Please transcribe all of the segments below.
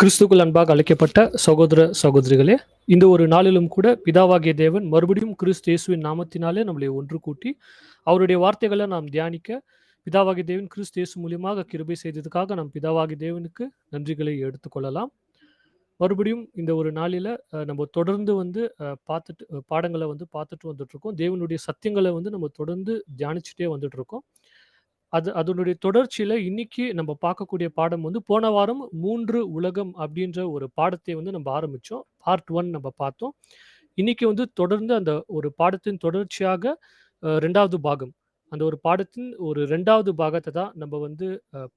கிறிஸ்துக்குள் அன்பாக அழைக்கப்பட்ட சகோதர சகோதரிகளே, இந்த ஒரு நாளிலும் கூட பிதாவாகிய தேவன் மறுபடியும் கிறிஸ்து இயேசுவின் நாமத்தினாலே நம்மளை ஒன்று கூட்டி அவருடைய வார்த்தைகளை நாம் தியானிக்க பிதாவாகிய தேவன் கிறிஸ்து இயேசு மூலியமாக கிருபை செய்ததுக்காக நாம் பிதாவாகிய தேவனுக்கு நன்றிகளை எடுத்துக்கொள்ளலாம். மறுபடியும் இந்த ஒரு நாளில நம்ம தொடர்ந்து வந்து பாடங்களை வந்து பார்த்துட்டு வந்துட்டு இருக்கோம். தேவனுடைய சத்தியங்களை வந்து நம்ம தொடர்ந்து தியானிச்சுட்டே வந்துட்டு இருக்கோம். அதனுடைய தொடர்ச்சியில இன்னைக்கு நம்ம பார்க்கக்கூடிய பாடம் வந்து போன வாரம் 3 உலகம் அப்படின்ற ஒரு பாடத்தை வந்து நம்ம ஆரம்பிச்சோம். பார்ட் 1 நம்ம பார்த்தோம். இன்னைக்கு வந்து தொடர்ந்து அந்த ஒரு பாடத்தின் தொடர்ச்சியாக 2வது பாகம். அந்த ஒரு பாடத்தின் ஒரு 2வது பாகத்த தான் நம்ம வந்து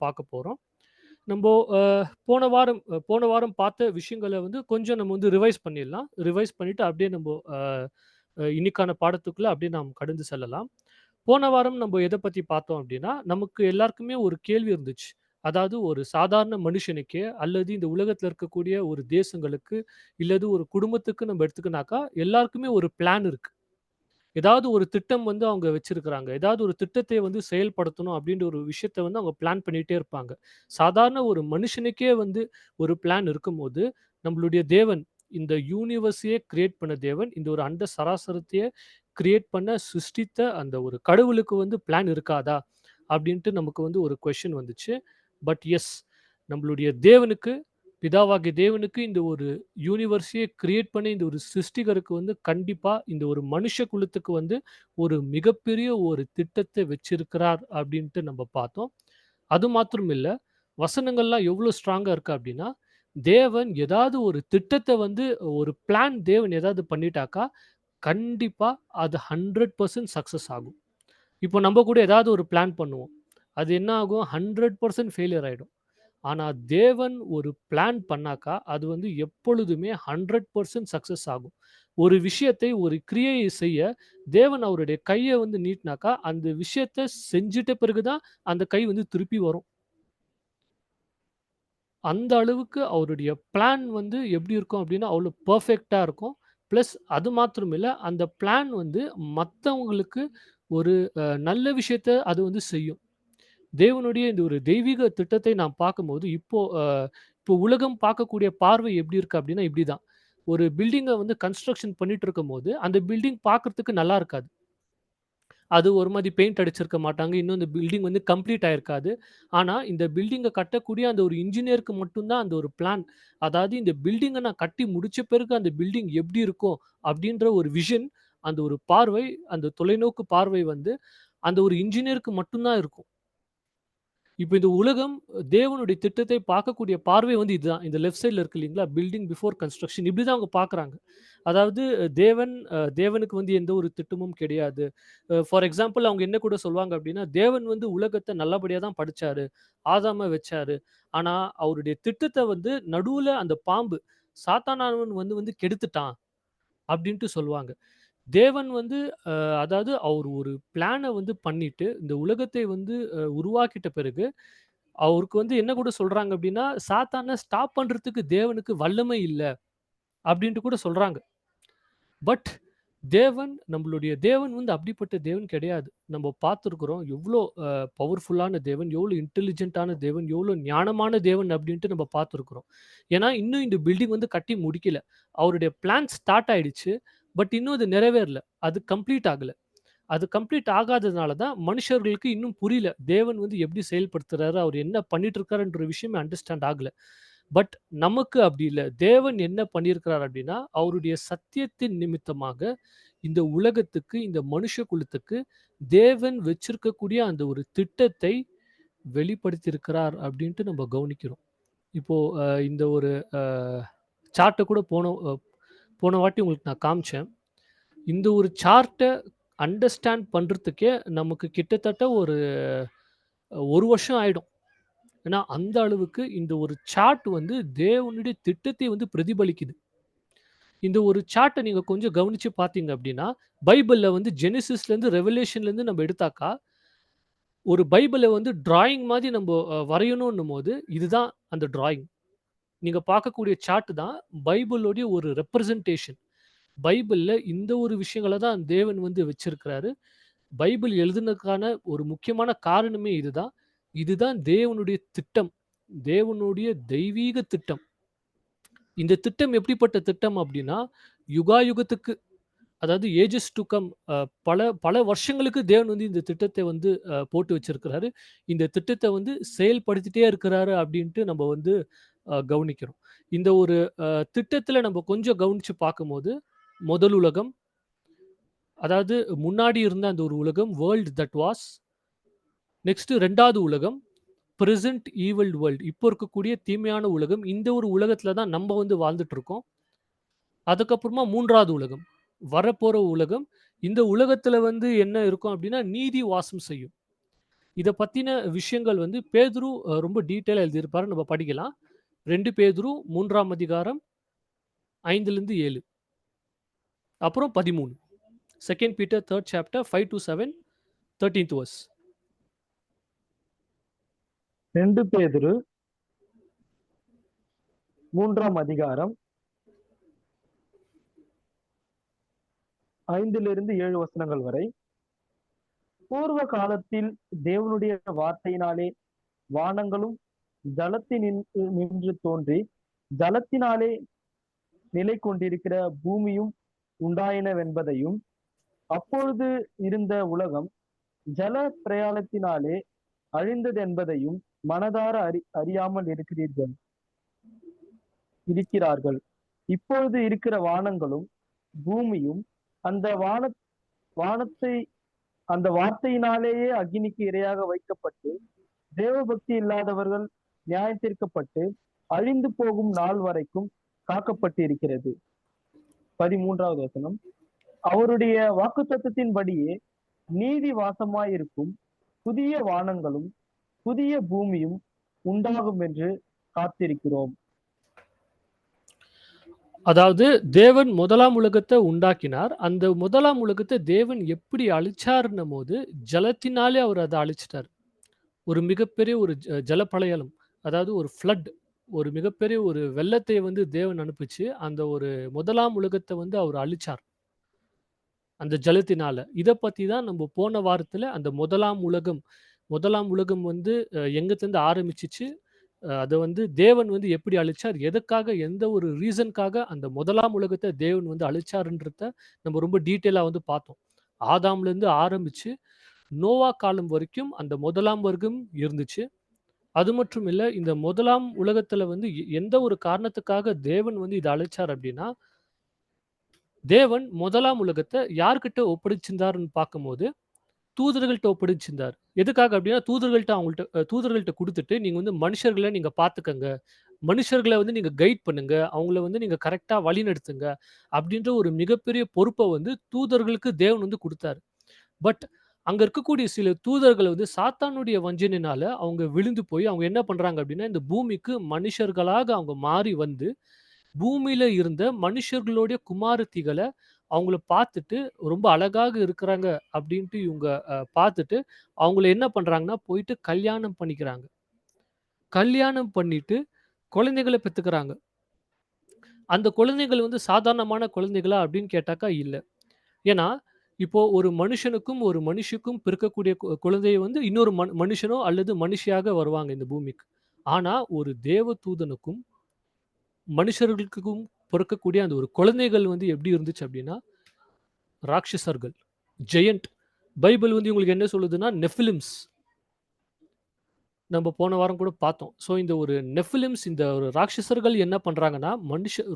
பார்க்க போறோம். நம்போ அ போன வாரம் பார்த்த விஷயங்கள வந்து கொஞ்சம் நம்ம வந்து ரிவைஸ் பண்ணிடலாம். ரிவைஸ் பண்ணிட்டு அப்படியே நம்போ அ அ இன்னைக்கான பாடத்துக்குள்ள அப்படியே நாம் கடந்து செல்லலாம். போன வாரம் நம்ம எத பத்தி பார்த்தோம் அப்படின்னா, நமக்கு எல்லாருக்குமே ஒரு கேள்வி இருந்துச்சு. அதாவது ஒரு சாதாரண மனுஷனுக்கே அல்லது இந்த உலகத்துல இருக்கக்கூடிய ஒரு தேசங்களுக்கு, இல்லது ஒரு குடும்பத்துக்கு நம்ம எடுத்துக்கினாக்கா, எல்லாருக்குமே ஒரு பிளான் இருக்கு. ஏதாவது ஒரு திட்டம் வந்து அவங்க வச்சிருக்கிறாங்க. ஏதாவது ஒரு திட்டத்தை வந்து செயல்படுத்தணும் அப்படின்ற ஒரு விஷயத்த வந்து அவங்க பிளான் பண்ணிட்டே இருப்பாங்க. சாதாரண ஒரு மனுஷனுக்கே வந்து ஒரு பிளான் இருக்கும்போது, நம்மளுடைய தேவன் இந்த யூனிவர்ஸையே கிரியேட் பண்ண தேவன், இந்த ஒரு அண்ட சராசரத்தையே கிரியேட் பண்ண சிருஷ்டித்த அந்த ஒரு கடவுளுக்கு வந்து பிளான் இருக்காதா? அப்படின்ட்டு நமக்கு வந்து ஒரு கொஸ்டின் வந்துச்சு. பட் எஸ், நம்மளுடைய தேவனுக்கு பிதாவாகிய தேவனுக்கு இந்த ஒரு யூனிவர்ஸையே கிரியேட் பண்ணி இந்த ஒரு சிருஷ்டிகருக்கு வந்து கண்டிப்பா இந்த ஒரு மனுஷ குலத்துக்கு வந்து ஒரு மிகப்பெரிய ஒரு திட்டத்தை வச்சிருக்கிறார் அப்படின்ட்டு நம்ம பார்த்தோம். அது மாத்திரம் இல்ல, வசனங்கள்லாம் எவ்வளோ ஸ்ட்ராங்கா இருக்கு அப்படின்னா, தேவன் ஏதாவது ஒரு திட்டத்த வந்து ஒரு பிளான் தேவன் ஏதாவது பண்ணிட்டாக்கா, கண்டிப்பா அது 100% சக்சஸ் ஆகும். இப்போ நம்ம கூட ஏதாவது ஒரு பிளான் பண்ணுவோம். அது என்ன ஆகும்? 100% ஃபெயிலியர் ஆயிடும். ஆனா, தேவன் ஒரு பிளான் பண்ணாக்கா, அது வந்து எப்பொழுதுமே 100% சக்சஸ் ஆகும். ஒரு விஷயத்தை, ஒரு கிரியையை செய்ய தேவன் அவருடைய கைய வந்து நீட்டினாக்கா, அந்த விஷயத்த செஞ்சுட்ட பிறகு தான் அந்த கை வந்து திருப்பி வரும். அந்த அளவுக்கு அவருடைய பிளான் வந்து எப்படி இருக்கும் அப்படின்னா, அவ்வளோ பெர்ஃபெக்ட்டா இருக்கும். பிளஸ் அது மாத்திரம் இல்ல, அந்த பிளான் வந்து மத்தவங்களுக்கு ஒரு நல்ல விஷயத்த அது வந்து செய்யும். தேவனுடைய இந்த ஒரு தெய்வீக திட்டத்தை நாம் பார்க்கும்போது, இப்போ உலகம் பார்க்கக்கூடிய பார்வை எப்படி இருக்கு அப்படின்னா, இப்படிதான். ஒரு பில்டிங்க வந்து கன்ஸ்ட்ரக்ஷன் பண்ணிட்டு இருக்கும்போது, அந்த பில்டிங் பார்க்கறதுக்கு நல்லா இருக்காது. அது ஒரு மாரி பெயிண்ட் அடிச்சிருக்க மாட்டாங்க. இன்னும் இந்த பில்டிங் வந்து கம்ப்ளீட் ஆயிருக்காது. ஆனா, இந்த பில்டிங்க கட்டக்கூடிய அந்த ஒரு இன்ஜினியருக்கு மட்டும் தான் அந்த ஒரு பிளான். அதாவது இந்த பில்டிங்க நான் கட்டி முடிச்ச பிறகு அந்த பில்டிங் எப்படி இருக்கும்? அப்படின்ற ஒரு விஷன், அந்த ஒரு பார்வை, அந்த தொலைநோக்கு பார்வை வந்து அந்த ஒரு இன்ஜினியருக்கு மட்டும் தான் இருக்கும். இப்ப இந்த உலகம் தேவனுடைய திட்டத்தை பார்க்கக்கூடிய பார்வை வந்து இதுதான். இந்த லெஃப்ட் சைட்ல இருக்கு இல்லீங்களா? பில்டிங் பிஃபோர் கன்ஸ்ட்ரக்ஷன் இப்படிதான் அவங்க பார்க்குறாங்க. அதாவது தேவனுக்கு வந்து எந்த ஒரு திட்டமும் கிடையாது. ஃபார் எக்ஸாம்பிள் அவங்க என்ன கூட சொல்லுவாங்க அப்படின்னா, தேவன் வந்து உலகத்த நல்லபடியா தான் படைச்சாரு. ஆதாம வச்சாரு. ஆனா, அவருடைய திட்டத்த வந்து நடுவுல அந்த பாம்பு, சாத்தானானவன் வந்து வந்து கெடுத்துட்டான் அப்படின்ட்டு சொல்லுவாங்க. தேவன் வந்து அதாவது அவர் ஒரு பிளான வந்து பண்ணிட்டு, இந்த உலகத்தை வந்து உருவாக்கிட்ட பிறகு, அவருக்கு வந்து என்ன கூட சொல்றாங்க அப்டின்னா, சாத்தான ஸ்டாப் பண்றதுக்கு தேவனுக்கு வல்லமை இல்ல, அப்டின்ட்டு கூட சொல்றாங்க. பட் நம்மளுடைய தேவன் வந்து அப்படிப்பட்ட தேவன் கிடையாது. நம்ம பார்த்துருக்கிறோம். எவ்ளோ பவர்ஃபுல்லான தேவன், எவ்ளோ இன்டெலிஜென்ட்டான தேவன், எவ்ளோ ஞானமான தேவன் அப்டின்ட்டு நம்ம பார்த்துருக்கிறோம். ஏன்னா, இன்னும் இந்த பில்டிங் வந்து கட்டி முடிக்கல. அவருடைய பிளான் ஸ்டார்ட் ஆயிடுச்சு. பட் இன்னும் அது நிறைவேறல. அது கம்ப்ளீட் ஆகல. அது கம்ப்ளீட் ஆகாததுனால தான் மனுஷர்களுக்கு இன்னும் புரியல. தேவன் வந்து எப்படி செயல்படுத்துறாரு? அவர் என்ன பண்ணிட்டு இருக்காருன்ற விஷயமே அண்டர்ஸ்டாண்ட் ஆகல. பட் நமக்கு அப்படி இல்ல. தேவன் என்ன பண்ணியிருக்கிறார் அப்படின்னா, அவருடைய சத்தியத்தின் நிமித்தமாக இந்த உலகத்துக்கு, இந்த மனுஷ குலத்துக்கு தேவன் வச்சிருக்கக்கூடிய அந்த ஒரு திட்டத்தை வெளிப்படுத்தியிருக்கிறார் அப்படின்ட்டு நம்ம கவனிக்கிறோம். இப்போ இந்த ஒரு அ சார்ட்ட கூட போன வாட்டி உங்களுக்கு நான் காமிச்சேன். இந்த ஒரு சார்ட்ட அண்டர்ஸ்டாண்ட் பண்றதுக்கே நமக்கு கிட்டத்தட்ட ஒரு 1 வருஷம் ஆயிடும். ஏன்னா, அந்த அளவுக்கு இந்த ஒரு சார்ட் வந்து தேவனுடைய திட்டத்தை வந்து பிரதிபலிக்குது. இந்த ஒரு சார்ட்ட நீங்க கொஞ்சம் கவனிச்சு பார்த்தீங்க அப்டின்னா, பைபிள்ல வந்து ஜெனசிஸ்லேருந்து ரெவலேஷன்லேருந்து நம்ம எடுத்தாக்கா, ஒரு பைபிள வந்து டிராயிங் மாரி நம்ப வரையணுன்னும்போது, இதுதான் அந்த டிராயிங். நீங்க பார்க்கக்கூடிய சார்ட் தான் பைபிளோடைய ஒரு ரெப்ரசன்டேஷன். பைபிள்ல இந்த ஒரு விஷயங்கள தான் தேவன் வந்து வச்சிருக்கிறாரு. பைபிள் எழுதுனதுக்கான ஒரு முக்கியமான காரணமே இதுதான். இதுதான் தேவனுடைய திட்டம். தேவனுடைய தெய்வீக திட்டம். இந்த திட்டம் எப்படிப்பட்ட திட்டம் அப்படின்னா, யுகாயுகத்துக்கு அதாவது ஏஜஸ் டூ கம் பல பல வருஷங்களுக்கு தேவன் வந்து இந்த திட்டத்தை வந்து போட்டு வச்சிருக்கிறாரு. இந்த திட்டத்த வந்து செயல்படுத்திட்டே இருக்கிறாரு அப்படின்ட்டு நம்ம வந்து கவனிக்கிறோம். இந்த ஒரு திட்டத்தில நம்ம கொஞ்சம் கவனிச்சு பார்க்கும்போது, முதல் உலகம், அதாவது முன்னாடி இருந்த அந்த ஒரு உலகம் வேர்ல்ட் தட் வாஸ். நெக்ஸ்ட் 2வது உலகம் பிரசன்ட் ஈவில் வேர்ல்ட். இப்போ இருக்கக்கூடிய தீமையான உலகம். இந்த ஒரு உலகத்தில தான் நம்ம வந்து வாழ்ந்துட்டு இருக்கோம். அதுக்கப்புறமா 3வது உலகம். வரப்போற உலகம். இந்த உலகத்தில வந்து என்ன இருக்கும் அப்டின்னா, நீதி வாசம் செய்யும். இத பத்தின விஷயங்கள் வந்து பேதுரு ரொம்ப டீட்டெயிலா எழுதியிருப்பாரு. நம்ம படிக்கலாம். 2 பேதுரு 3ஆம் அதிகாரம் 5லிருந்து 7. அப்புறம் 13. 2 பீட்டர் 3 சாப்டர் 5-7, 13th வெர்ஸ். 2 பேதுரு 3ஆம் அதிகாரம் 5லிருந்து 7 வசனங்கள் வரை. பூர்வ காலத்தில் தேவனுடைய வார்த்தையினாலே வானங்களும் நின்று தோன்றி ஜலத்தினாலே நிலை கொண்டிருக்கிற பூமியும் உண்டாயினவென்பதையும், அப்பொழுது இருந்த உலகம் ஜல பிரயாணத்தினாலே அழிந்ததென்பதையும் மனதார அறியாமல் இருக்கிறார்கள். இப்பொழுது இருக்கிற வானங்களும் பூமியும் அந்த வானத்தை அந்த வார்த்தையினாலேயே அக்னிக்கு இரையாக வைக்கப்பட்டு தேவபக்தி இல்லாதவர்கள் நியாயத்தீர்க்கப்பட்டு அழிந்து போகும் நாள் வரைக்கும் காக்கப்பட்டு இருக்கிறது. 13வது வசனம். அவருடைய வாக்குத்தத்தத்தின்படியே நீதி வாசமாயிருக்கும் புதிய வானங்களும் புதிய பூமியும் உண்டாகும் என்று காத்திருக்கிறோம். அதாவது தேவன் முதலாம் உலகத்தை உண்டாக்கினார். அந்த முதலாம் உலகத்தை தேவன் எப்படி அழிச்சார்ன்னும் போது, ஜலத்தினாலே அவர் அத அழிச்சிட்டார். ஒரு மிகப்பெரிய ஒரு ஜலப்பிரளயம். அதாவது ஒரு ஃப்ளட். ஒரு மிகப்பெரிய ஒரு வெள்ளத்தை வந்து தேவன் அனுப்பிச்சு, அந்த ஒரு முதலாம் உலகத்த வந்து அவர் அழிச்சார். அந்த ஜலத்தினால. இத பத்தி தான் நம்ம போன வாரத்துல அந்த முதலாம் உலகம் வந்து எங்கத்துலருந்து ஆரம்பிச்சுச்சு, அத வந்து தேவன் வந்து எப்படி அழிச்சார், எதுக்காக, எந்த ஒரு ரீசன்க்காக அந்த முதலாம் உலகத்த தேவன் வந்து அழிச்சாருன்றத நம்ம ரொம்ப டீட்டெயிலா வந்து பார்த்தோம். ஆதாம்லேருந்து ஆரம்பிச்சு, நோவா காலம் வரைக்கும் அந்த முதலாம் வர்க்கம் இருந்துச்சு. அது மட்டும் இல்ல, இந்த முதலாம் உலகத்துல வந்து எந்த ஒரு காரணத்துக்காக தேவன் வந்து இத அழிச்சார் அப்டின்னா, தேவன் முதலாம் உலகத்த யார்கிட்ட ஒப்படைச்சிருந்தாருன்னு பார்க்கும்போது, தூதர்கள்ட்ட ஒப்படைச்சிருந்தார். எதுக்காக அப்டின்னா, தூதர்கள்ட்ட குடுத்துட்டு, நீங்க வந்து மனுஷர்கள நீங்க பார்த்துக்கங்க. மனுஷர்கள வந்து நீங்க கைட் பண்ணுங்க. அவங்கள வந்து நீங்க கரெக்ட்டா வழிநடத்துங்க. அப்டின்ற ஒரு மிகப்பெரிய பொறுப்ப வந்து தூதர்களுக்கு தேவன் வந்து குடுத்தாரு. பட் அங்க இருக்கக்கூடிய சில தூதர்கள் வந்து சாத்தானுடைய வஞ்சனையினால அவங்க விழுந்து போய் அவங்க என்ன பண்றாங்க அப்டின்னா, இந்த பூமிக்கு மனுஷர்களாக அவங்க மாறி வந்து, பூமியில இருந்த மனுஷர்களுடைய குமாரத்திகள அவங்கள பார்த்துட்டு, ரொம்ப அழகாக இருக்கிறாங்க அப்டின்ட்டு இவங்க பார்த்துட்டு, அவங்கள என்ன பண்றாங்கன்னா, போயிட்டு கல்யாணம் பண்ணிக்கிறாங்க. கல்யாணம் பண்ணிட்டு குழந்தைகள பெத்துக்கிறாங்க. அந்த குழந்தைகள் வந்து சாதாரணமான குழந்தைகளா அப்டின்னு கேட்டாக்கா இல்ல. ஏன்னா, இப்போ ஒரு மனுஷனுக்கும், ஒரு மனுஷிக்கும் பிறக்கக்கூடிய குழந்தை வந்து இன்னொரு மனுஷனோ அல்லது மனுஷியாக வருவாங்க இந்த பூமிக்கு. ஆனா, ஒரு தேவதூதனுக்கும், மனுஷர்களுக்கும் பிறக்கக்கூடிய அந்த ஒரு குழந்தைகள் வந்து எப்படி இருந்துச்சு அப்படின்னா, ராட்சசர்கள், ஜெயண்ட். பைபிள் வந்து உங்களுக்கு என்ன சொல்லுதுன்னா, நெஃபிலிம்ஸ். நம்ம போன வாரம் கூட பார்த்தோம். ஸோ இந்த ஒரு நெஃபிலிம்ஸ், இந்த ஒரு ராட்சசர்கள் என்ன பண்றாங்கன்னா,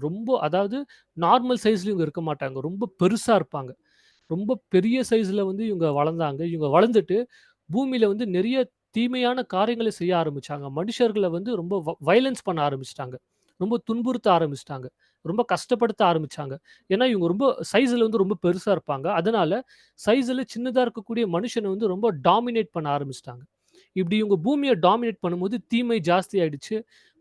ரொம்ப அதாவது நார்மல் சைஸ்ல இவங்க இருக்க மாட்டாங்க. ரொம்ப பெருசா இருப்பாங்க. ரொம்ப பெரிய சைஸ்ல வந்து இவங்க வளர்ந்தாங்க. இவங்க வளர்ந்துட்டு பூமியில வந்து நெறைய தீமையான காரியங்கள செய்ய ஆரம்பிச்சாங்க. மனுஷர்கள வந்து ரொம்ப வயலன்ஸ் பண்ண ஆரம்பிச்சுட்டாங்க. ரொம்ப துன்புறுத்த ஆரம்பிச்சுட்டாங்க. ரொம்ப கஷ்டப்படுத்த ஆரம்பிச்சாங்க. ஏன்னா, இவங்க ரொம்ப சைஸ்ல வந்து ரொம்ப பெருசா இருப்பாங்க. அதனால சைஸ்ல சின்னதா இருக்கக்கூடிய மனுஷன வந்து ரொம்ப டாமினேட் பண்ண ஆரம்பிச்சுட்டாங்க. இப்படி இவங்க பூமிய டாமினேட் பண்ணும்போது தீமை ஜாஸ்தி ஆயிடுச்சு.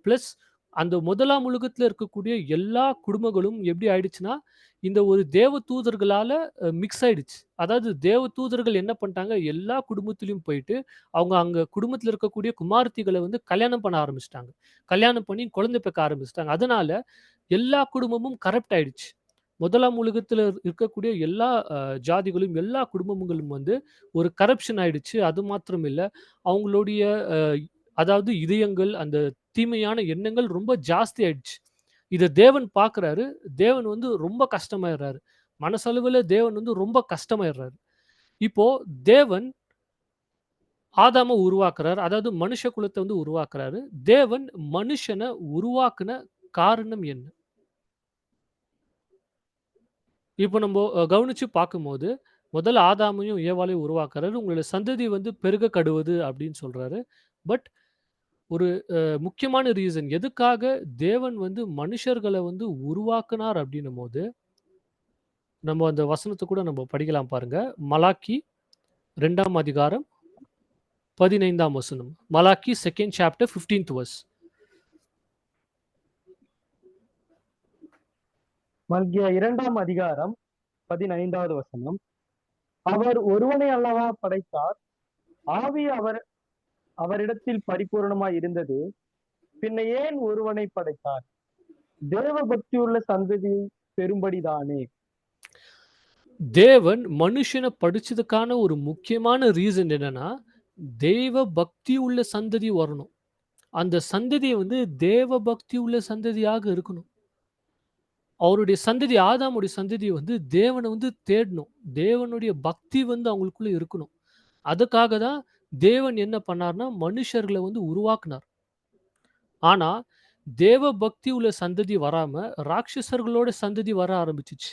பிளஸ் அந்த முதலாம் உலகத்துல இருக்கக்கூடிய எல்லா குடும்பங்களும் எப்படி ஆயிடுச்சுன்னா, இந்த ஒரு தேவ தூதர்களால மிக்ஸ் ஆயிடுச்சு. அதாவது தேவ தூதர்கள் என்ன பண்ணிட்டாங்க, எல்லா குடும்பத்திலயும் போயிட்டு, அவங்க அங்க குடும்பத்தில இருக்கக்கூடிய குமாரத்திகள வந்து கல்யாணம் பண்ண ஆரம்பிச்சுட்டாங்க. கல்யாணம் பண்ணி குழந்தை பெக்க ஆரம்பிச்சுட்டாங்க. அதனால எல்லா குடும்பமும் கரப்ட் ஆயிடுச்சு. முதலாம் உலகத்தில இருக்கக்கூடிய எல்லா ஜாதிகளும், எல்லா குடும்பங்களும் வந்து ஒரு கரப்ஷன் ஆயிடுச்சு. அது மாத்திரம் இல்ல, அவங்களுடைய அ அதாவது இதயங்கள், அந்த தீமையான எண்ணங்கள் ரொம்ப ஜாஸ்தி ஆயிடுச்சு. இத தேவன் பார்க்குறாரு. தேவன் வந்து ரொம்ப கஷ்டமாயிடுறாரு. மனசளவுல தேவன் வந்து ரொம்ப கஷ்டமாயிடுறாரு. இப்போ தேவன் ஆதாம உருவாக்குறாரு. அதாவது மனுஷ குலத்த வந்து உருவாக்குறாரு. தேவன் மனுஷன உருவாக்குன காரணம் என்ன? இப்போ நம்ப கவனிச்சு பார்க்கும்போது, முதல்ல ஆதாமையும், ஏவாளையும் உருவாக்குறாரு. உங்களுடைய சந்ததி வந்து பெருக கடுவது அப்படின்னு சொல்றாரு. பட் ஒரு முக்கியமான ரீசன் எதுக்காக தேவன் வந்து மனுஷர்கள வந்து உருவாக்குனார் அப்படின்னும்போது, நம்ம அந்த வசனத்த கூட நம்ம படிக்கலாம் பாருங்க. மலாக்கி 2ஆம் அதிகாரம் 15ஆம் வசனம். Malachi 2nd chapter 15th verse. மல்கியா 2ஆம் அதிகாரம் 15வது வசனம். அவர் ஒருவனை அல்லவா படைத்தார், ஆவி அவரிடத்தில் பரிபூரணமாய் இருந்தது, பின்ன ஏன் ஒருவனை படைத்தார்? தேவ பக்தியுள்ள சந்ததியை பெறும்படிதானே. தேவன் மனுஷன படைச்சதுக்கான ஒரு முக்கியமான ரீசன் என்னன்னா, தெய்வ பக்தி உள்ள சந்ததி வரணும். அந்த சந்ததி வந்து தேவ பக்தி உள்ள சந்ததியாக இருக்கணும். அவருடைய சந்ததி ஆதாமுடைய சந்ததி வந்து தேவன வந்து தேடணும். தேவனுடைய பக்தி வந்து அவங்களுக்குள்ள இருக்கணும். அதுக்காக தான் தேவன் என்ன பண்ணார்ன்னா, மனுஷர்கள வந்து உருவாக்குனார். ஆனா, தேவ பக்தி உள்ள சந்ததி வராம, ராட்சசர்களோட சந்ததி வர ஆரம்பிச்சுச்சு.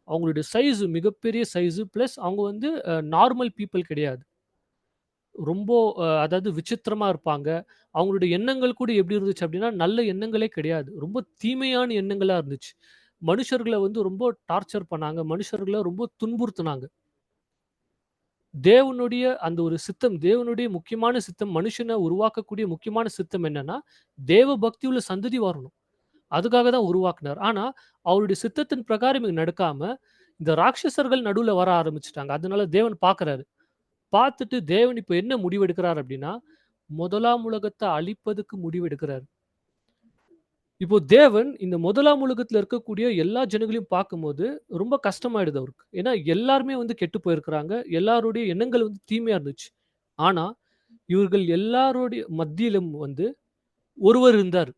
அவங்களுடைய சைஸ் மிகப்பெரிய சைஸ். பிளஸ் அவங்க வந்து நார்மல் பீப்பிள் கிடையாது. ரொம்ப அதாவது விசித்திரமா இருப்பாங்க. அவங்களுடைய எண்ணங்கள் கூட எப்படி இருந்துச்சு அப்படின்னா, நல்ல எண்ணங்களே கிடையாது. ரொம்ப தீமையான எண்ணங்களா இருந்துச்சு. மனுஷர்கள வந்து ரொம்ப டார்ச்சர் பண்ணாங்க. மனுஷர்கள ரொம்ப துன்புறுத்துனாங்க. தேவனுடைய அந்த ஒரு சித்தம், தேவனுடைய முக்கியமான சித்தம், மனுஷன உருவாக்கக்கூடிய முக்கியமான சித்தம் என்னன்னா, தேவ பக்தியுள்ள சந்ததி வரணும். அதுக்காக தான் உருவாக்குனார். ஆனா, அவருடைய சித்தத்தின் பிரகாரம் இங்க நடக்காம, இந்த ராட்சசர்கள் நடுவுல வர ஆரம்பிச்சுட்டாங்க. அதனால தேவன் பார்க்குறாரு. பார்த்துட்டு தேவன் இப்ப என்ன முடிவெடுக்கிறார் அப்படின்னா, முதலாம் உலகத்த அழிப்பதற்கு முடிவெடுக்கிறார். இப்போ தேவன் இந்த முதலாம் உலகத்துல இருக்கக்கூடிய எல்லா ஜனங்களையும் பார்க்கும்போது, ரொம்ப கஷ்டமாயிடுது அவருக்கு. ஏன்னா எல்லாருமே வந்து கெட்டு போயிருக்கிறாங்க. எல்லாருடைய எண்ணங்கள் வந்து தீமையா இருந்துச்சு. ஆனா, இவர்கள் எல்லாருடைய மத்தியிலும் வந்து ஒருவர் இருந்தார்.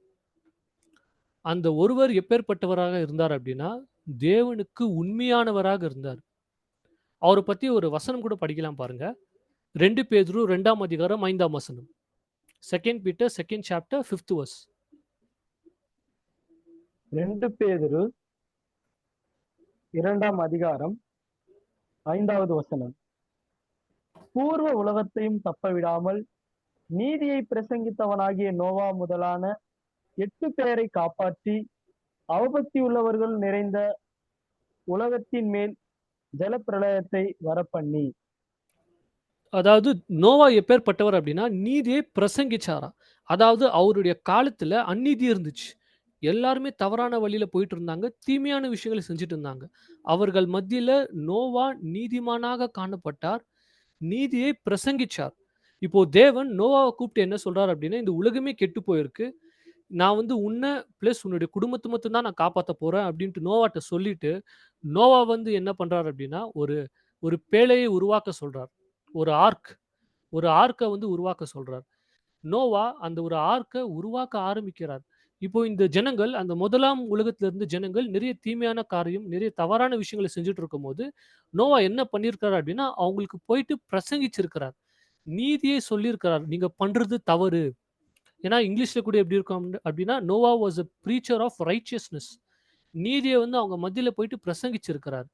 அந்த ஒருவர் எப்பேர்ப்பட்டவராக இருந்தார் அப்படின்னா, தேவனுக்கு உண்மையானவராக இருந்தார். அவர பத்தி ஒரு வசனம் கூட படிக்கலாம் பாருங்க. 2 பேதுரு 2ஆம் அதிகாரம் 5ஆம் வசனம். 2 Peter 2nd chapter 5th verse. 2 பேதுரு 2ஆம் அதிகாரம் 5வது வசனம். பூர்வ உலகத்தையும் தப்பவிடாமல் நீதியை பிரசங்கித்தவனாகிய நோவா முதலான 8 பேரை காப்பாற்றி, அவபக்தி உள்ளவர்கள் நிறைந்த உலகத்தின் மேல் ஜலப்பிரளயத்தை வரப்பண்ணி. அதாவது நோவா எப்பேர்ப்பட்டவர் அப்படின்னா, நீதியை பிரசங்கிச்சாராம். அதாவது அவருடைய காலத்துல அநீதி இருந்துச்சு. எல்லாருமே தவறான வழியில போயிட்டு இருந்தாங்க. தீமையான விஷயங்கள செஞ்சுட்டு இருந்தாங்க. அவர்கள் மத்தியில நோவா நீதிமானாக காணப்பட்டார். நீதியை பிரசங்கிச்சார். இப்போ தேவன் நோவாவ கூப்பிட்டு என்ன சொல்றார் அப்படின்னா, "இந்த உலகமே கெட்டு போயிருக்கு. நான் வந்து உன்ன பிளஸ் உன்னுடைய குடும்பத்த மட்டும் தான் நான் காப்பாத்தப் போறேன்." அப்படின்ட்டு நோவாட்ட சொல்லிட்டு, நோவா வந்து என்ன பண்றார் அப்படின்னா, ஒரு ஒரு பேழையை உருவாக்க சொல்றார். ஒரு ஆர்க். ஒரு ஆர்க்க வந்து உருவாக்க சொல்றார். நோவா அந்த ஒரு ஆர்க்க உருவாக்க ஆரம்பிக்கிறார். இப்போ இந்த ஜனங்கள் அந்த முதலாம் உலகத்துல இருந்த ஜனங்கள் நிறைய தீமையான காரியம், நிறைய தவறான விஷயங்கள செஞ்சுட்டு இருக்கும்போது, நோவா என்ன பண்ணியிருக்காரு அப்படின்னா, அவங்களுக்கு போயிட்டு பிரசங்கிச்சிருக்கிறார். நீதியை சொல்லியிருக்கிறார். நீங்க பண்றது தவறு. ஏன்னா இங்கிலீஷ்ல கூட எப்படி இருக்கும் அப்படின்னா, Noah was a preacher of righteousness. நீதிய வந்து அவங்க மத்தியில போயிட்டு பிரசங்கிச்சிருக்கிறார்.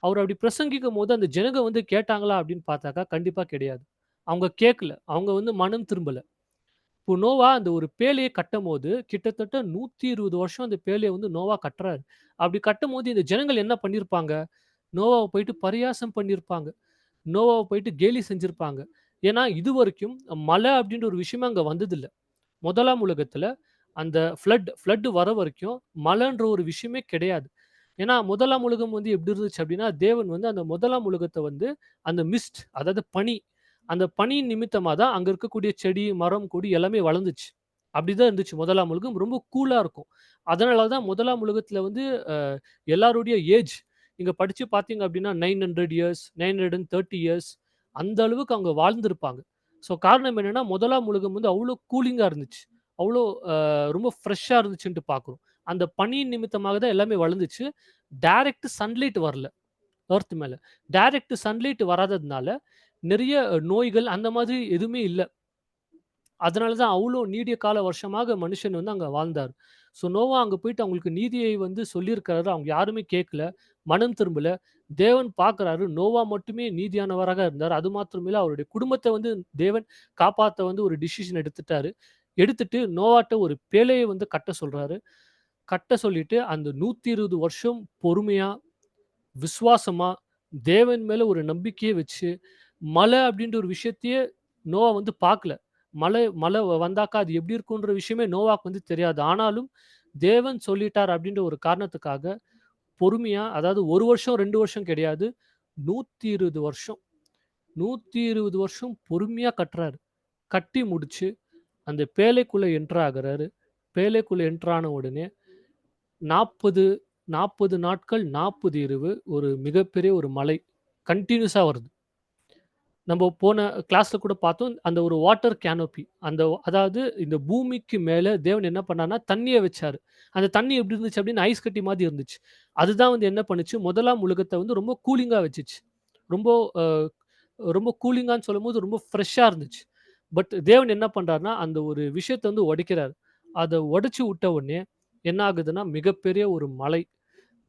அவர் அப்படி பிரசங்கிக்கும்போது அந்த ஜனங்க வந்து கேட்டாங்களா அப்படின்னு பார்த்தாக்கா, கண்டிப்பா கிடையாது. அவங்க கேட்கல. அவங்க வந்து மனம் திரும்பல. இப்போ நோவா அந்த ஒரு பேழைய கட்டம்போது, கிட்டத்தட்ட 120 வருஷம் அந்த பேழைய வந்து நோவா கட்டுறாரு. அப்படி கட்டும்போது இந்த ஜனங்கள் என்ன பண்ணியிருப்பாங்க? நோவாவ போயிட்டு பரியாசம் பண்ணியிருப்பாங்க. நோவாவ போயிட்டு கேலி செஞ்சிருப்பாங்க. ஏன்னா, இதுவரைக்கும் மழை அப்படின்ற ஒரு விஷயமே அங்க வந்ததில்ல. முதலாம் உலகத்துல அந்த ஃப்ளட் வர வரைக்கும் மழைன்ற ஒரு விஷயமே கிடையாது. ஏன்னா, முதலாம் உலகம் வந்து எப்படி இருந்துச்சு அப்படின்னா, தேவன் வந்து அந்த முதலாம் உலகத்த வந்து அந்த மிஸ்ட் அதாவது பனி, அந்த பனியின் நிமித்தமா தான் அங்க இருக்கக்கூடிய செடி, மரம், கொடி எல்லாமே வளர்ந்துச்சு. அப்படிதான் இருந்துச்சு முதலாம் உலகம். ரொம்ப கூலா இருக்கும். அதனால தான் முதலாம் உலகத்துல வந்து அ எல்லாருடைய ஏஜ் நீங்க படிச்சு பார்த்தீங்க அப்படின்னா 900 இயர்ஸ், 930 இயர்ஸ் அந்த அளவுக்கு அவங்க வாழ்ந்திருப்பாங்க. ஸோ காரணம் என்னன்னா, முதலாம் உலகம் வந்து அவ்ளோ கூலிங்கா இருந்துச்சு. அவ்ளோ ரொம்ப ஃப்ரெஷ்ஷா இருந்துச்சுன்ட்டு பார்க்குறோம். அந்த பனியின் நிமித்தமாக தான் எல்லாமே வளர்ந்துச்சு. டைரக்ட் சன்லைட் வரல எர்த் மேல. டைரக்ட் சன்லைட் வராததுனால, நிறைய நோய்கள் அந்த மாதிரி எதுவுமே இல்ல. அதனால தான் அவ்ளோ நீடிய கால வருஷமாக மனுஷன் வந்து அங்க வாழ்ந்தார். ஸோ நோவா அங்க போயிட்டு அவங்களுக்கு நீதியை வந்து சொல்லியிருக்காரு. அவங்க யாருமே கேட்கல. மனம் திரும்பல. தேவன் பார்க்குறாரு. நோவா மட்டுமே நீதியானவராக இருந்தார். அது மாத்திரமில்ல அவருடைய குடும்பத்த வந்து தேவன் காப்பாத்த வந்து ஒரு டிசிஷன் எடுத்துட்டாரு. எடுத்துட்டு நோவாட்ட ஒரு பேழைய வந்து கட்ட சொல்றாரு. கட்ட சொல்லிட்டு அந்த 120 வருஷம் பொறுமையா, விசுவாசமா, தேவன் மேல ஒரு நம்பிக்கைய வச்சு, மழை அப்படின்ற ஒரு விஷயத்தையே நோவா வந்து பார்க்கல. மழை மழை வந்தாக்கா அது எப்படி இருக்குன்ற விஷயமே நோவாக்கு வந்து தெரியாது. ஆனாலும் தேவன் சொல்லிட்டார் அப்படின்ற ஒரு காரணத்துக்காக பொறுமையா, அதாவது 1 வருஷம், 2 வருஷம் கிடையாது. 120 வருஷம். 120 வருஷம் பொறுமையா கட்டுறாரு. கட்டி முடிச்சு, அந்த பேழைக்குள்ள என்டர் ஆகுறாரு. பேழைக்குள்ள என்டர் ஆன உடனே 40 40 நாட்கள், 40 இரவு ஒரு மிகப்பெரிய ஒரு மழை. கன்டினியூஸா வருது. நம்ம போன கிளாஸ்ல கூட பார்த்தோம். அந்த ஒரு வாட்டர் கேனோப்பி. அதாவது இந்த பூமிக்கு மேல தேவன் என்ன பண்ணார்ன்னா, தண்ணீய வச்சாரு. அந்த தண்ணி எப்படி இருந்துச்சு அப்டின்னா, ஐஸ் கட்டி மாதிரி இருந்துச்சு. அதுதான் வந்து என்ன பண்ணுச்சு, முதலாம் உலகத்த வந்து ரொம்ப கூலிங்கா வச்சுச்சு. ரொம்ப அ ரொம்ப கூலிங்கான்னு சொல்லும்போது ரொம்ப ஃப்ரெஷ்ஷா இருந்துச்சு. பட் தேவன் என்ன பண்றார்ன்னா, அந்த ஒரு விஷயத்த வந்து உடைக்கிறாரு. அத உடைச்சு விட்ட உடனே என்ன ஆகுதுன்னா, மிகப்பெரிய ஒரு மழை.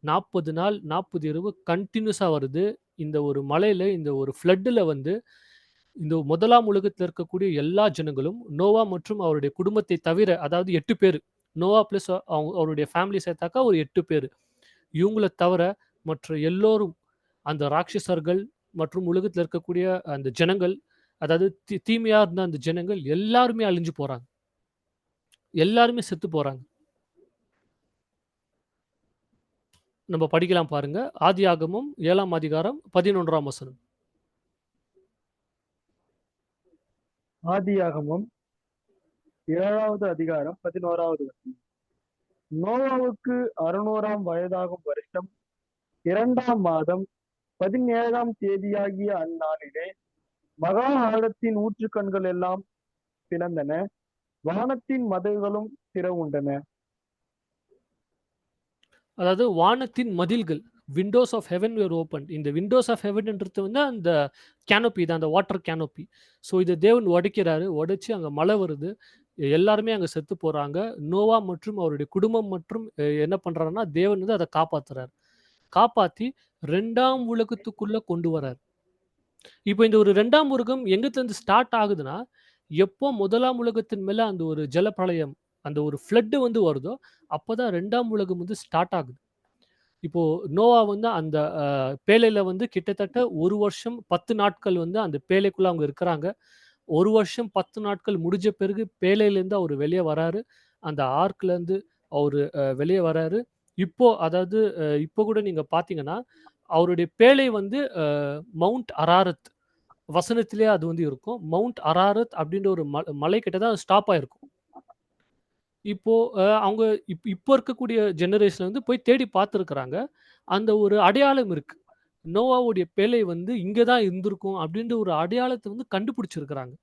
40 நாள், 40 இரவு கன்டினியூஸா வருது. இந்த ஒரு மழையில, இந்த ஒரு ஃப்ளட்டுல வந்து இந்த முதலாம் உலகத்துல இருக்கக்கூடிய எல்லா ஜனங்களும், நோவா மற்றும் அவருடைய குடும்பத்தை தவிர, அதாவது 8 பேரு. நோவா பிளஸ் அவருடைய ஃபேமிலி சேர்த்தாக்கா ஒரு 8 பேரு. இவங்கள தவிர மற்ற எல்லோரும் அந்த ராட்சசர்கள் மற்றும் உலகத்துல இருக்கக்கூடிய அந்த ஜனங்கள், அதாவது தீமையா இருந்த அந்த ஜனங்கள் எல்லாருமே அழிஞ்சு போறாங்க. எல்லாருமே செத்து போறாங்க. நம்ம படிக்கலாம் பாருங்க. ஆதியாகமம் 7ஆம் அதிகாரம் 11ஆம் வசனம். ஆதியாகமம் 7வது அதிகாரம் 11வது வசனம். நோவாவுக்கு 600ஆம் வயதாகும் வருஷம் 2ஆம் மாதம் 17ஆம் தேதியாகிய அந்நாளிலே மகா ஆழத்தின் ஊற்றுக்கண்கள் எல்லாம் பிளந்தன, வானத்தின் மதகுகளும் திறவுண்டன. அதாவது வானத்தின் மதில்கள் windows of heaven were opened. இந்த விண்டோஸ் ஆஃப் ஹெவன்ன்றது வந்து அந்த கேனோப்பி தான், அந்த வாட்டர் கேனோப்பி. ஸோ இதை தேவன் உடைக்கிறாரு. உடைச்சு அங்கே மழை வருது. எல்லாருமே அங்கே செத்து போறாங்க. நோவா மற்றும் அவருடைய குடும்பம் மற்றும் என்ன பண்றாருன்னா தேவன் வந்து அதை காப்பாத்துறாரு. காப்பாத்தி 2ஆம் உலகத்துக்குள்ள கொண்டு வரார். இப்போ இந்த ஒரு 2ஆம் உலகம் எங்கிருந்து ஸ்டார்ட் ஆகுதுன்னா, எப்போ 1ஆம் உலகத்தின் மேல அந்த ஒரு ஜலப்பிரளயம், அந்த ஒரு ஃப்ளட் வந்து வருதோ, அப்பதான் 2ஆம் உலகம் வந்து ஸ்டார்ட் ஆகுது. இப்போ நோவா வந்து அந்த பேழையில வந்து கிட்டத்தட்ட 1 வருஷம் 10 நாட்கள் வந்து அந்த பேழைக்குள்ள அவங்க இருக்கிறாங்க. 1 வருஷம் 10 நாட்கள் முடிஞ்ச பிறகு பேழையிலேருந்து அவரு வெளிய வராரு. அந்த ஆர்க்லேருந்து அவரு வெளிய வராரு. இப்போ அதாவது இப்போ கூட நீங்க பார்த்தீங்கன்னா, அவருடைய பேழை வந்து மவுண்ட் அராரத் வசனத்திலேயே அது வந்து இருக்கும். மவுண்ட் அராரத் அப்படின்ற ஒரு மலை கிட்ட தான் ஸ்டாப் ஆயிருக்கும். இப்போ அவங்க இப்போ இருக்கக்கூடிய ஜெனரேஷன் வந்து போய் தேடி பார்த்துருக்குறாங்க. அந்த ஒரு அடையாளம் இருக்கு. நோவாவுடைய பேழை வந்து இங்க தான் இருந்திருக்கும் அப்படின்ற ஒரு அடையாளத்த வந்து கண்டுபிடிச்சிருக்கிறாங்க.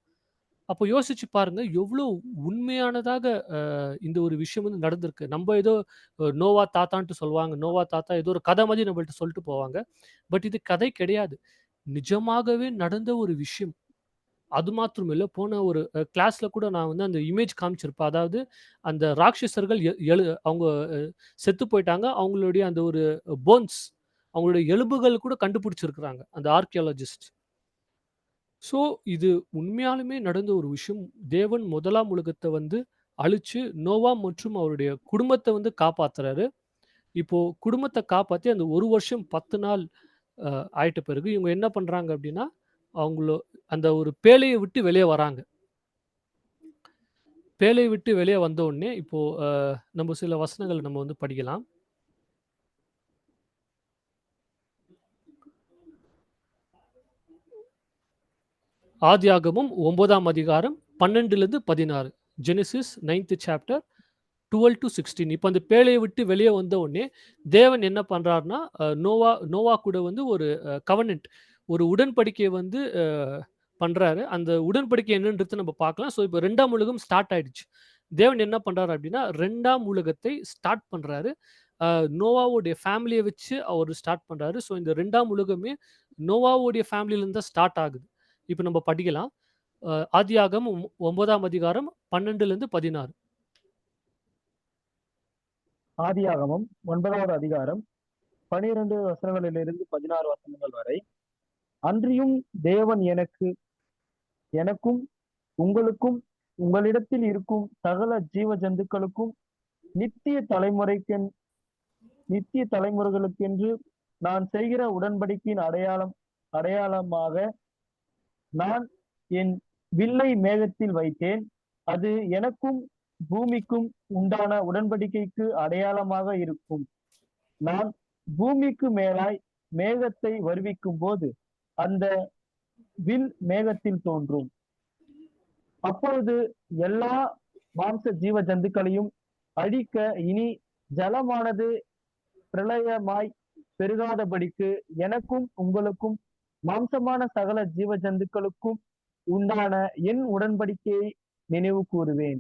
அப்போ யோசிச்சு பாருங்க, எவ்ளோ உண்மையானதாக இந்த ஒரு விஷயம் வந்து நடந்திருக்கு. நம்ப ஏதோ நோவா தாத்தான்ட்டு சொல்லுவாங்க. நோவா தாத்தா ஏதோ ஒரு கதை மாதிரி நம்மள்ட்ட சொல்லிட்டு போவாங்க. பட் இது கதை கிடையாது. நிஜமாகவே நடந்த ஒரு விஷயம். அது மாத்திரம் இல்ல, போன ஒரு கிளாஸ்ல கூட நான் வந்து அந்த இமேஜ் காமிச்சிருப்பேன். அதாவது அந்த ராட்சசர்கள் அவங்க அ செத்து போயிட்டாங்க. அவங்களுடைய அந்த ஒரு போன்ஸ், அவங்களுடைய எலும்புகள் கூட கண்டுபிடிச்சிருக்கிறாங்க. அந்த ஆர்க்கியாலஜிஸ்ட். ஸோ இது உண்மையாலுமே நடந்த ஒரு விஷயம். தேவன் 1ஆம் உலகத்த வந்து அழிச்சு, நோவா மற்றும் அவருடைய குடும்பத்த வந்து காப்பாத்துறாரு. இப்போ குடும்பத்த காப்பாத்தி அந்த 1 வருஷம் 10 நாள் அ ஆயிட்ட பிறகு இவங்க என்ன பண்றாங்க அப்டின்னா, அவங்களோ அந்த ஒரு பேழைய விட்டு வெளிய வராங்க. பேழைய விட்டு வெளிய வந்த உடனே, இப்போ நம்ம சில வசனங்கள் நம்ம வந்து படிக்கலாம். ஆதியாகமம் 9ஆம் அதிகாரம் 12லிருந்து 16. Genesis ninth chapter 12-16. இப்ப அந்த பேழைய விட்டு வெளிய வந்த உடனே, தேவன் என்ன பண்றார்ன்னா, நோவா கூட வந்து ஒரு கவனன்ட், ஒரு உடன்படிக்கைய வந்து பண்றாரு. அந்த உடன்படிக்கை என்னன்றத நம்ம பார்க்கலாம். ஸோ, இப்ப 2ஆம் உலகம் ஸ்டார்ட் ஆயிடுச்சு. தேவன் என்ன பண்றாரு அப்படின்னா, 2ஆம் உலகத்தை ஸ்டார்ட் பண்றாரு. நோவாவுடைய ஃபேமிலிய வச்சு அவரு ஸ்டார்ட் பண்றாரு. ஸோ இந்த 2ஆம் உலகமே நோவாவுடைய ஃபேமிலிலருந்து தான் ஸ்டார்ட் ஆகுது. இப்ப நம்ம படிக்கலாம். ஆதியாகமம் 9ஆம் அதிகாரம் 12லிருந்து 16. ஆதியாகமம் 9வது அதிகாரம் 12 வசனங்களிலிருந்து 16 வசனங்கள் வரை. அன்றியும் தேவன் எனக்கும் உங்களுக்கும் உங்களிடத்தில் இருக்கும் சகல ஜீவ ஜந்துக்களுக்கும் நித்திய நித்திய தலைமுறைகளுக்கென்று நான் செய்கிற உடன்படிக்கையின் அடையாளமாக நான் என் வில்லை மேகத்தில் வைத்தேன். அது எனக்கும் பூமிக்கும் உண்டான உடன்படிக்கைக்கு அடையாளமாக இருக்கும். நான் பூமிக்கு மேலாய் மேகத்தை வருவிக்கும் போது அந்த வில் மேகத்தில் தோன்றும். அப்பொழுது எல்லா மாம்ச ஜீவ ஜந்துக்களையும் அழிக்க இனி ஜலமானது பிரளயமாய் பெருகாதபடிக்கு எனக்கும் உங்களுக்கும் மாம்சமான சகல ஜீவ ஜந்துக்களுக்கும் உண்டான என் உடன்படிக்கையை நினைவு கூறுவேன்.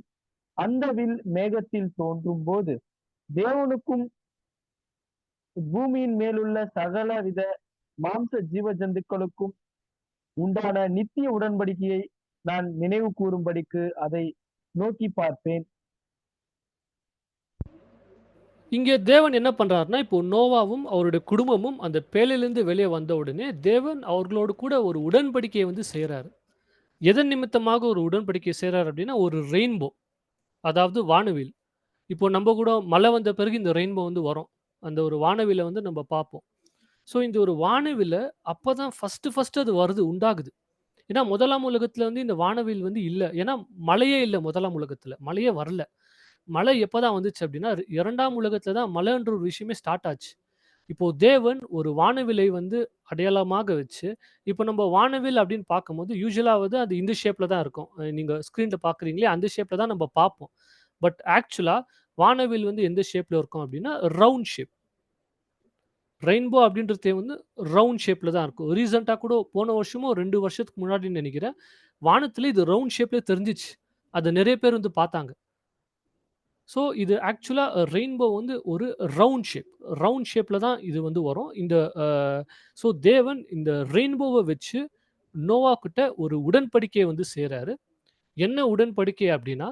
அந்த வில் மேகத்தில் தோன்றும் போது தேவனுக்கும் பூமியின் மேலுள்ள சகல வித மாம்ச ஜீவ ஜந்துக்களுக்கும் உண்டான நித்திய உடன்படிக்கையை நான் நினைவு கூறும்படிக்கு அதை நோக்கி பார்ப்பேன். இங்கே தேவன் என்ன பண்றாருன்னா, இப்போ நோவாவும் அவருடைய குடும்பமும் அந்த பேழையிலிருந்து வெளியே வந்த உடனே, தேவன் அவர்களோடு கூட ஒரு உடன்படிக்கையை வந்து செய்றாரு. எதன் நிமித்தமாக ஒரு உடன்படிக்கை செய்றாரு அப்படின்னா, ஒரு ரெயின்போ, அதாவது வானவில். இப்போ நம்ம கூட மழை வந்த பிறகு இந்த ரெயின்போ வந்து வரும். அந்த ஒரு வானவில்ல வந்து நம்ம பார்ப்போம். ஸோ இந்த ஒரு வானவில்ல அப்பதான் ஃபர்ஸ்ட்டு அது வருது, உண்டாகுது. ஏன்னா 1ஆம் உலகத்துல வந்து இந்த வானவில் வந்து இல்ல. ஏன்னா மழையே இல்ல 1ஆம் உலகத்துல. மழையே வரல. மழை எப்பதான் வந்துச்சு அப்படின்னா, 2ஆம் உலகத்துல தான் மழைன்ற ஒரு விஷயமே ஸ்டார்ட் ஆச்சு. இப்போ தேவன் ஒரு வானவிலை வந்து அடையாளமாக வச்சு, இப்போ நம்ம வானவில் அப்படின்னு பார்க்கும்போது, யூசுவலா வந்து அது இந்த ஷேப்ல தான் இருக்கும். நீங்க ஸ்க்ரீன்ல பார்க்குறீங்களே, அந்த ஷேப்ல தான் நம்ம பார்ப்போம். பட் ஆக்சுவலா வானவில் வந்து எந்த ஷேப்ல இருக்கும் அப்படின்னா, ரவுண்ட் ஷேப். ரெயின்போ அப்படின்றதே வந்து ரவுண்ட் ஷேப்ல தான் இருக்கும். ரீசென்ட்டா கூட போன வருஷமோ 2 வருஷத்துக்கு முன்னாடின்னு நெனைக்கிறேன். வானத்தில இது ரவுண்ட் ஷேப்ல தெரிஞ்சுச்சு. அத நெறைய பேர் வந்து பார்த்தாங்க. ஸோ இது ஆக்சுவலா ரெயின்போ வந்து ஒரு ரவுண்ட் ஷேப். ரவுண்ட் ஷேப்ல தான் இது வந்து வரும். இந்த அ ஸோ தேவன் இந்த ரெயின்போவ வச்சு நோவா கிட்ட ஒரு உடன்படிக்கைய வந்து செய்றாரு. என்ன உடன்படிக்கை அப்டின்னா,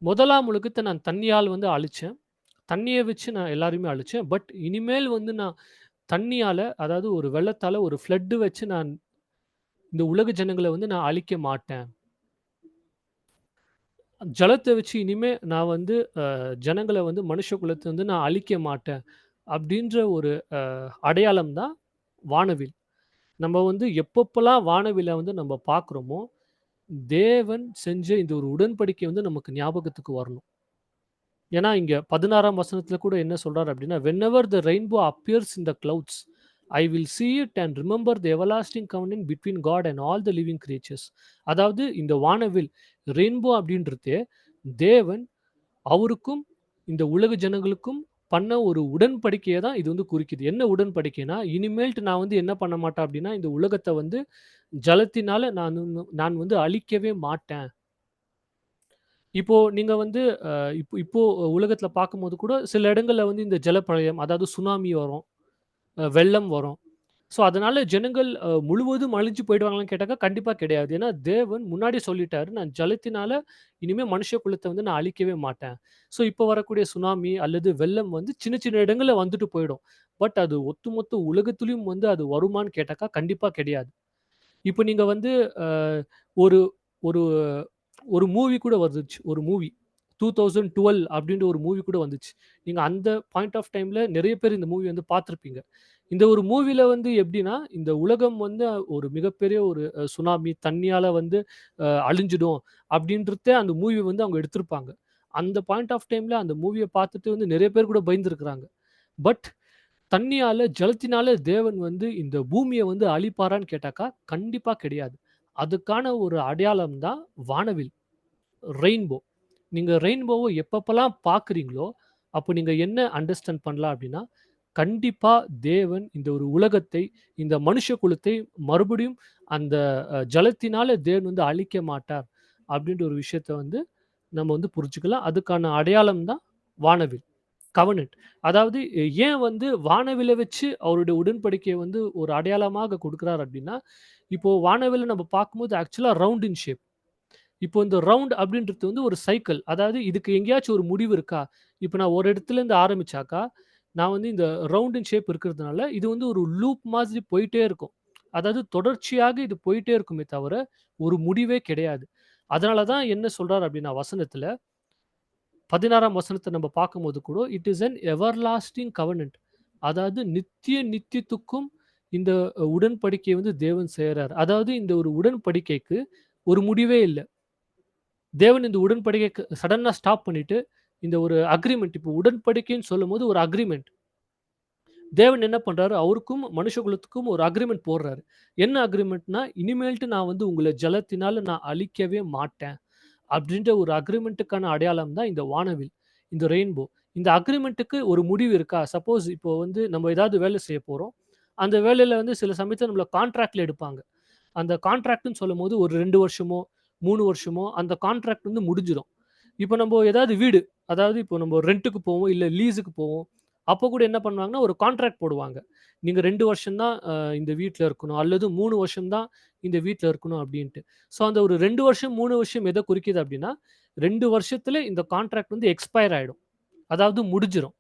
1ஆம் உலகத்த நான் தண்ணீயால வந்து அழிச்சேன். தண்ணீய வச்சு நான் எல்லாரையுமே அழிச்சேன். பட் இனிமேல் வந்து நான் தண்ணீயால, அதாவது ஒரு வெள்ளத்தால ஒரு ஃப்ளட் வச்சு நான் இந்த உலக ஜனங்கள வந்து நான் அழிக்க மாட்டேன். ஜலத்த வச்சு இனிமே நான் வந்து ஜனங்கள வந்து மனுஷ குலத்த வந்து நான் அழிக்க மாட்டேன். அப்டின்ற ஒரு அடையாளம் தான் வானவில். நம்ம வந்து எப்பப்பலாம் வானவில்ல வந்து நம்ம பார்க்குறோமோ, தேவன் செஞ்ச இந்த ஒரு உடன்படிக்கை வந்து நமக்கு ஞாபகத்துக்கு வரணும். ஏன்னா, இங்க 16ஆம் வசனத்தில கூட என்ன சொல்றாரு அப்டின்னா, "whenever the rainbow appears in the clouds, I will see it and remember the everlasting covenant between God and all the living creatures." அதாவது இந்த வானவில், ரெயின்போ அப்டின்றது தேவன் அவருக்கும், இந்த உலக ஜனங்களுக்கும் பண்ண ஒரு உடன்படிக்கைய தான் இது வந்து குறிக்குது. என்ன உடன்படிக்கைன்னா, இனிமேல்ட்டு நான் வந்து என்ன பண்ண மாட்டேன் அப்டின்னா, இந்த உலகத்த வந்து ஜலத்தினால நான் வந்து அழிக்கவே மாட்டேன். இப்போ நீங்க வந்து அ இப்போ இப்போ உலகத்தில பார்க்கும்போது கூட சில இடங்கள்ல வந்து இந்த ஜலப்பிரளயம், அதாவது சுனாமி வரும், வெள்ளம் வரும். ஸோ, அதனால ஜனங்கள் முழுவதும் அழிஞ்சு போயிடுவாங்களான்னு கேட்டாக்கா, கண்டிப்பா கிடையாது. ஏன்னா தேவன் முன்னாடியே சொல்லிட்டாரு, "நான் ஜலத்தினால இனிமே மனுஷ குலத்த வந்து நான் அழிக்கவே மாட்டேன்." ஸோ, இப்போ வரக்கூடிய சுனாமி அல்லது வெள்ளம் வந்து சின்ன சின்ன இடங்கள்ல வந்துட்டு போயிடும். பட் அது ஒட்டுமொத்த உலகத்திலயும் வந்து அது வருமான்னு கேட்டாக்கா, கண்டிப்பா கிடையாது. இப்ப நீங்க வந்து அ ஒரு ஒரு ஒரு மூவி கூட வந்துச்சு. ஒரு மூவி 2012 அப்டின்ற ஒரு மூவி கூட வந்துச்சு. நீங்க அந்த பாயிண்ட் ஆஃப் டைம்ல நெறைய பேர் இந்த மூவி வந்து பார்த்திருப்பீங்க. இந்த ஒரு மூவில வந்து எப்டின்னா, இந்த உலகம் வந்து ஒரு மிகப்பெரிய ஒரு சுனாமி, தண்ணியால வந்து அழிஞ்சிடும் அப்டின்றத அந்த மூவி வந்து அவங்க எடுத்திருப்பாங்க. அந்த பாயிண்ட் ஆஃப் டைம்ல அந்த மூவிய பார்த்துட்டு வந்து நெறைய பேர் கூட பயந்துருக்கிறாங்க. பட் தண்ணியால, ஜலத்தினால தேவன் வந்து இந்த பூமிய வந்து அழிப்பாரான்னு கேட்டாக்கா, கண்டிப்பா கிடையாது. அதுக்கான ஒரு அடையாளம் தான் வானவில், ரெயின்போ. நீங்க ரெயின்போவ எப்பப்பலாம் பார்க்குறீங்களோ, அப்போ நீங்க என்ன அண்டர்ஸ்டாண்ட் பண்ணலாம் அப்டின்னா, கண்டிப்பா தேவன் இந்த ஒரு உலகத்தை, இந்த மனுஷ குலத்தை மறுபடியும் அந்த ஜலத்தினால தேவன் வந்து அழிக்க மாட்டார். அப்டின்ற ஒரு விஷயத்த வந்து நம்ம வந்து புரிஞ்சுக்கலாம். அதுக்கான அடையாளம் தான் வானவில். கவனன்ட். அதாவது ஏன் வந்து வானவில வச்சு அவருடைய உடன்படிக்கைய வந்து ஒரு அடையாளமாக குடுக்குறார் அப்டின்னா, இப்போ வானவில்ல நம்ம பார்க்கும்போது ஆக்சுவலா ரவுண்ட் இன் ஷேப். இப்போ இந்த ரவுண்ட் அப்படின்றது வந்து ஒரு சைக்கிள். அதாவது இதுக்கு எங்கேயாச்சும் ஒரு முடிவு இருக்கா? இப்ப நான் ஒரு இடத்துலேருந்து ஆரம்பிச்சாக்கா, நான் வந்து இந்த ரவுண்ட் இன் ஷேப் இருக்கிறதுனால, இது வந்து ஒரு லூப் மாதிரி போயிட்டே இருக்கும். அதாவது தொடர்ச்சியாக இது போயிட்டே இருக்குமே தவிர, ஒரு முடிவே கிடையாது. அதனால தான் என்ன சொல்றார் அப்படின்னா வசனத்துல, 16ஆம் வசனத்த நம்ம பார்க்கும்போது கூட, it is an everlasting covenant. அதாவது நித்தியத்துக்கும் இந்த உடன்படிக்கைய வந்து தேவன் செய்றார். அதாவது இந்த ஒரு உடன்படிக்கைக்கு ஒரு முடிவே இல்ல. தேவன் இந்த உடன்படிக்கைக்கு சடனா ஸ்டாப் பண்ணிட்டு, இந்த ஒரு அக்ரீமெண்ட் இப்போ உடன்படிக்கைன்னு சொல்லும்போது ஒரு அக்ரீமெண்ட். தேவன் என்ன பண்றாரு, அவருக்கும் மனுஷகுலத்துக்கும் ஒரு அக்ரீமெண்ட் போடுறாரு. என்ன அக்ரீமெண்ட்னா, இனிமேல்ட்டு நான் வந்து உங்கள ஜலத்தினால நான் அழிக்கவே மாட்டேன். அப்படின்ற ஒரு அக்ரீமெண்ட்டுக்கான அடையாளம் தான் இந்த வானவில், இந்த ரெயின்போ. இந்த அக்ரீமெண்ட்டுக்கு ஒரு முடிவு இருக்கா? சப்போஸ் இப்போ வந்து நம்ம ஏதாவது வேலை செய்ய போறோம். அந்த வேலையில வந்து சில சமயத்துல நம்மள கான்ட்ராக்ட்ல எடுப்பாங்க. அந்த கான்ட்ராக்ட்ன்னு சொல்லும்போது ஒரு 2 வருஷமோ, 3 வருஷமோ அந்த கான்ட்ராக்ட் வந்து முடிஞ்சிரும். இப்ப நம்ப ஏதாவது வீடு, அதாவது இப்போ நம்ம ரென்ட்‌க்கு போவோம், இல்ல லீஸுக்கு போவோம். அப்போ கூட என்ன பண்ணுவாங்கன்னா, ஒரு கான்ட்ராக்ட் போடுவாங்க. நீங்க 2 வருஷம் தான் இந்த வீட்ல இருக்கணும். அல்லது 3 வருஷம் தான் இந்த வீட்ல இருக்கணும் அப்டின்ட்டு. ஸோ அந்த ஒரு 2 வருஷம், 3 வருஷம் எத குறிக்குது அப்டின்னா, 2 வருஷத்துல இந்த கான்ட்ராக்ட் வந்து எக்ஸ்பயர் ஆயிடும். அதாவது முடிஞ்சிரும்.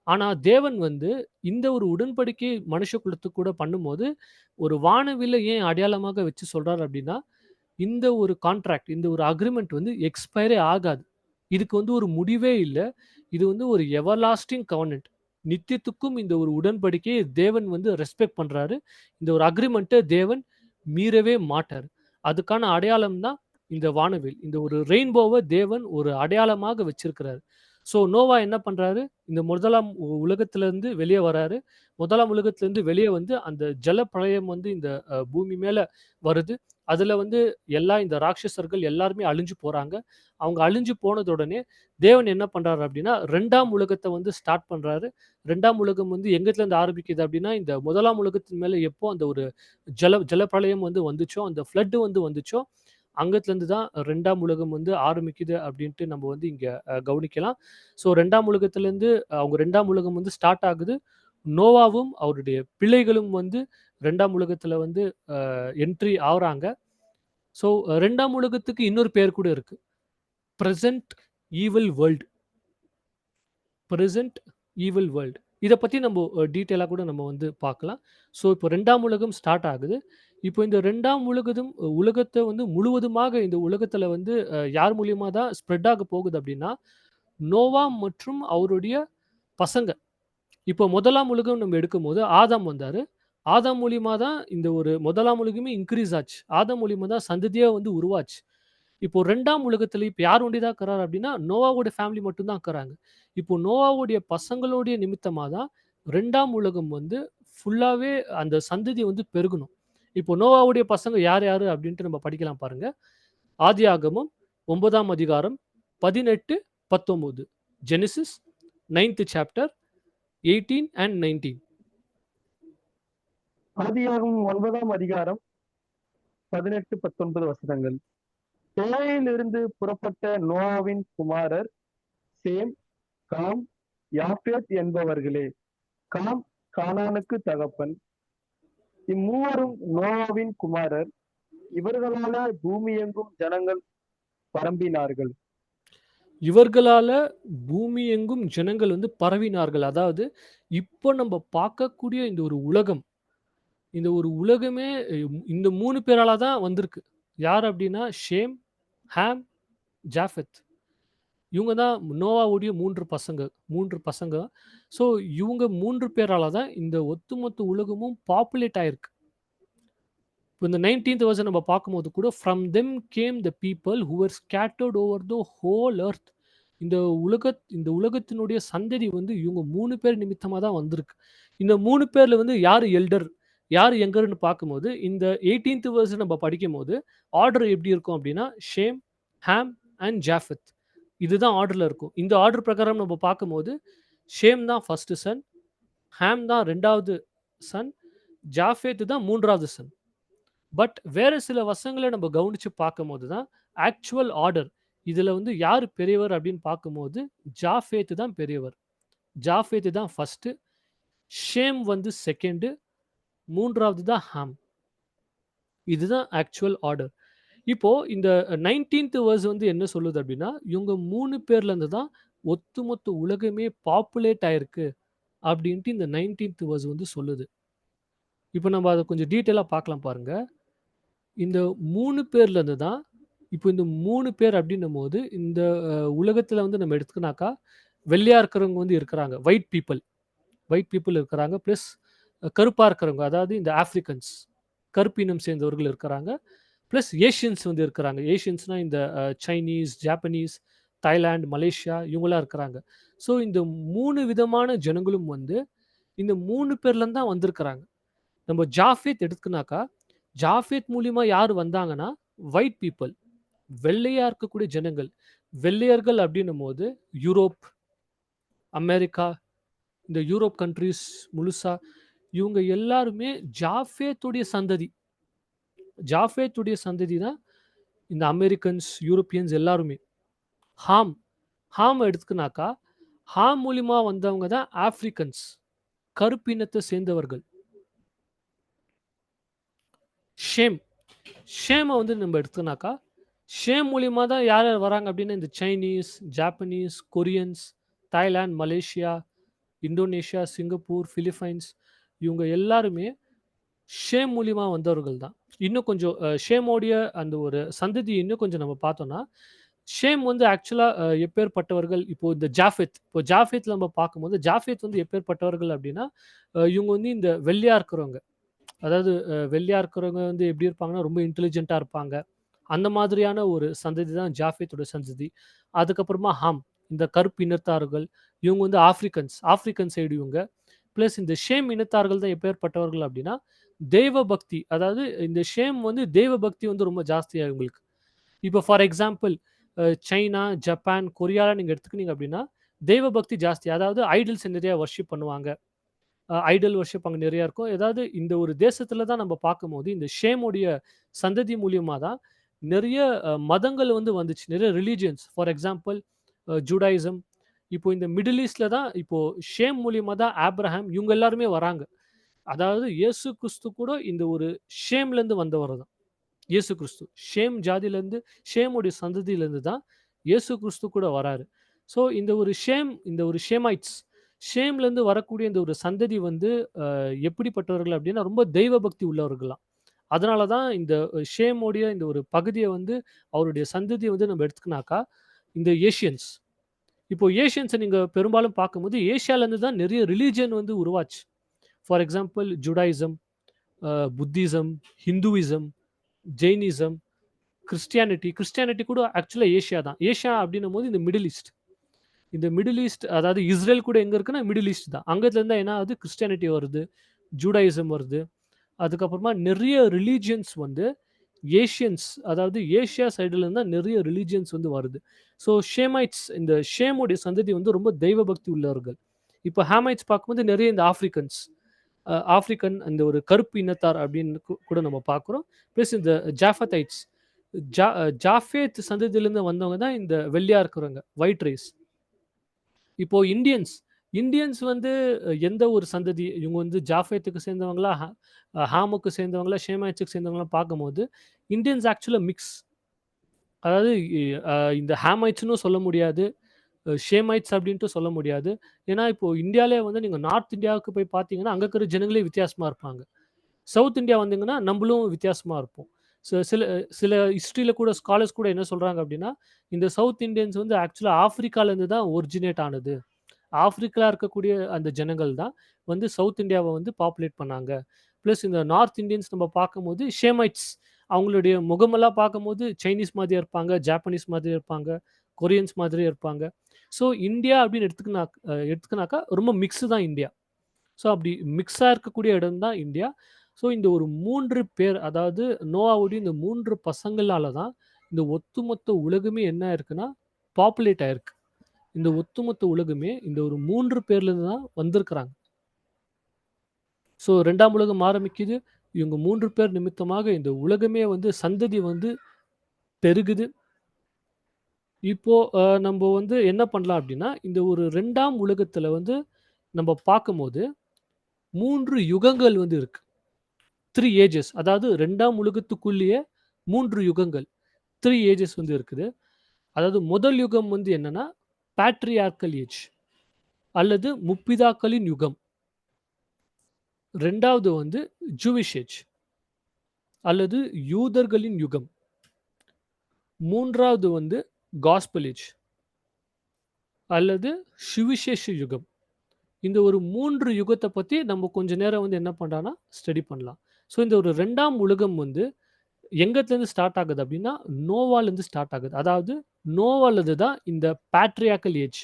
ஆனா தேவன் வந்து இந்த ஒரு உடன்படிக்கை மனுஷகுலத்துக்கு கூட பண்ணும்போது, ஒரு வானவில்ல ஏன் அடையாளமாக வச்சு சொல்றாரு அப்டின்னா, இந்த ஒரு கான்ட்ராக்ட், இந்த ஒரு அக்ரீமெண்ட் வந்து எக்ஸ்பயரே ஆகாது. இதுக்கு வந்து ஒரு முடிவே இல்ல. இது வந்து ஒரு எவர்லாஸ்டிங் கவனன்ட். நித்தியத்துக்கும் இந்த ஒரு உடன்படிக்கையை தேவன் வந்து ரெஸ்பெக்ட் பண்றாரு. இந்த ஒரு அக்ரீமெண்ட்ட தேவன் மீறவே மாட்டாரு. அதுக்கான அடையாளம் தான் இந்த வானவில். இந்த ஒரு ரெயின்போவ தேவன் ஒரு அடையாளமாக வச்சிருக்கிறாரு. ஸோ நோவா என்ன பண்றாரு? இந்த முதலாம் உலகத்திலிருந்து வெளிய வராரு. முதலாம் உலகத்திலிருந்து வெளிய வந்து அந்த ஜலப்பிரளயம் வந்து இந்த பூமி மேல வருது. அதுல வந்து இந்த ராட்சசர்கள் எல்லாருமே அழிஞ்சு போறாங்க. அவங்க அழிஞ்சு போனதுடனே தேவன் என்ன பண்றாரு அப்டின்னா, 2ஆம் உலகத்த வந்து ஸ்டார்ட் பண்றாரு. 2ஆம் உலகம் வந்து எங்கத்துலருந்து ஆரம்பிக்குது அப்டின்னா, இந்த 1ஆம் உலகத்தின் மேல எப்போ அந்த ஒரு ஜலப்பிரளயம் வந்து வந்துச்சோ, அந்த ஃப்ளட் வந்து வந்துச்சோ, அங்கத்துலருந்து தான் 2ஆம் உலகம் வந்து ஆரம்பிக்குது அப்டின்ட்டு நம்ம வந்து இங்க கவனிக்கலாம். ஸோ 2ஆம் உலகத்திலருந்து அவங்க 2ஆம் உலகம் வந்து ஸ்டார்ட் ஆகுது. நோவாவும் அவருடைய பிள்ளைகளும் வந்து 2ஆம் உலகத்துல வந்து என்ட்ரி ஆவுறாங்க. ஸோ 2ஆம் உலகத்துக்கு இன்னொரு பேர் கூட இருக்கு. Present evil world. Present evil world. இத பத்தி நம்ம டீட்டெயிலா கூட நம்ம வந்து பார்க்கலாம். ஸோ இப்போ 2ஆம் உலகம் ஸ்டார்ட் ஆகுது. இப்போ இந்த 2ஆம் உலகத்த வந்து முழுவதுமாக இந்த உலகத்துல வந்து யார் மூலியமா தான் ஸ்ப்ரெட் ஆக போகுது அப்டின்னா, நோவா மற்றும் அவருடைய பசங்க. இப்போ 1ஆம் உலகம் நம்ம எடுக்கும்போது ஆதாம் வந்தாரு. ஆதாம் மூலியமா தான் இந்த ஒரு 1ஆம் உலகமே இன்கிரீஸ் ஆச்சு. ஆதாம் மூலியமா தான் சந்ததியே வந்து உருவாச்சு. இப்போ 2ஆம் உலகத்தில இப்ப யார் ஒண்டி தான் இருக்கிறார் அப்டின்னா, நோவாவோட ஃபேமிலி மட்டும் தான் இருக்கிறாங்க. இப்போ நோவாவுடைய பசங்களுடைய நிமித்தமா தான் 2ஆம் உலகம் வந்து ஃபுல்லாவே அந்த சந்ததி வந்து பெருகணும். இப்போ நோவாவுடைய பசங்க யார் யாரு அப்டின்ட்டு நம்ம படிக்கலாம் பாருங்க. ஆதியாகமம் 9ஆம் அதிகாரம் 18, 19. Genesis ninth chapter 18 and 19. ஆதியாகமம் 9ஆம் அதிகாரம் 18, 19 வசனங்கள். பேழையிலிருந்து புறப்பட்ட நோவாவின் குமாரர் சேம், காம், யாப்பேத் என்பவர்களே. காம் கானானுக்கு தகப்பன். இம்மூவரும் நோவாவின் குமாரர். இவர்களால பூமியெங்கும் ஜனங்கள் பரம்பினார்கள். இவர்களால பூமி எங்கும் ஜனங்கள் வந்து பரவினார்கள். அதாவது இப்போ நம்ம பார்க்கக்கூடிய இந்த ஒரு உலகம், இந்த ஒரு உலகமே இந்த 3 பேரால தான் வந்திருக்கு. யார் அப்டின்னா ஷேம், ஹாம், ஜாஃபெத். இவங்க தான் நோவாவுடைய 3 பசங்க 3 பசங்க. ஸோ இவங்க 3 பேரால தான் இந்த ஒட்டுமொத்த உலகமும் பாப்புலேட் ஆயிருக்கு. இப்ப இந்த 19த் வெர்ஸ் நம்ம பார்க்கும்போது கூட, "from them came the people who were scattered over the whole earth." இந்த உலகத்தினுடைய சந்ததி வந்து இவங்க 3 பேர் நிமித்தமா தான் வந்திருக்கு. இந்த 3 பேர்ல வந்து யாரு எல்டர்? யாரு யங்கர்ன்னு பார்க்கும்போது, இந்த 18த் வெர்ஸ் நம்ம படிக்கும்போது, ஆர்டர் எப்படி இருக்கும் அப்படின்னா, ஷேம், ஹாம் அண்ட் ஜாஃபெத். இதுதான் ஆர்டர்ல இருக்கும். இந்த ஆர்டர் பிரகாரம் நம்ம பார்க்கும்போது, ஷேம் தான் ஃபர்ஸ்ட் சன், ஹாம் தான் 2வது சன், ஜாஃபெத் தான் 3வது சன். பட் வேற சில வசனங்கள நம்ம கவனிச்சு பார்க்கும்போது தான், ஆக்சுவல் ஆர்டர். இதுல வந்து யாரு பெரியவர் அப்படின்னு பார்க்கும்போது, ஜாஃபேத் தான் பெரியவர். ஜாஃபேத் தான் ஃபர்ஸ்ட்டு. ஷேம் வந்து 2ண்டு. 3வது தான் ஹாம். இதுதான் ஆக்சுவல் ஆர்டர். இப்போ இந்த 19த் வெர்ஸ் வந்து என்ன சொல்லுது அப்படின்னா, இவங்க 3 பேர்ல இருந்து தான் ஒட்டுமொத்த உலகமே பாப்புலேட் ஆயிருக்கு அப்படின்ட்டு இந்த 19த் வெர்ஸ் வந்து சொல்லுது. இப்போ நம்ம அத கொஞ்சம் டீட்டெயிலா பார்க்கலாம் பாருங்க. இந்த 3 பேர்ல இருந்து தான் இப்போ இந்த 3 பேர் அப்படின்னும்போது, இந்த உலகத்துல வந்து நம்ம எடுத்துக்குனாக்கா, வெள்ளையா இருக்கிறவங்க வந்து இருக்கிறாங்க. White people. ஒயிட் பீப்பிள் இருக்கிறாங்க. பிளஸ் கருப்பா இருக்கிறவங்க. அதாவது இந்த ஆஃப்ரிக்கன்ஸ். கருப்பு இனம் சேர்ந்தவர்கள் இருக்கிறாங்க. பிளஸ் ஏஷியன்ஸ் வந்து இருக்கிறாங்க. ஏஷியன்ஸ்னா இந்த சைனீஸ், ஜாப்பனீஸ், தாய்லாந்து, மலேசியா இவங்கலாம் இருக்கிறாங்க. ஸோ இந்த 3 விதமான ஜனங்களும் வந்து இந்த 3 பேர்லருந்து தான் வந்திருக்கிறாங்க. நம்ம ஜாஃபேத் எடுத்துக்குனாக்கா, ஜாஃபேத் மூலியமா யார் வந்தாங்கன்னா, ஒயிட் பீப்பிள். வெள்ளையா இருக்கக்கூடிய ஜனங்கள். வெள்ளையர்கள் அப்படின்னும்போது யூரோப், அமெரிக்கா, இந்த யூரோப் கண்ட்ரீஸ் முழுசா இவங்க எல்லாருமே ஜாஃபேத்துடைய சந்ததி. ஜாஃபேத்துடைய சந்ததி தான் இந்த அமெரிக்கன்ஸ், யூரோப்பியன்ஸ் எல்லாருமே. ஹாம், ஹாம் எடுத்துக்குனாக்கா, ஹாம் மூலியமா வந்தவங்க தான் ஆஃப்ரிக்கன்ஸ். கருப்பினத்தை சேர்ந்தவர்கள். ஷேம், ஷேம வந்து நம்ம எடுத்தோம்னாக்கா, ஷேம் மூலியமா தான் யார் யார் வராங்க அப்படின்னா, இந்த Chinese, Japanese, Koreans, Thailand, Malaysia, Indonesia, Singapore, Philippines இவங்க எல்லாருமே ஷேம் மூலியமா வந்தவர்கள் தான். இன்னும் கொஞ்சம் ஷேமோடைய அந்த ஒரு சந்ததி இன்னும் கொஞ்சம் நம்ம பார்த்தோம்னா, ஷேம் வந்து ஆக்சுவலா எப்பேர்ப்பட்டவர்கள் இப்போ இந்த ஜாஃபெத். இப்போ ஜாஃபெத்ல நம்ம பார்க்கும்போது, ஜாஃபெத் வந்து எப்பேர்ப்பட்டவர்கள் அப்படின்னா, இவங்க வந்து இந்த வெள்ளையா இருக்கிறவங்க. அதாவது வெள்ளையா இருக்கிறவங்க வந்து எப்படி இருப்பாங்கன்னா, ரொம்ப இன்டெலிஜென்ட்டா இருப்பாங்க. அந்த மாதிரியான ஒரு சந்ததி தான் ஜாஃபேத்தோட சந்ததி. அதுக்கப்புறமா ஹாம், இந்த கருப்பு இனத்தார்கள். இவங்க வந்து ஆஃப்ரிக்கன்ஸ், ஆஃப்ரிக்கன் சைடு இவங்க. பிளஸ் இந்த ஷேம் இனத்தார்கள் தான் எப்பேர்ப்பட்டவர்கள் அப்படின்னா, தெய்வ பக்தி. அதாவது இந்த ஷேம் வந்து தெய்வ பக்தி வந்து ரொம்ப ஜாஸ்தியா இவங்களுக்கு. இப்போ ஃபார் எக்ஸாம்பிள் சைனா, ஜப்பான், கொரியாலாம் நீங்க எடுத்துக்கினீங்க அப்படின்னா, தெய்வ பக்தி ஜாஸ்தி. அதாவது ஐடல்ஸ் நிறைய வொர்ஷிப் பண்ணுவாங்க. ஐடல் வொர்ஷிப் அங்க நிறைய இருக்கும். ஏதாவது இந்த ஒரு தேசத்தில தான் நம்ம பார்க்கும்போது, இந்த ஷேமுடைய சந்ததி மூலியமா தான் நிறைய மதங்கள் வந்து வந்துச்சு. நிறைய ரிலிஜியன்ஸ். For example Judaism. இப்போ இந்த மிடில் ஈஸ்ட்ல தான் இப்போ ஷேம் மூலியமா தான் ஆப்ரஹாம் இவங்க எல்லாருமே வராங்க. அதாவது இயேசு கிறிஸ்து கூட இந்த ஒரு ஷேம்லேருந்து வந்தவர் தான். இயேசு கிறிஸ்து. ஷேம் ஜாதியிலேருந்து ஷேமுடைய சந்ததியிலேருந்து தான் இயேசு கிறிஸ்து கூட வராரு. ஸோ இந்த ஒரு ஷேம் இந்த ஒரு ஷேமைட்ஸ் ஷேம்லேருந்து வரக்கூடிய இந்த ஒரு சந்ததி வந்து எப்படிப்பட்டவர்கள் அப்படின்னா, ரொம்ப தெய்வ பக்தி உள்ளவர்களாம். அதனால தான் இந்த ஷேமுடைய இந்த ஒரு பகுதிய வந்து அவருடைய சந்ததிய வந்து நம்ம எடுத்துக்குனாக்கா, இந்த ஏஷியன்ஸ். இப்போ ஏஷியன்ஸ நீங்க பெரும்பாலும் பார்க்கும்போது, ஏசியாலேருந்து தான் நிறைய ரிலிஜியன் வந்து உருவாச்சு. For example Judaism, Buddhism, Hinduism, Jainism, Christianity. Christianity கூட ஆக்சுவலா ஏசியா தான். ஏசியா அப்படின்னும்போது இந்த மிடில் ஈஸ்ட். இந்த மிடில் ஈஸ்ட் அதாவது இஸ்ரேல் கூட எங்க இருக்குன்னா, மிடில் ஈஸ்ட் தான். அங்கத்துல இருந்தா என்ன ஆகுது? கிறிஸ்டியானிட்டி வருது, ஜூடாயிசம் வருது. அதுக்கப்புறமா நிறைய ரிலிஜியன்ஸ் வந்து ஏஷியன்ஸ் அதாவது ஏசியா சைடுல இருந்து தான் நிறைய ரிலிஜியன்ஸ் வந்து வருது. ஸோ ஷேமைட்ஸ் இந்த ஷேமுடைய சந்ததி வந்து ரொம்ப தெய்வ பக்தி உள்ளவர்கள். இப்போ ஹாமைட்ஸ் பார்க்கும்போது நிறைய இந்த ஆஃப்ரிக்கன்ஸ். ஆஃப்ரிக்கன் அந்த ஒரு கருப்பு இனத்தார் அப்படின்னு கூட நம்ம பார்க்குறோம். பிளஸ் இந்த ஜாஃபத்தைட்ஸ். ஜாஃபேத் சந்ததியிலேருந்து வந்தவங்க தான் இந்த வெள்ளையா இருக்கிறவங்க. White rice. இப்போ இந்தியன்ஸ் இந்தியன்ஸ் வந்து எந்த ஒரு சந்ததி இவங்க வந்து ஜாஃபேத்துக்கு சேர்ந்தவங்களா, ஹாமுக்கு சேர்ந்தவங்களா, ஷேமைட்ஸுக்கு சேர்ந்தவங்களா பார்க்கும்போது, இந்தியன்ஸ் ஆக்சுவலா மிக்ஸ். அதாவது இந்த ஹாமைட்ஸ்ன்னு சொல்ல முடியாது. ஷேமைட்ஸ் அப்படின்ட்டு சொல்ல முடியாது. ஏன்னா, இப்போ இந்தியாலே வந்து நீங்க நார்த் இந்தியாவுக்கு போய் பார்த்தீங்கன்னா, அங்க இருக்கிற ஜனங்களே வித்தியாசமா இருப்பாங்க. சவுத் இந்தியா வந்தீங்கன்னா, நம்பளும் வித்தியாசமா இருப்போம். சில சில ஹிஸ்டரியில கூட ஸ்காலர்ஸ் கூட என்ன சொல்றாங்க அப்படின்னா, இந்த சவுத் இண்டியன்ஸ் வந்து ஆக்சுவலா ஆஃப்ரிக்காலேருந்து தான் ஒரிஜினேட் ஆனது. ஆஃப்ரிக்கால இருக்கக்கூடிய அந்த ஜனங்கள் தான் வந்து சவுத் இந்தியாவ வந்து பாப்புலேட் பண்ணாங்க. பிளஸ் இந்த நார்த் இண்டியன்ஸ் நம்ம பார்க்கும்போது ஷேமைட்ஸ் அவங்களுடைய முகமெல்லாம் பார்க்கும்போது சைனீஸ் மாதிரியா இருப்பாங்க, ஜாப்பனீஸ் மாதிரியா இருப்பாங்க, கொரியன்ஸ் மாதிரியே இருப்பாங்க. ஸோ இந்தியா அப்படின்னு எடுத்துக்குனாக்கா ரொம்ப மிக்ஸ் தான் இந்தியா. ஸோ அப்படி மிக்ஸா இருக்கக்கூடிய இடம் தான் இந்தியா. ஸோ இந்த ஒரு 3 பேர் அதாவது நோவாவுடைய இந்த 3 பசங்களால தான் இந்த ஒட்டுமொத்த உலகமே என்ன ஆயிருக்குன்னா, பாப்புலேட் ஆயிருக்கு. இந்த ஒட்டுமொத்த உலகமே இந்த ஒரு 3 பேர்லேருந்து தான் வந்திருக்கிறாங்க. ஸோ 2ஆம் உலகம் ஆரம்பிக்குது. இவங்க 3 பேர் நிமித்தமாக இந்த உலகமே வந்து சந்ததி வந்து பெருகுது. இப்போ நம்ப வந்து என்ன பண்ணலாம் அப்டின்னா, இந்த ஒரு 2ஆம் உலகத்துல வந்து நம்ப பார்க்கும்போது 3 யுகங்கள் வந்து இருக்கு. 3 ஏஜஸ். அதாவது 2ஆம் உலகத்துக்குள்ளேயே 3 யுகங்கள். 3 ஏஜஸ் வந்து இருக்குது. அதாவது முதல் யுகம் வந்து என்னன்னா, பேட்ரியார்க்கல் ஏஜ் அல்லது முற்பிதாக்களின் யுகம். 2வது வந்து ஜூவிஷ் ஏஜ் அல்லது யூதர்களின் யுகம். 3வது வந்து காஸ்பல் ஏஜ் அல்லது சுவிசேஷ யுகம். இந்த ஒரு 3 யுகத்த பத்தி நம்ம கொஞ்ச நேரம் வந்து என்ன பண்லான்னா, ஸ்டடி பண்ணலாம். ஸோ இந்த ஒரு 2ஆம் உலகம் வந்து எங்கத்துலருந்து ஸ்டார்ட் ஆகுது அப்டின்னா, நோவாலருந்து ஸ்டார்ட் ஆகுது. அதாவது நோவாலருந்து தான் இந்த பேட்ரியார்க்கல் ஏஜ்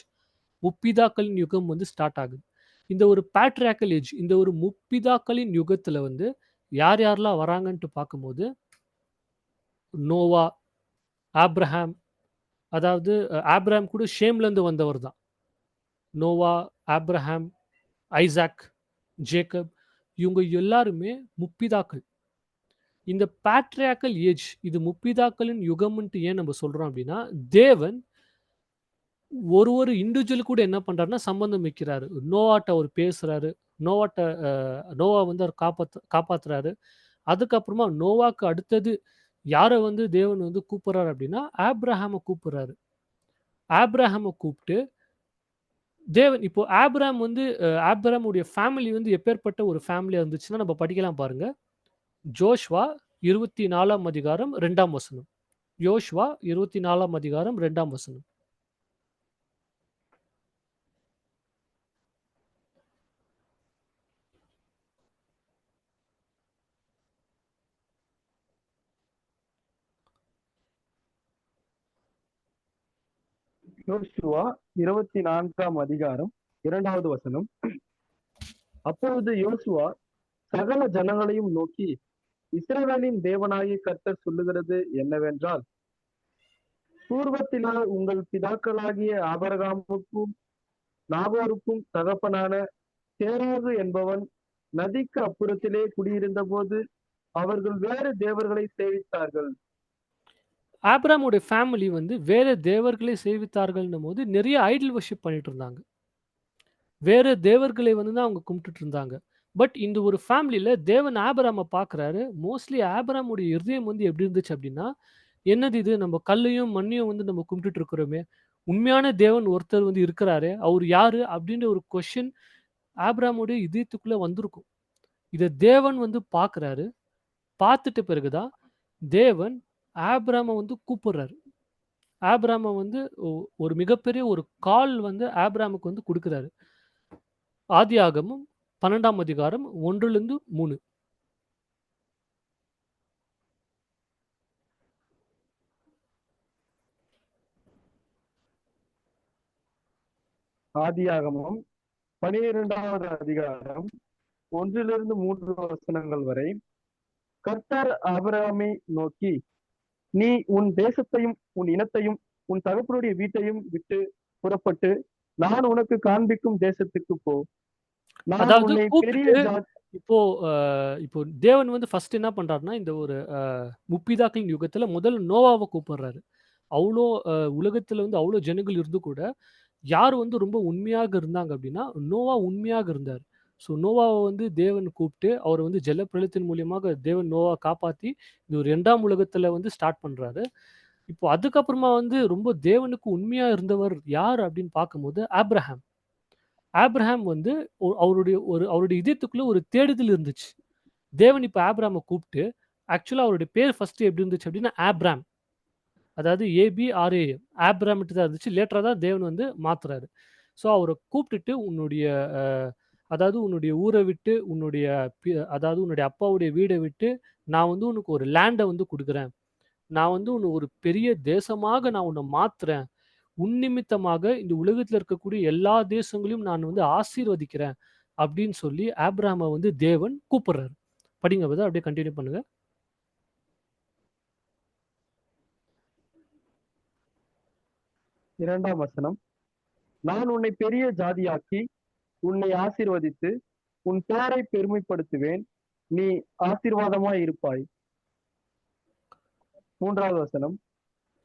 முற்பிதாக்களின் யுகம் வந்து ஸ்டார்ட் ஆகுது. இந்த ஒரு பேட்ரியார்க்கல் ஏஜ் இந்த ஒரு முற்பிதாக்களின் யுகத்துல வந்து யார் யாரெல்லாம் வராங்கன்ட்டு பார்க்கும்போது, நோவா, ஆப்ரஹாம் அதாவது ஆப்ரஹாம் கூட ஷேம்லருந்து வந்தவர் தான். நோவா, ஆப்ரஹாம், ஐசாக், ஜேக்கப் இவங்க எல்லாருமே முற்பிதாக்கள். இந்த பேட்ரியார்க்கல் ஏஜ் இது முற்பிதாக்களின் யுகம்ன்ட்டு ஏன் நம்ம சொல்றோம் அப்டின்னா, தேவன் ஒரு இண்டிவிஜுவல் கூட என்ன பண்றாருன்னா, சம்பந்தம் வைக்கிறாரு. நோவாட்ட அவரு பேசுறாரு. நோவாட்ட நோவா வந்து அவரு காப்பாத்துறாரு. அதுக்கப்புறமா நோவாக்கு அடுத்தது யார வந்து தேவன் வந்து கூப்பிடுறாரு அப்டின்னா, ஆபிரகாம கூப்பிடுறாரு. ஆபிரகாம கூப்ட்டு தேவன் இப்போ ஆபிரகாம் வந்து ஆபிரகாமுடைய ஃபேமிலி வந்து எப்பேர்ப்பட்ட ஒரு ஃபேமிலியா இருந்துச்சுன்னா, நம்ம படிக்கலாம் பாருங்க. ஜோஷ்வா 24ஆம் அதிகாரம் 2ஆம் வசனம். யோசுவா 24ஆம் அதிகாரம் 2ஆம் வசனம். யோசுவா 24ஆம் அதிகாரம் 2வது வசனம். அப்பொழுது யோசுவா சகல ஜனங்களையும் நோக்கி, இஸ்ரவேலின் தேவனாகிய கர்த்தர் சொல்லுகிறது என்னவென்றால், பூர்வத்திலே உங்கள் பிதாக்களாகிய ஆபிரகாமுக்கும் நாகோருக்கும் தகப்பனான சேராகு என்பவன் நதிக்கு அப்புறத்திலே குடியிருந்தபோது அவர்கள் வேறு தேவர்களை சேவித்தார்கள். ஆபிரகாமுடைய ஃபேமிலி வந்து வேற தேவர்களை சேவித்தார்கள்ன்னும்போது, நிறைய ஐடல் வொர்ஷிப் பண்ணிட்டு இருந்தாங்க. வேற தேவர்களை வந்து தான் அவங்க கும்பிட்டுட்டு இருந்தாங்க. பட் இந்த ஒரு ஃபேமிலில தேவன் ஆபிரகாம பார்க்குறாரு. மோஸ்ட்லி ஆபிரகாமுடைய இருதயம் வந்து எப்படி இருந்துச்சு அப்படின்னா, என்னது இது நம்ம கல்லையும், மண்ணையும் வந்து நம்ம கும்பிட்டுட்டு இருக்கிறோமே! உண்மையான தேவன் ஒருத்தர் வந்து இருக்கிறாரே! அவரு யாரு? அப்படின்ற ஒரு கொஸ்டின் ஆபிரகாமுடைய இதயத்துக்குள்ள வந்திருக்கும். இத தேவன் வந்து பார்க்குறாரு. பார்த்துட்ட பிறகு தான் தேவன் ஆபிரகாம வந்து கூப்பிடுறாரு. ஆபிரகாம வந்து ஒரு மிகப்பெரிய ஒரு கால் வந்து ஆபிரகாமுக்கு வந்து குடுக்குறாரு. ஆதியாகமம் 12ஆம் அதிகாரம் 1லிருந்து 3. ஆதியாகமம் 12வது அதிகாரம் 1 3 வசனங்கள் வரை. கர்த்தர் ஆபிரகாமை நோக்கி, நீ உன் தேசத்தையும் உன் இனத்தையும் உன் தகப்பனுடைய வீட்டையும் விட்டு புறப்பட்டு நான் உனக்கு காண்பிக்கும் தேசத்துக்கு போ. நான் அதாவது உன்னை பெரிய கூப்பிட்டுட்டு இப்போ அ இப்போ தேவன் வந்து ஃபர்ஸ்ட் என்ன பண்றாருன்னா, இந்த ஒரு முற்பிதாக்களின் யுகத்தில முதல்ல நோவாவ கூப்பிடுறாரு. அவ்ளோ உலகத்தில வந்து அவ்ளோ ஜனங்கள் இருந்து கூட, யார் வந்து ரொம்ப உண்மையாக இருந்தாங்க அப்டின்னா, நோவா உண்மையாக இருந்தார். ஸோ நோவாவ வந்து தேவன் கூப்ட்டு, அவர வந்து ஜலப்பிரளயத்தின் மூலியமாக தேவன் நோவா காப்பாத்தி, இந்த ஒரு 2ஆம் உலகத்தில வந்து ஸ்டார்ட் பண்றாரு. இப்போ அதுக்கப்புறமா வந்து ரொம்ப தேவனுக்கு உண்மையா இருந்தவர் யார் அப்டின்னு பார்க்கும்போது, ஆபிரகாம். ஆபிரகாம் வந்து அவருடைய இதயத்துக்குள்ள ஒரு தேடுதல் இருந்துச்சு. தேவன் இப்ப ஆபிரகாம கூப்ட்டு, ஆக்சுவலா அவருடைய பேர் ஃபர்ஸ்ட் எப்படி இருந்துச்சு அப்டின்னா, ஆப்ராம். அதாவது ஏபிஆர்ஏஎம். ஆப்ராம்ன்ட்டு தான் இருந்துச்சு. லேட்டரா தான் தேவன் வந்து மாத்துறாரு. ஸோ அவர கூப்ட்டுட்டு உன்னுடைய அ அதாவது உன்னுடைய ஊர விட்டு, உன்னுடைய அதாவது உன்னுடைய அப்பாவுடைய வீட விட்டு, நான் வந்து உனக்கு ஒரு லேண்ட வந்து குடுக்குறேன். நான் வந்து உன்ன ஒரு பெரிய தேசமாக நான் உன்ன மாத்துறேன். உன் நிமித்தமாக இந்த உலகத்துல இருக்கக்கூடிய எல்லா தேசங்களையும் நான் வந்து ஆசீர்வதிக்கிறேன். அப்படின்னு சொல்லி ஆபிரகாம வந்து தேவன் கூப்பிடுறாரு. படிங்க பிரதர். அப்படியே கன்டின்யூ பண்ணுங்க. 2ஆம் வசனம். நான் உன்னை பெரிய ஜாதியாக்கி உன்னை ஆசீர்வதித்து உன் பெயரை பெருமைப்படுத்துவேன். நீ ஆசீர்வாதமாய் இருப்பாய். 3வது வசனம்.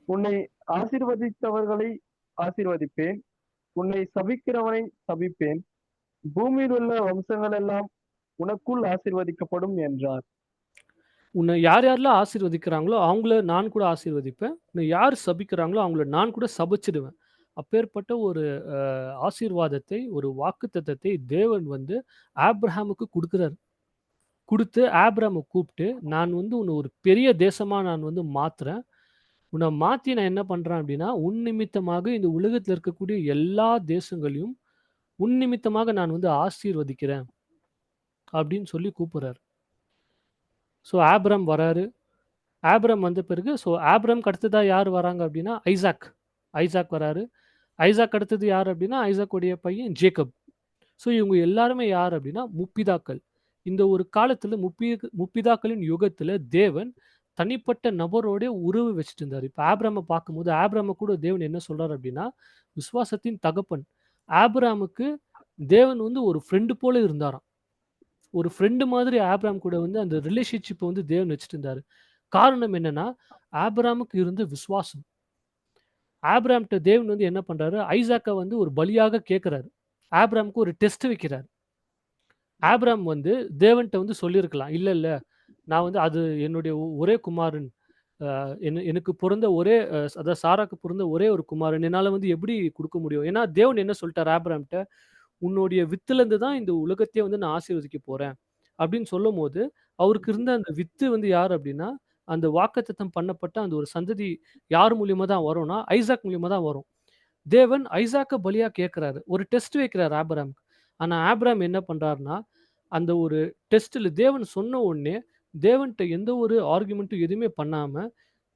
உன்னை ஆசீர்வதித்தவர்களை ஆசீர்வதிப்பேன், உன்னை சபிக்கிறவனை சபிப்பேன், பூமியில் உள்ள வம்சங்கள் எல்லாம் உனக்குள் ஆசீர்வதிக்கப்படும் என்றார். உன்னை யார் யாரெல்லாம் ஆசீர்வதிக்கிறாங்களோ அவங்கள நான் கூட ஆசீர்வதிப்பேன். உன்னை யார் சபிக்கிறாங்களோ அவங்கள நான் கூட சபிச்சிடுவேன். அப்பேற்பட்ட ஒரு ஆசீர்வாதத்தை, ஒரு வாக்குத்தத்தத்தை தேவன் வந்து ஆபிரகாமுக்கு குடுக்குறாரு. குடுத்து ஆபிரகாம கூப்பிட்டு, நான் வந்து உன்ன ஒரு பெரிய தேசமா நான் வந்து மாத்துறேன். உன்ன மாத்தி நான் என்ன பண்றேன் அப்டின்னா, உன் நிமித்தமாக இந்த உலகத்துல இருக்கக்கூடிய எல்லா தேசங்களையும், உன் நிமித்தமாக நான் வந்து ஆசீர்வதிக்கிறேன். அப்டின்னு சொல்லி கூப்பிடுறாரு. ஸோ ஆபிராம் வராரு. ஆபிராம் வந்த பிறகு ஆபிராம்க்கு அடுத்ததா யார் வராங்க அப்டின்னா, ஐசாக். ஐசாக் வராரு. ஐசாக் அடுத்தது யார் அப்டின்னா, ஐசாக்குடைய பையன் ஜேக்கப். ஸோ இவங்க எல்லாருமே யார் அப்டின்னா, முப்பிதாக்கள். இந்த ஒரு காலத்துல முப்பிதாக்களின் யுகத்துல தேவன் தனிப்பட்ட நபரோட உறவு வச்சுட்டு இருந்தாரு. இப்ப ஆபிராம பார்க்கும்போது, ஆபிராம கூட தேவன் என்ன சொல்றாரு அப்டின்னா, விசுவாசத்தின் தகப்பன். ஆபிராமுக்கு தேவன் வந்து ஒரு ஃப்ரெண்ட் போல இருந்தாராம். ஒரு ஃப்ரெண்ட் மாதிரி ஆபிராம் கூட வந்து அந்த ரிலேஷன்ஷிப்ப வந்து தேவன் வச்சுட்டு இருந்தாரு. காரணம் என்னன்னா, ஆபிராமுக்கு இருந்த விசுவாசம். ஆபிராம்ட்ட தேவன் வந்து என்ன பண்றாரு, ஐசாக்க வந்து ஒரு பலியாக கேட்கிறாரு. ஆபிராமுக்கு ஒரு டெஸ்ட் வைக்கிறாரு. ஆபிராம் வந்து தேவன்ட்ட வந்து சொல்லியிருக்கலாம். இல்ல, இல்ல. நான் வந்து அது என்னுடைய ஒரே குமாரன். எனக்கு பிறந்த ஒரே அதாவது சாராக்கு பிறந்த ஒரே ஒரு குமாரன். என்னால வந்து எப்படி குடுக்க முடியும்? ஏன்னா தேவன் என்ன சொல்ட்டாரு ஆபிராம்ட்ட, "உன்னுடைய வித்துலருந்து தான் இந்த உலகத்தையே வந்து நான் ஆசீர்வதிக்க போறேன்." அப்படின்னு சொல்லும்போது, அவருக்கு இருந்த அந்த வித்து வந்து யார் அப்படின்னா, அந்த வாக்குத்தத்தம் பண்ணப்பட்ட அந்த ஒரு சந்ததி யார் மூலியமா தான் வரும்னா, ஐசாக் மூலியமா தான் வரும். தேவன் ஐசாக்க பலியா கேட்கிறாரு. ஒரு டெஸ்ட் வைக்கிறாரு ஆபிராம்க்கு. ஆனா ஆபிராம் என்ன பண்றாருன்னா, அந்த ஒரு டெஸ்ட்ல தேவன் சொன்ன உடனே, தேவன்ட்ட எந்த ஒரு ஆர்குமென்ட்டும் எதுவுமே பண்ணாம,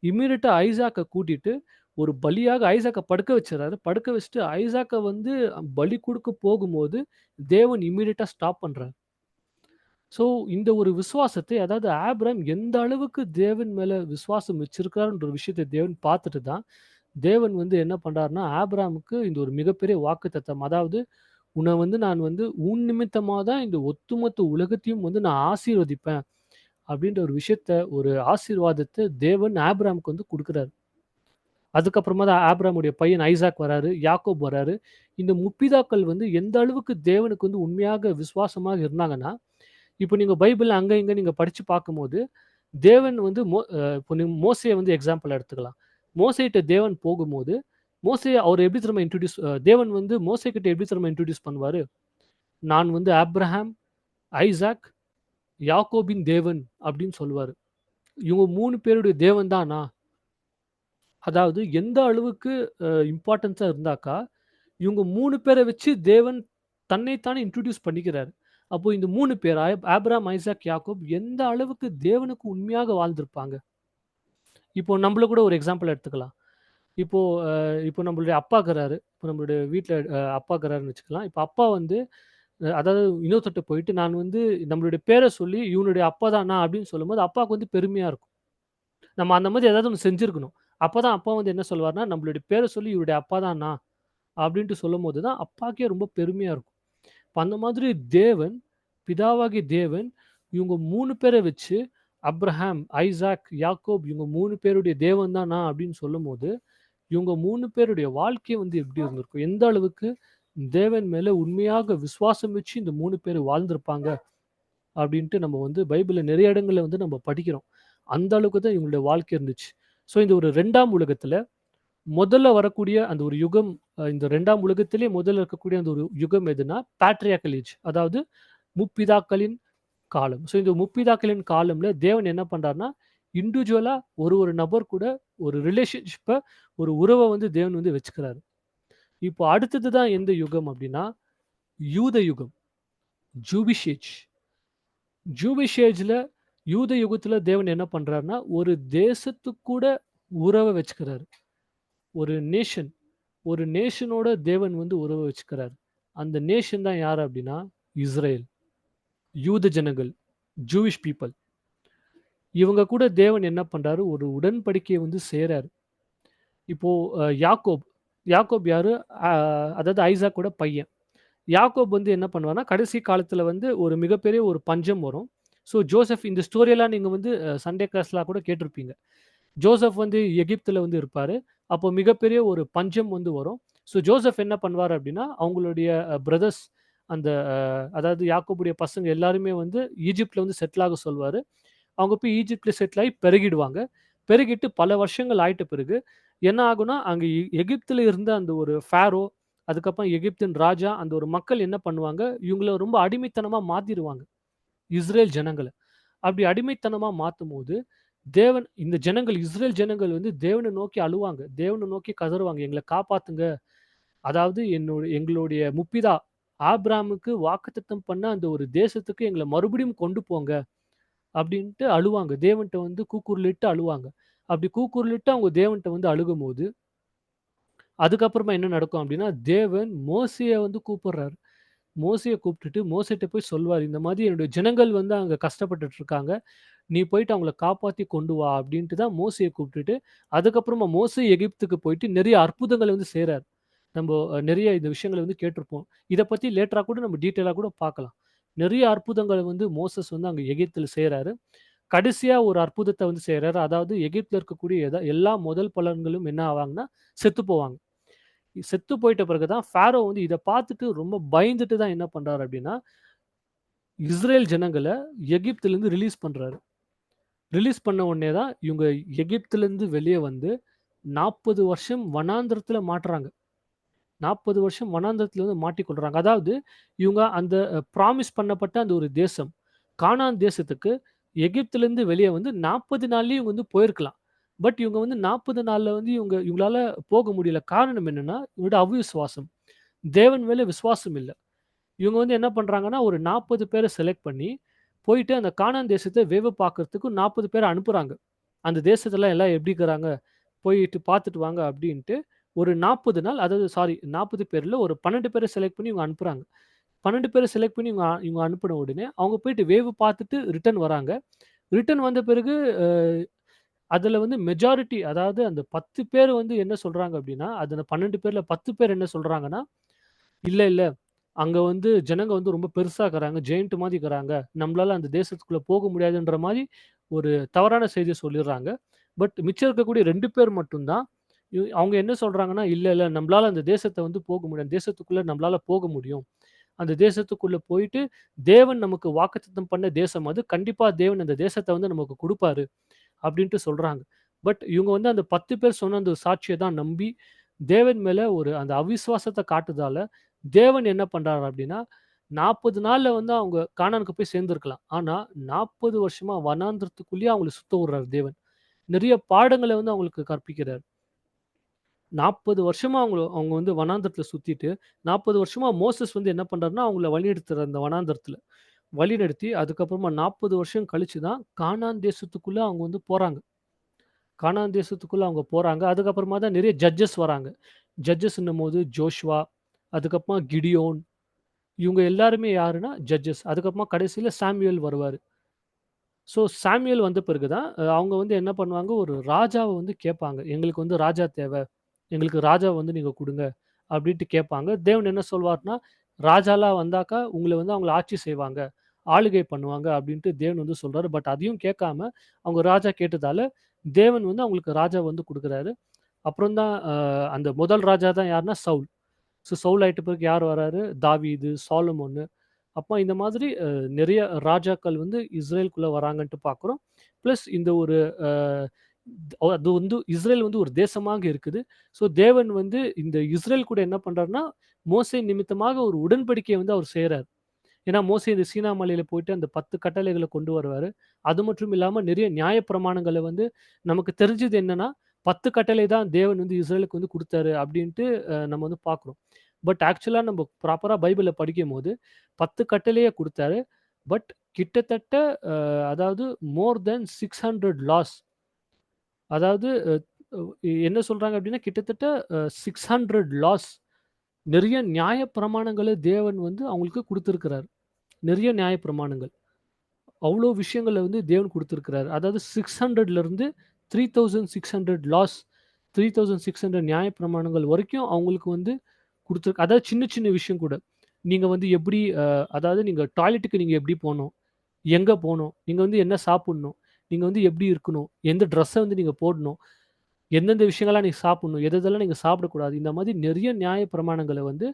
இம்மீடியட்டா ஐசாக்க கூட்டிட்டு, ஒரு பலியாக ஐசாக்க படுக்க வச்சுறாரு. படுக்க வச்சுட்டு ஐசாக்க வந்து பலி குடுக்க போகும்போது, தேவன் இம்மீடியட்டா ஸ்டாப் பண்றாரு. ஸோ இந்த ஒரு விசுவாசத்தை அதாவது ஆபிராம் எந்த அளவுக்கு தேவன் மேல விசுவாசம் வச்சிருக்காருன்ற ஒரு விஷயத்த தேவன் பார்த்துட்டு தான், தேவன் வந்து என்ன பண்றாருன்னா, ஆபிராமுக்கு இந்த ஒரு மிகப்பெரிய வாக்குத்தத்தம். அதாவது, "உன்ன வந்து நான் வந்து உன் நிமித்தமா தான் இந்த ஒட்டுமொத்த உலகத்தையும் வந்து நான் ஆசீர்வதிப்பேன்." அப்படின்ற ஒரு விஷயத்த, ஒரு ஆசீர்வாதத்த தேவன் ஆபிராமுக்கு வந்து குடுக்குறாரு. அதுக்கப்புறமா தான் ஆபிராமுடைய பையன் ஐசாக் வராரு, யாக்கோப் வராரு. இந்த முற்பிதாக்கள் வந்து எந்த அளவுக்கு தேவனுக்கு வந்து உண்மையாக விசுவாசமாக இருந்தாங்கன்னா, இப்ப நீங்க பைபிள்ல அங்க, இங்க நீங்க படிச்சு பார்க்கும்போது, தேவன் வந்து இப்போ நீங்க மோசேய வந்து எக்ஸாம்பிள் எடுத்துக்கலாம். மோசேட்ட தேவன் போகும்போது, மோசே அவர எப்படி தெரியுமா தேவன் வந்து மோசேகிட்ட எப்படி தெரியுமா இன்ட்ரோடியூஸ் பண்ணுவாரு? "நான் வந்து ஆபிரகாம், ஐசாக், யாக்கோபின் தேவன்" அப்படின்னு சொல்லுவாரு. இவங்க 3 பேருடைய தேவன் தான் நான். அதாவது எந்த அளவுக்கு இம்பார்ட்டன்ஸா இருந்தாக்கா, இவங்க 3 பேர வச்சு தேவன் தன்னை தானே இன்ட்ரோடியூஸ் பண்ணிக்கிறாரு. அப்போ இந்த 3 பேர் ஆபிரகாம், ஐசாக், யாக்கோப் எந்த அளவுக்கு தேவனுக்கு உண்மையாக வாழ்ந்திருப்பாங்க. இப்போ நம்மள கூட ஒரு எக்ஸாம்பிள் எடுத்துக்கலாம். இப்போ இப்போ நம்மளுடைய அப்பா இருக்கிறாரு. இப்போ நம்மளுடைய வீட்ல அப்பா இருக்கிறாருன்னு வச்சுக்கலாம். இப்போ அப்பா வந்து அதாவது இன்னொருத்தர்ட்ட போயிட்டு நான் வந்து நம்மளுடைய பேர சொல்லி, "இவனுடைய அப்பா தான் நான்" அப்படின்னு சொல்லும்போது, அப்பாவுக்கு வந்து பெருமையா இருக்கும். நம்ம அந்த மாதிரி ஏதாவது ஒண்ணு செஞ்சிருக்கணும். அப்பதான் அப்பா வந்து என்ன சொல்லுவாருன்னா, நம்மளுடைய பேர சொல்லி, "இவருடைய அப்பா தான் நான்" அப்படின்ட்டு சொல்லும்போது தான் அப்பாக்கே ரொம்ப பெருமையா இருக்கும். இப்ப அந்த மாதிரி தேவன், பிதாவாகிய தேவன் இவங்க 3 பேர வச்சு, அப்ரஹாம், ஐசாக், யாக்கோப் இவங்க 3 பேருடைய தேவன் தான் நான் அப்படின்னு சொல்லும்போது, இவங்க 3 பேருடைய வாழ்க்கை வந்து எப்படி இருந்திருக்கும்? எந்த அளவுக்கு தேவன் மேல உண்மையாக விசுவாசம் வச்சு இந்த 3 பேரு வாழ்ந்திருப்பாங்க அப்படின்ட்டு நம்ம வந்து பைபிள்ல நெறைய இடங்கள்ல வந்து நம்ம படிக்கிறோம். அந்த அளவுக்கு தான் இவங்களுடைய வாழ்க்கை இருந்துச்சு. ஸோ இந்த ஒரு 2ஆம் உலகத்துல முதல்ல வரக்கூடிய அந்த ஒரு யுகம் இந்த 2ஆம் உலகத்திலேயே முதல்ல இருக்கக்கூடிய அந்த ஒரு யுகம் எதுன்னா, பேட்ரியார்க்கல் ஏஜ். அதாவது முற்பிதாக்களின் காலம். ஸோ இந்த முற்பிதாக்களின் காலம்ல தேவன் என்ன பண்றார்ன்னா, இண்டிவிஜுவலா ஒரு ஒரு நபர் கூட ஒரு ஒரு உறவ வந்து தேவன் வந்து வச்சுக்கிறாரு. இப்போ அடுத்தது தான் எந்த யுகம் அப்டின்னா, யூத யுகம். Jewish age. ஜூவிஷ் ஏஜ்ல யூத யுகத்துல தேவன் என்ன பண்றாருன்னா, ஒரு தேசத்துக்கு கூட உறவ வச்சுக்கிறாரு. ஒரு நேஷன் ஒரு நேஷனோட தேவன் வந்து உறவு வச்சுக்கிறாரு. அந்த நேஷன் தான் யாரு அப்டின்னா, இஸ்ரேல். யூத ஜனங்கள். Jewish people. இவங்க கூட தேவன் என்ன பண்றாரு, ஒரு உடன்படிக்கைய வந்து செய்றாரு. இப்போ யாக்கோப். யாக்கோப் யாரு? அ அதாவது ஐசாக்கோட பையன். யாக்கோப் வந்து என்ன பண்ணுவார்ன்னா, கடைசி காலத்துல வந்து ஒரு மிகப்பெரிய ஒரு பஞ்சம் வரும். ஸோ ஜோசப் இந்த ஸ்டோரியெல்லாம் நீங்க வந்து சண்டே கிளாஸ்ல கூட கேட்டிருப்பீங்க. ஜோசப் வந்து எகிப்துல வந்து இருப்பாரு. அப்போ மிகப்பெரிய ஒரு பஞ்சம் வந்து வரும். ஸோ ஜோசப் என்ன பண்ணுவாரு அப்டின்னா, அவங்களுடைய பிரதர்ஸ் அந்த அதாவது யாக்கோபுடைய பசங்க எல்லாருமே வந்து ஈஜிப்ட்ல வந்து செட்டில் ஆக சொல்வாரு. அவங்க போய் ஈஜிப்ட்ல செட்டில் ஆகி பெருகிடுவாங்க. பெருகிட்டு பல வருஷங்கள் ஆயிட்ட பிறகு என்ன ஆகும்னா, அங்க எகிப்தில இருந்த அந்த ஒரு ஃபாரோ, அதுக்கப்புறம் எகிப்தின் ராஜா, அந்த ஒரு மக்கள் என்ன பண்ணுவாங்க, இவங்கள ரொம்ப அடிமைத்தனமா மாத்திருவாங்க. இஸ்ரேல் ஜனங்கள. அப்படி அடிமைத்தனமா மாத்தும்போது, தேவன் இந்த ஜனங்கள் இஸ்ரேல் ஜனங்கள் வந்து தேவன நோக்கி அழுவாங்க. தேவன நோக்கி கதறுவாங்க. "எங்கள காப்பாத்துங்க. அதாவது எங்களுடைய முற்பிதா ஆபிராமுக்கு வாக்குத்தத்தம் பண்ண அந்த ஒரு தேசத்துக்கு எங்கள மறுபடியும் கொண்டு போங்க." அப்படின்ட்டு அழுவாங்க. தேவன்ட்ட வந்து கூக்குரலிட்டு அழுவாங்க. அப்படி கூக்குரலிட்டு அவங்க தேவன்ட்ட வந்து அழுகும்போது, அதுக்கப்புறமா என்ன நடக்கும் அப்படின்னா, தேவன் மோசேய வந்து கூப்பிடுறாரு. மோசேய கூப்பிட்டுட்டு மோசேட்ட போய் சொல்வாரு. இந்த மாதிரி என்னுடைய ஜனங்கள் வந்து அங்க கஷ்டப்பட்டுட்டு இருக்காங்க. நீ போயிட்டு அவங்கள காப்பாத்தி கொண்டு வா அப்படின்ட்டு தான் மோசேய கூப்பிட்டுட்டு, அதுக்கப்புறமா மோசே எகிப்துக்கு போயிட்டு நெறைய அற்புதங்கள வந்து செய்றாரு. நம்போ நெறைய இந்த விஷயங்கள வந்து கேட்டிருப்போம். இத பத்தி லேட்டரா கூட நம்ம டீட்டெயிலா கூட பார்க்கலாம். நெறைய அற்புதங்கள வந்து மோசஸ் வந்து அங்க எகிப்தில செய்றாரு. கடைசியா ஒரு அற்புதத்த வந்து செய்றாரு. அதாவது எகிப்தில இருக்கக்கூடிய எல்லா முதல் பலன்களும் என்ன ஆவாங்கன்னா, செத்து போவாங்க. செத்து போயிட்ட பிறகு தான் ஃபாரோ வந்து இத பார்த்துட்டு ரொம்ப பயந்துட்டு தான் என்ன பண்றாரு அப்டின்னா, இஸ்ரேல் ஜனங்கள எகிப்திலருந்து ரிலீஸ் பண்றாரு. ரிலீஸ் பண்ண உடனே தான் இவங்க எகிப்திலருந்து வெளிய வந்து 40 வருஷம் வனாந்திரத்தில மாட்றாங்க. 40 வருஷம் வனாந்திரத்தில வந்து மாட்டிக்கொள்றாங்க. அதாவது இவங்க அந்த ப்ராமிஸ் பண்ணப்பட்ட அந்த ஒரு தேசம், கானான் தேசத்துக்கு எகிப்திலருந்து வெளிய வந்து 40 நாள்லயே இவங்க வந்து போயிருக்கலாம். பட் இவங்க வந்து 40 நாள்ல வந்து இவங்களால போக முடியல. காரணம் என்னன்னா, இவங்களோட அவிசுவாசம். தேவன் மேல விசுவாசம் இல்ல. இவங்க வந்து என்ன பண்றாங்கன்னா, ஒரு 40 பேர செலக்ட் பண்ணி, போயிட்டு அந்த கானான் தேசத்த வேவு பார்க்கறதுக்கு 40 பேர அனுப்புறாங்க. அந்த தேசத்துல எல்லாம் எப்படி இருக்கிறாங்க? போயிட்டு பார்த்துட்டு வாங்க அப்படின்ட்டு, ஒரு 40 நாள் அதாவது சாரி 40 பேர்ல ஒரு 12 பேர செலக்ட் பண்ணி இவங்க அனுப்புறாங்க. 12 பேர செலக்ட் பண்ணி இவங்க இவங்க அனுப்புன உடனே, அவங்க போயிட்டு வேவு பார்த்துட்டு ரிட்டர்ன் வராங்க. ரிட்டர்ன் வந்த பிறகு அ அதுல வந்து மெஜாரிட்டி அதாவது அந்த 10 பேர் வந்து என்ன சொல்றாங்க அப்படின்னா, அதுல 12 பேர்ல 10 பேர் என்ன சொல்றாங்கன்னா, "இல்ல, இல்ல. அங்க வந்து ஜனங்க வந்து ரொம்ப பெருசா இருக்கிறாங்க. ஜெயண்ட் மாரி இருக்கிறாங்க. நம்மளால அந்த தேசத்துக்குள்ள போக முடியாதுன்ற மாரி ஒரு தவறான செய்திய சொல்லிர்றாங்க. பட் மிச்சம் இருக்கக்கூடிய 2 பேர் மட்டும் தான் அவங்க என்ன சொல்றாங்கன்னா, "இல்ல, இல்ல நம்மளால அந்த தேசத்த வந்து போக முடியும். தேசத்துக்குள்ள நம்மளால போக முடியும். அந்த தேசத்துக்குள்ள போயிட்டு தேவன் நமக்கு வாக்குத்தத்தம் பண்ண தேசம் அது. கண்டிப்பா தேவன் அந்த தேசத்த வந்து நமக்கு குடுப்பாரு." அப்படின்ட்டு சொல்றாங்க. பட் இவங்க வந்து அந்த 10 பேர் சொன்ன அந்த சாட்சிய தான் நம்பி, தேவன் மேல ஒரு அந்த அவிசுவாசத்த காட்டுதால, தேவன் என்ன பண்றாரு அப்படின்னா, 40 நாள்ல வந்து அவங்க கானானுக்கு போய் சேர்ந்திருக்கலாம். ஆனா 40 வருஷமா வனாந்திரத்துக்குள்ளேயே அவங்கள சுத்த விடுறாரு தேவன். நிறைய பாடங்கள வந்து அவங்களுக்கு கற்பிக்கிறார். 40 வருஷமா அவங்க வந்து வனாந்திரத்தில சுத்திட்டு, 40 வருஷமா மோசஸ் வந்து என்ன பண்றாருன்னா, அவங்கள வழிநடத்துறார் அந்த வனாந்திரத்தில. வழிநடத்தி அதுக்கப்புறமா 40 வருஷம் கழிச்சு தான் கானான் தேசத்துக்குள்ள அவங்க வந்து போறாங்க. கானான் தேசத்துக்குள்ள அவங்க போறாங்க. அதுக்கப்புறமா தான் நிறைய ஜட்ஜஸ் வராங்க. ஜட்ஜஸ்ன்னும்போது ஜோஷுவா, அதுக்கப்புறமா கிடியோன் இவங்க எல்லாருமே யாருன்னா ஜட்ஜஸ். அதுக்கப்புறமா கடைசியில சாமுவேல் வருவாரு. ஸோ சாமுவேல் வந்த பிறகு தான் அவங்க வந்து என்ன பண்ணுவாங்க, ஒரு ராஜாவ வந்து கேட்பாங்க. எங்களுக்கு வந்து ராஜா தேவ. எங்களுக்கு ராஜாவ வந்து நீங்க குடுங்க. அப்டின்ட்டு கேட்பாங்க. தேவன் என்ன சொல்வார்ன்னா, ராஜாலாம் வந்தாக்கா உங்கள வந்து அவங்கள ஆட்சி செய்வாங்க. ஆளுகை பண்ணுவாங்க அப்டின்ட்டு தேவன் வந்து சொல்றாரு. பட் அதையும் கேட்காம அவங்க ராஜா கேட்டதால, தேவன் வந்து அவங்களுக்கு ராஜா வந்து குடுக்குறாரு. அப்புறம் தான் அந்த முதல் ராஜா தான் யாருன்னா சவுல். ஸோ சவுல் ஆயிட்ட பிறகு யார் வராரு? தாவீது, சாலமோனு. அப்ப இந்த மாதிரி நெறைய ராஜாக்கள் வந்து இஸ்ரேலுக்குள்ள வராங்கன்ட்டு பார்க்குறோம். பிளஸ் இந்த ஒரு அ அது வந்து இஸ்ரேல் வந்து ஒரு தேசமாக இருக்குது. ஸோ தேவன் வந்து இந்த இஸ்ரேல் கூட என்ன பண்றாருன்னா, மோசே நிமித்தமாக ஒரு உடன்படிக்கைய வந்து அவர் செய்றாரு. ஏன்னா மோசே இந்த சீனா மலையில போயிட்டு அந்த 10 கட்டளைகள கொண்டு வருவாரு. அது மட்டும் இல்லாம நிறைய நியாயப்பிரமாணங்கள வந்து நமக்கு தெரிஞ்சது என்னன்னா, 10 கட்டளை தான் தேவன் வந்து இஸ்ரேலுக்கு வந்து குடுத்தாரு அப்டின்ட்டு நம்ம வந்து பார்க்குறோம். பட் ஆக்சுவலா நம்ம ப்ராப்பரா பைபிள படிக்கும்போது 10 கட்டளைய குடுத்தாரு. பட் கிட்டத்தட்ட அ அதாவது மோர் தென் 600 லாஸ் அதாவது என்ன சொல்றாங்க அப்டின்னா, கிட்டத்தட்ட 600 லாஸ் நிறைய நியாயப்பிரமாணங்கள தேவன் வந்து அவங்களுக்கு குடுத்திருக்கிறார். நிறைய நியாயப்பிரமாணங்கள். அவ்ளோ விஷயங்கள வந்து தேவன் குடுத்திருக்கிறாரு. அதாவது 600ல இருந்து 3600 லாஸ் 3600 நியாயப்பிரமாணங்கள் வரைக்கும் அவங்களுக்கு வந்து குடுத்துருக்கு. அதாவது சின்ன சின்ன விஷயம் கூட. நீங்க வந்து எப்படி அதாவது நீங்க டாய்லெட்டுக்கு நீங்க எப்படி போணும்? எங்க போணும்? நீங்க வந்து என்ன சாப்பிடணும்? நீங்க வந்து எப்படி இருக்கணும்? எந்த ட்ரெஸ்ஸ வந்து நீங்க போடணும்? எந்தெந்த விஷயங்கள்லாம் நீங்க சாப்பிடணும்? எதெல்லாம் நீங்க சாப்பிடக்கூடாது? இந்த மாதிரி நிறைய நியாய பிரமாணங்கள வந்து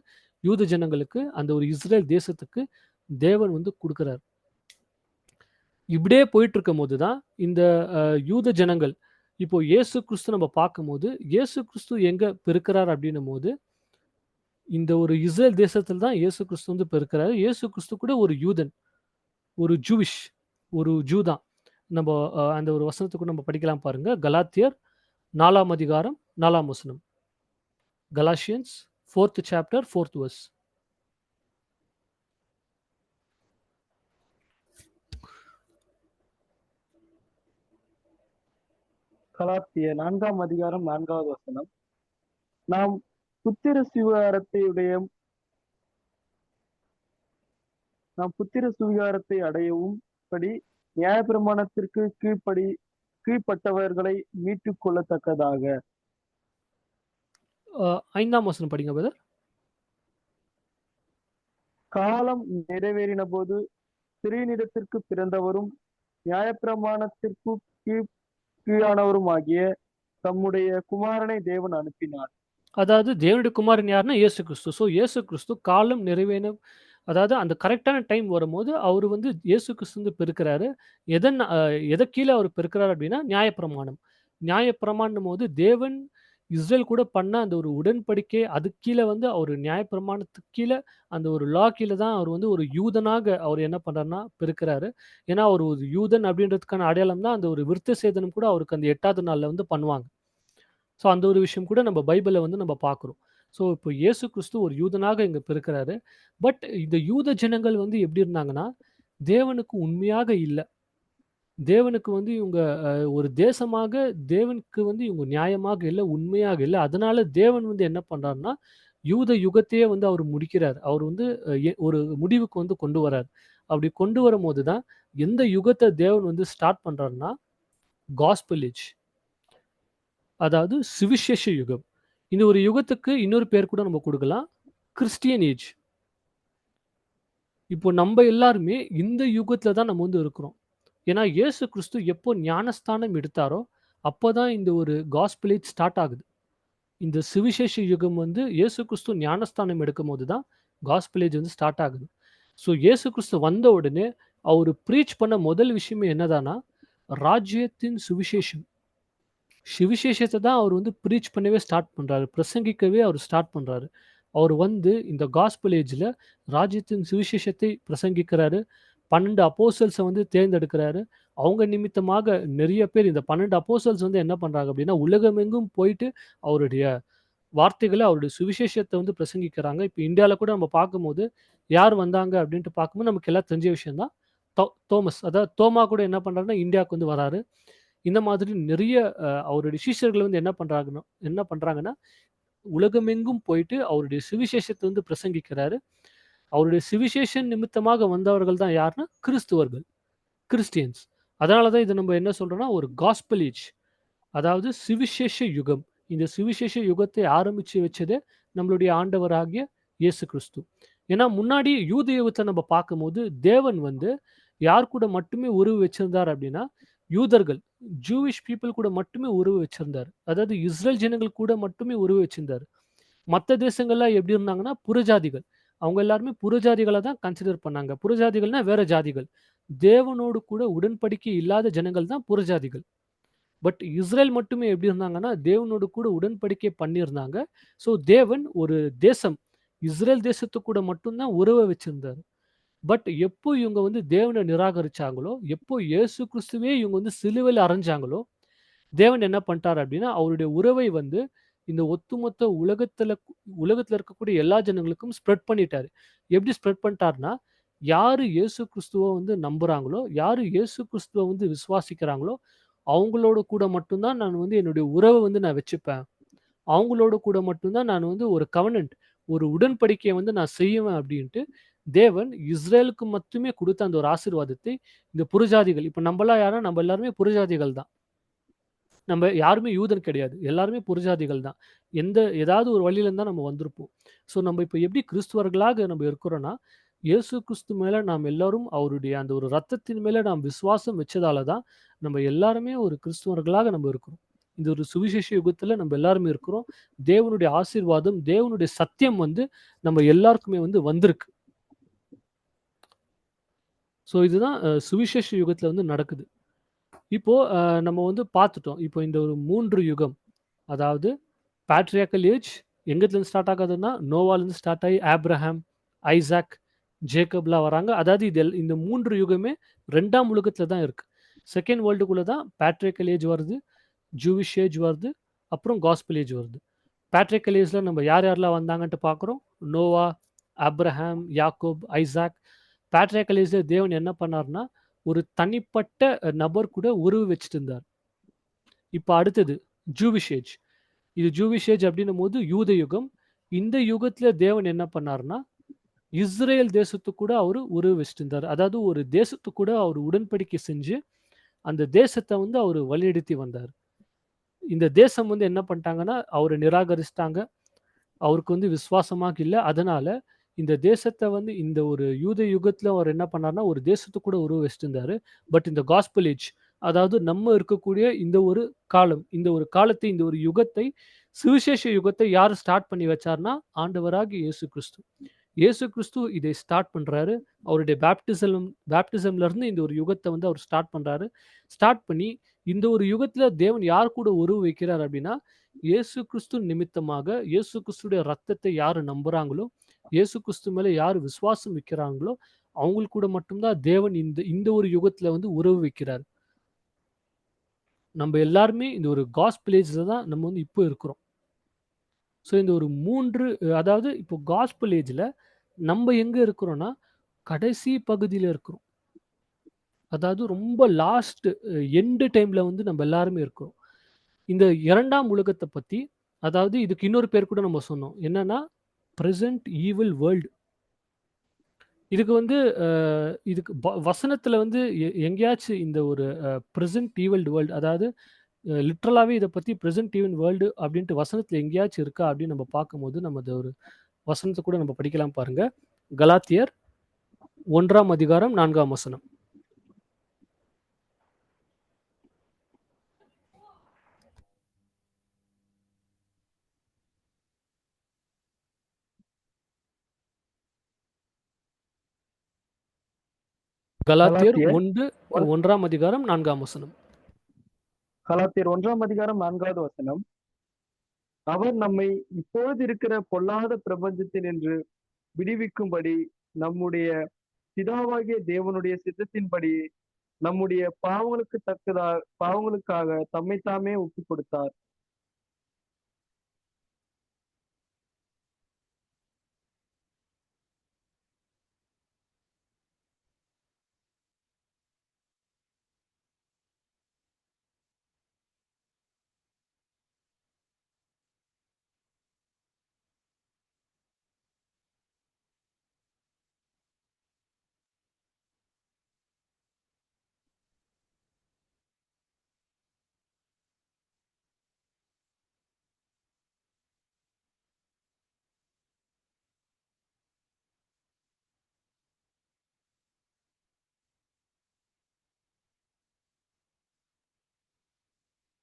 யூத ஜனங்களுக்கு அந்த ஒரு இஸ்ரேல் தேசத்துக்கு தேவன் வந்து குடுக்குறார். இப்படியே போயிட்டுருக்கும்போது தான், இந்த யூத ஜனங்கள் இப்போ இயேசு கிறிஸ்து நம்ம பார்க்கும்போது, இயேசு கிறிஸ்து எங்க பிறக்கிறார் அப்படின்னும்போது, இந்த ஒரு இஸ்ரேல் தேசத்தில தான் இயேசு கிறிஸ்து வந்து பிறக்கிறாரு. இயேசு கிறிஸ்து கூட ஒரு யூதன், ஒரு ஜூவிஷ், ஒரு ஜூ தான். நம்ப அந்த ஒரு வசனத்த கூட நம்ம படிக்கலாம் பாருங்க. கலாத்தியர் 4ஆம் அதிகாரம் 4ஆம் வசனம். கலாஷியன்ஸ் 4த் சாப்டர் 4த் வெர்ஸ். கலாத்தியர் 4ஆம் அதிகாரம் 4வது வசனம். நாம் புத்திர சுவிகாரத்தையுடைய நாம் புத்திர சுவிகாரத்தை அடையவும் படி நியாயப்பிரமாணத்திற்கு கீழ்ப்பட்டவர்களை மீட்டுக் கொள்ளத்தக்கதாக 5ஆம் வசனம் படிங்க பிரதர். காலம் நிறைவேறின போது ஸ்திரீனிடத்திற்கு பிறந்தவரும் நியாயப்பிரமாணத்திற்கு கீழானவருமாகிய தம்முடைய குமாரனை தேவன் அனுப்பினார். அதாவது தேவனுடைய குமாரன் யாருன்னா இயேசு கிறிஸ்து. ஸோ இயேசு கிறிஸ்து காலம் நிறைவேன அதாவது அந்த கரெக்ட்டான டைம் வரும்போது, அவரு வந்து இயேசு கிறிஸ்து வந்து பிறக்கிறாரு. எத கீழ அவரு பிறக்கிறாரு அப்டின்னா, நியாயப்பிரமாணம். நியாயப்பிரமாணம்னும்போது தேவன் இஸ்ரேல் கூட பண்ண அந்த ஒரு உடன்படிக்கை, அதுக்கு கீழ வந்து அவரு நியாயப்பிரமாணத்துக்கு கீழ அந்த ஒரு லா கீழ தான் அவர் வந்து ஒரு யூதனாக அவர் என்ன பண்றாருன்னா பிறக்கிறாரு. ஏன்னா, அவரு ஒரு யூதன் அப்டின்றதுக்கான அடையாளம் தான் அந்த ஒரு விருத்த சேதனம் கூட அவருக்கு அந்த 8வது நாள்ல வந்து பண்ணுவாங்க. ஸோ அந்த ஒரு விஷயம் கூட நம்ம பைபிள்ல வந்து நம்ம பார்க்குறோம். ஸோ இப்போ இயேசு கிறிஸ்து ஒரு யூதனாக இங்க பிறக்கிறாரு. பட் இந்த யூத ஜனங்கள் வந்து எப்படி இருந்தாங்கன்னா, தேவனுக்கு உண்மையாக இல்ல. தேவனுக்கு வந்து இவங்க ஒரு தேசமாக தேவனுக்கு வந்து இவங்க நியாயமாக இல்ல, உண்மையாக இல்ல. அதனால தேவன் வந்து என்ன பண்றாருன்னா, யூத யுகத்தையே வந்து அவர் முடிக்கிறார். அவர் வந்து ஒரு முடிவுக்கு வந்து கொண்டு வரார். அப்படி கொண்டு வரும்போது தான், எந்த யுகத்த தேவன் வந்து ஸ்டார்ட் பண்றாருன்னா, காஸ்பல் ஏஜ். அதாவது சுவிசேஷ யுகம். இந்த ஒரு யுகத்துக்கு இன்னொரு பேர் கூட நம்ம குடுக்கலாம். Christian age. இப்போ நம்ப எல்லாருமே இந்த யுகத்துல தான் நம்ம வந்து இருக்கிறோம். ஏன்னா, இயேசு கிறிஸ்து எப்போ ஞானஸ்தானம் எடுத்தாரோ, அப்பதான் இந்த ஒரு காஸ்பல் ஏஜ் ஸ்டார்ட் ஆகுது. இந்த சுவிசேஷ யுகம் வந்து இயேசு கிறிஸ்து ஞானஸ்தானம் எடுக்கும்போது தான் காஸ்பல் ஏஜ் வந்து ஸ்டார்ட் ஆகுது. ஸோ இயேசு கிறிஸ்து வந்த உடனே அவரு பிரீச் பண்ண முதல் விஷயமே என்னதான்னா, ராஜ்யத்தின் சுவிசேஷம். சுவிசேஷத்த தான் அவர் வந்து பிரீச் பண்ணவே ஸ்டார்ட் பண்றாரு. பிரசங்கிக்கவே அவர் ஸ்டார்ட் பண்றாரு. அவர் வந்து இந்த காஸ்பல் ஏஜ்ல ராஜ்யத்தின் சுவிசேஷத்தை பிரசங்கிக்கிறாரு. 12 அப்போஸ்தலர்ஸ வந்து தேர்ந்தெடுக்கிறாரு. அவங்க நிமித்தமாக நெறைய பேர் இந்த 12 அப்போஸ்தலர்ஸ் வந்து என்ன பண்றாங்க அப்டின்னா, உலகமெங்கும் போயிட்டு அவருடைய வார்த்தைகள, அவருடைய சுவிசேஷத்த வந்து பிரசங்கிக்கிறாங்க. இப்ப இந்தியால கூட நம்ம பார்க்கும்போது, யார் வந்தாங்க அப்டின்ட்டு பார்க்கும்போது நமக்கு எல்லாம் தெரிஞ்ச விஷயம் தான். தோ தோமஸ் அதாவது தோமா கூட என்ன பண்றாருன்னா, இந்தியாவுக்கு வந்து வராரு. இந்த மாதிரி நிறைய அவருடைய சீஷர்கள் வந்து என்ன பண்றாங்கன்னா, உலகமெங்கும் போயிட்டு அவருடைய சுவிசேஷத்த வந்து பிரசங்கிக்கிறாரு. அவருடைய சுவிசேஷம் நிமித்தமாக வந்தவர்கள் தான் யாருன்னா, கிறிஸ்துவர்கள், கிறிஸ்டியன்ஸ். அதனால தான் இத நம்ம என்ன சொல்றோம்னா, ஒரு காஸ்பல் ஏஜ். அதாவது சுவிசேஷ யுகம். இந்த சுவிசேஷ யுகத்தை ஆரம்பிச்சு வச்சதே நம்மளுடைய ஆண்டவராகிய இயேசு கிறிஸ்து. ஏன்னா, முன்னாடி யூத யுகத்த நம்ம பார்க்கும்போது, தேவன் வந்து யார் கூட மட்டுமே உறவு வச்சிருந்தார் அப்டின்னா, யூதர்கள், ஜூவிஷ் பீப்பிள் கூட மட்டுமே உறவு வச்சிருந்தாரு. அதாவது இஸ்ரேல் ஜனங்கள் கூட மட்டுமே உறவு வச்சிருந்தாரு. மத்த தேசங்கள்ல எப்படி இருந்தாங்கன்னா, புறஜாதிகள். அவங்க எல்லாருமே புறஜாதிகள தான் கன்சிடர் பண்ணாங்க. புறஜாதிகள்னா வேற ஜாதிகள். தேவனோடு கூட உடன்படிக்கை இல்லாத ஜனங்கள் தான் புறஜாதிகள். பட் இஸ்ரேல் மட்டுமே எப்படி இருந்தாங்கன்னா, தேவனோடு கூட உடன்படிக்கை பண்ணியிருந்தாங்க. ஸோ தேவன் ஒரு தேசம், இஸ்ரேல் தேசத்து கூட மட்டும் தான் உறவ வச்சிருந்தாரு. பட் எப்போ இவங்க வந்து தேவன நிராகரிச்சாங்களோ, எப்போ இயேசு கிறிஸ்துவே இவங்க வந்து சிலுவையில அறைஞ்சாங்களோ, தேவன் என்ன பண்ணிட்டார் அப்படின்னா, அவருடைய உறவை வந்து இந்த ஒட்டுமொத்த உலகத்துல இருக்கக்கூடிய எல்லா ஜனங்களுக்கும் ஸ்ப்ரெட் பண்ணிட்டாரு. எப்படி ஸ்ப்ரெட் பண்ணிட்டார்ன்னா, யாரு இயேசு கிறிஸ்துவ வந்து நம்புறாங்களோ, யாரு இயேசு கிறிஸ்துவ வந்து விசுவாசிக்கிறாங்களோ, அவங்களோட கூட மட்டும் தான் நான் வந்து என்னுடைய உறவ வந்து நான் வச்சுப்பேன். அவங்களோட கூட மட்டும் தான் நான் வந்து ஒரு கவனன்ட், ஒரு உடன்படிக்கைய வந்து நான் செய்வேன் அப்டின்ட்டு, தேவன் இஸ்ரேலுக்கு மட்டுமே குடுத்த அந்த ஒரு ஆசீர்வாதத்தை, இந்த புறஜாதிகள் இப்ப நம்பலாம் யாருன்னா, நம்ப எல்லாருமே புறஜாதிகள் தான். நம்ப யாருமே யூதன் கிடையாது. எல்லாருமே புறஜாதிகள் தான். ஏதாவது ஒரு வழியிலருந்து தான் நம்ம வந்திருப்போம். ஸோ நம்ப இப்ப எப்படி கிறிஸ்துவர்களாக நம்ப இருக்கிறோம்னா, இயேசு கிறிஸ்து மேல நாம் எல்லாரும் அவருடைய அந்த ஒரு ரத்தத்தின் மேல நாம் விசுவாசம் வச்சதால தான் நம்ம எல்லாருமே ஒரு கிறிஸ்துவர்களாக நம்ம இருக்கிறோம். இந்த ஒரு சுவிசேஷ யுகத்துல நம்ம எல்லாருமே இருக்கிறோம். தேவனுடைய ஆசீர்வாதம், தேவனுடைய சத்தியம் வந்து நம்ம எல்லாருக்குமே வந்து வந்திருக்கு. ஸோ இதுதான் சுவிசேஷ யுகத்துல வந்து நடக்குது. இப்போ நம்ம வந்து பார்த்துட்டோம். இப்போ இந்த ஒரு 3 யுகம். அதாவது பேட்ரியார்க்கல் ஏஜ் எங்கத்துலருந்து ஸ்டார்ட் ஆகாதுன்னா, நோவாலருந்து ஸ்டார்ட் ஆயி ஆப்ரஹாம், ஐசாக், ஜேக்கப்லாம் வராங்க. அதாவது இந்த 3 யுகமே 2ஆம் உலகத்துல தான் இருக்கு. 2ண்ட் வேர்ல்டுக்குள்ள தான் பேட்ரியார்க்கல் ஏஜ் வருது, ஜூவிஷ் ஏஜ் வருது, அப்புறம் காஸ்பல் ஏஜ் வருது. பேட்ரியார்க்கல் ஏஜ்ல நம்ம யார் யாரெல்லாம் வந்தாங்கன்ட்டு பார்க்குறோம். Noah, Abraham, Jacob, Isaac. Patriarchal ஏஜ்ல தேவன் என்ன பண்ணாருன்னா, ஒரு தனிப்பட்ட நபர் கூட உறவு வச்சுட்டு இருந்தார். இப்ப அடுத்தது ஜூவிஷ் ஏஜ். இது ஜூவிஷ் ஏஜ் அப்படின்னும்போது யூத யுகம். இந்த யுகத்துல தேவன் என்ன பண்ணாருன்னா, இஸ்ரேல் தேசத்துக்கு கூட அவரு உறவு வச்சுட்டு இருந்தாரு. அதாவது ஒரு தேசத்துக்கு கூட அவரு உடன்படிக்கை செஞ்சு, அந்த தேசத்த வந்து அவரு வழிநடத்தி வந்தாரு. இந்த தேசம் வந்து என்ன பண்ணிட்டாங்கன்னா, அவர நிராகரிச்சுட்டாங்க. அவருக்கு வந்து விசுவாசமாக இல்ல. அதனால இந்த தேசத்த வந்து இந்த ஒரு யூத யுகத்துல அவர் என்ன பண்ணாருன்னா, ஒரு தேசத்துக்கு கூட உறவு வச்சுட்டு இருந்தாரு. பட் இந்த காஸ்பல் ஏஜ் அதாவது நம்ம இருக்கக்கூடிய இந்த ஒரு காலம், இந்த ஒரு காலத்தை, இந்த ஒரு யுகத்தை, சுவிசேஷ யுகத்தை யாரு ஸ்டார்ட் பண்ணி வச்சார்ன்னா, ஆண்டவராகிய இயேசு கிறிஸ்து. இயேசு கிறிஸ்து இதை ஸ்டார்ட் பண்றாரு. அவருடைய பேப்டிசம்ல இருந்து இந்த ஒரு யுகத்த வந்து அவர் ஸ்டார்ட் பண்றாரு. ஸ்டார்ட் பண்ணி இந்த ஒரு யுகத்துல தேவன் யார் கூட உறவு வைக்கிறார் அப்படின்னா, இயேசு கிறிஸ்து நிமித்தமாக இயேசு கிறிஸ்துடைய ரத்தத்தை யாரு நம்புறாங்களோ, இயேசு கிறிஸ்து மேல யார் விசுவாசம் வைக்கிறாங்களோ, அவங்களுக்கு கூட மட்டும் தான் தேவன் இந்த இந்த ஒரு யுகத்துல வந்து உறவு வைக்கிறார். நம்ம எல்லாருமே இந்த ஒரு காஸ்பல் ஏஜ்ல தான் நம்ம வந்து இப்போ இருக்கிறோம். ஸோ இந்த ஒரு 3 அதாவது இப்போ காஸ்பல் ஏஜ்ல நம்ம எங்க இருக்கிறோம்னா, கடைசி பகுதியில இருக்கிறோம். அதாவது ரொம்ப லாஸ்ட் எண்ட் டைம்ல வந்து நம்ம எல்லாருமே இருக்கிறோம். இந்த 2ஆம் உலகத்த பத்தி, அதாவது இதுக்கு இன்னொரு பேர் கூட நம்ம சொன்னோம். என்னன்னா, பிரசன்ட் ஈவில் வேர்ல்ட். இதுக்கு வந்து இதுக்கு வசனத்துல வந்து எங்கேயாச்சும் இந்த ஒரு பிரசன்ட் ஈவில் வேர்ல்ட் அதாவது லிட்ரலாவே இத பத்தி பிரசன்ட் ஈவன் வேர்ல்டு அப்படின்ட்டு வசனத்துல எங்கேயாச்சும் இருக்கா அப்படின்னு நம்ம பார்க்கும்போது, நம்ம அத ஒரு வசனத்த கூட நம்ம படிக்கலாம் பாருங்க. கலாத்தியர் 1ஆம் அதிகாரம் 4ஆம் வசனம். கலாத்தியர் கலாத்தியர் 1ஆம் அதிகாரம் 4ஆம் வசனம். கலாத்தியர் 1ஆம் அதிகாரம் 4வது வசனம். அவர் நம்மை இப்பொழுது இருக்கிற பொல்லாத பிரபஞ்சத்தினின்று விடுவிக்கும்படி நம்முடைய பிதாவாகிய தேவனுடைய சித்தத்தின்படி நம்முடைய பாவங்களுக்காக தம்மைத்தாமே ஒப்புக் கொடுத்தார்.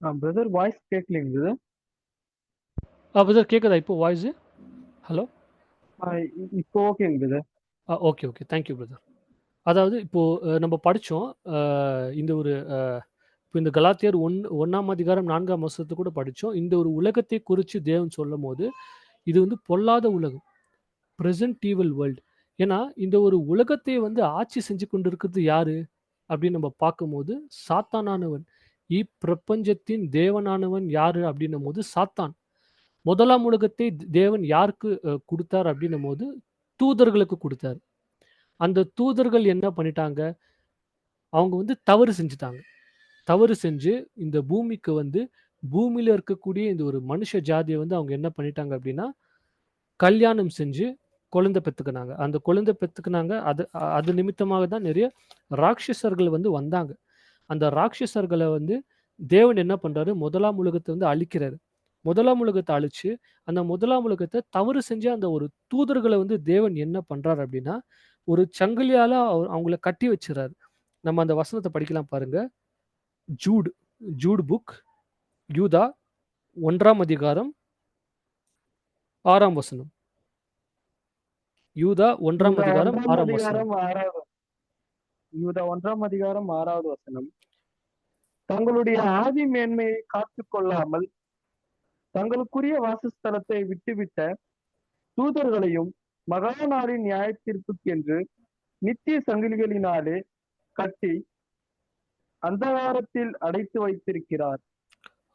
பிரதர் வாய்ஸ் கேட்கலைங்க பிரதர். பிரதர் கேக்குதா இப்போ வாய்ஸ்? ஹலோ. இப்போ ஓகேங்க brother. Okay, okay. Thank you brother. அதாவது இப்போ நம்ம படிச்சோம். இந்த ஒரு இப்போ இந்த கலாத்தியர் 1ஆம் அதிகாரம் 4ஆம் வசனத்த கூட படிச்சோம். இந்த ஒரு உலகத்தை குறிச்சு தேவன் சொல்லும்போது, இது வந்து பொல்லாத உலகம். Present evil world. ஏன்னா, இந்த ஒரு உலகத்தை வந்து ஆட்சி செஞ்சு கொண்டிருக்கிறது யாரு? அப்படின்னு நம்ம பார்க்கும்போது, சாத்தானானவன். இப்பிரபஞ்சத்தின் தேவனானவன் யாரு? அப்படின்னும்போது சாத்தான். முதலாம் உலகத்தை தேவன் யாருக்கு குடுத்தார் அப்படின்னும்போது, தூதர்களுக்கு குடுத்தார். அந்த தூதர்கள் என்ன பண்ணிட்டாங்க? அவங்க வந்து தவறு செஞ்சுட்டாங்க. தவறு செஞ்சு இந்த பூமிக்கு வந்து பூமியில இருக்கக்கூடிய இந்த ஒரு மனுஷ ஜாதிய வந்து அவங்க என்ன பண்ணிட்டாங்க அப்படின்னா, கல்யாணம் செஞ்சு குழந்தை பெத்துக்குனாங்க. அந்த குழந்தை பெத்துக்குனாங்க. அது நிமித்தமாக தான் நிறைய ராட்சசர்கள் வந்து வந்தாங்க. அந்த ராட்சசர்கள வந்து தேவன் என்ன பண்றாரு? முதலாம் உலகத்த வந்து அழிக்கிறாரு. முதலாம் உலகத்த அழிச்சு, அந்த முதலாம் உலகத்த தவறு செஞ்ச அந்த ஒரு தூதர்கள வந்து தேவன் என்ன பண்றாரு அப்படின்னா, ஒரு சங்கிலியால அவங்கள கட்டி வச்சுறாரு. நம்ம அந்த வசனத்த படிக்கலாம் பாருங்க. ஜூட் ஜூட் புக் யூதா 1ஆம் அதிகாரம் 6ஆம் வசனம். யூதா 1ஆம் யூதா அதிகாரம் 1ஆம் 6ஆம் வசனம். அதிகாரம் 6வது யூதா 1ஆம் அதிகாரம் 6வது வசனம். தங்களுடைய ஆதி மேன்மையை காத்துக் கொள்ளாமல் தங்களுக்குரிய வாசஸ்தலத்தை விட்டுவிட்ட தூதர்களையும் மகா நாளின் நியாயத்தீர்ப்புக்கென்று நித்திய சங்கிலிகளினாலே கட்டி அந்தகாரத்தில் அடைத்து வைத்திருக்கிறார்.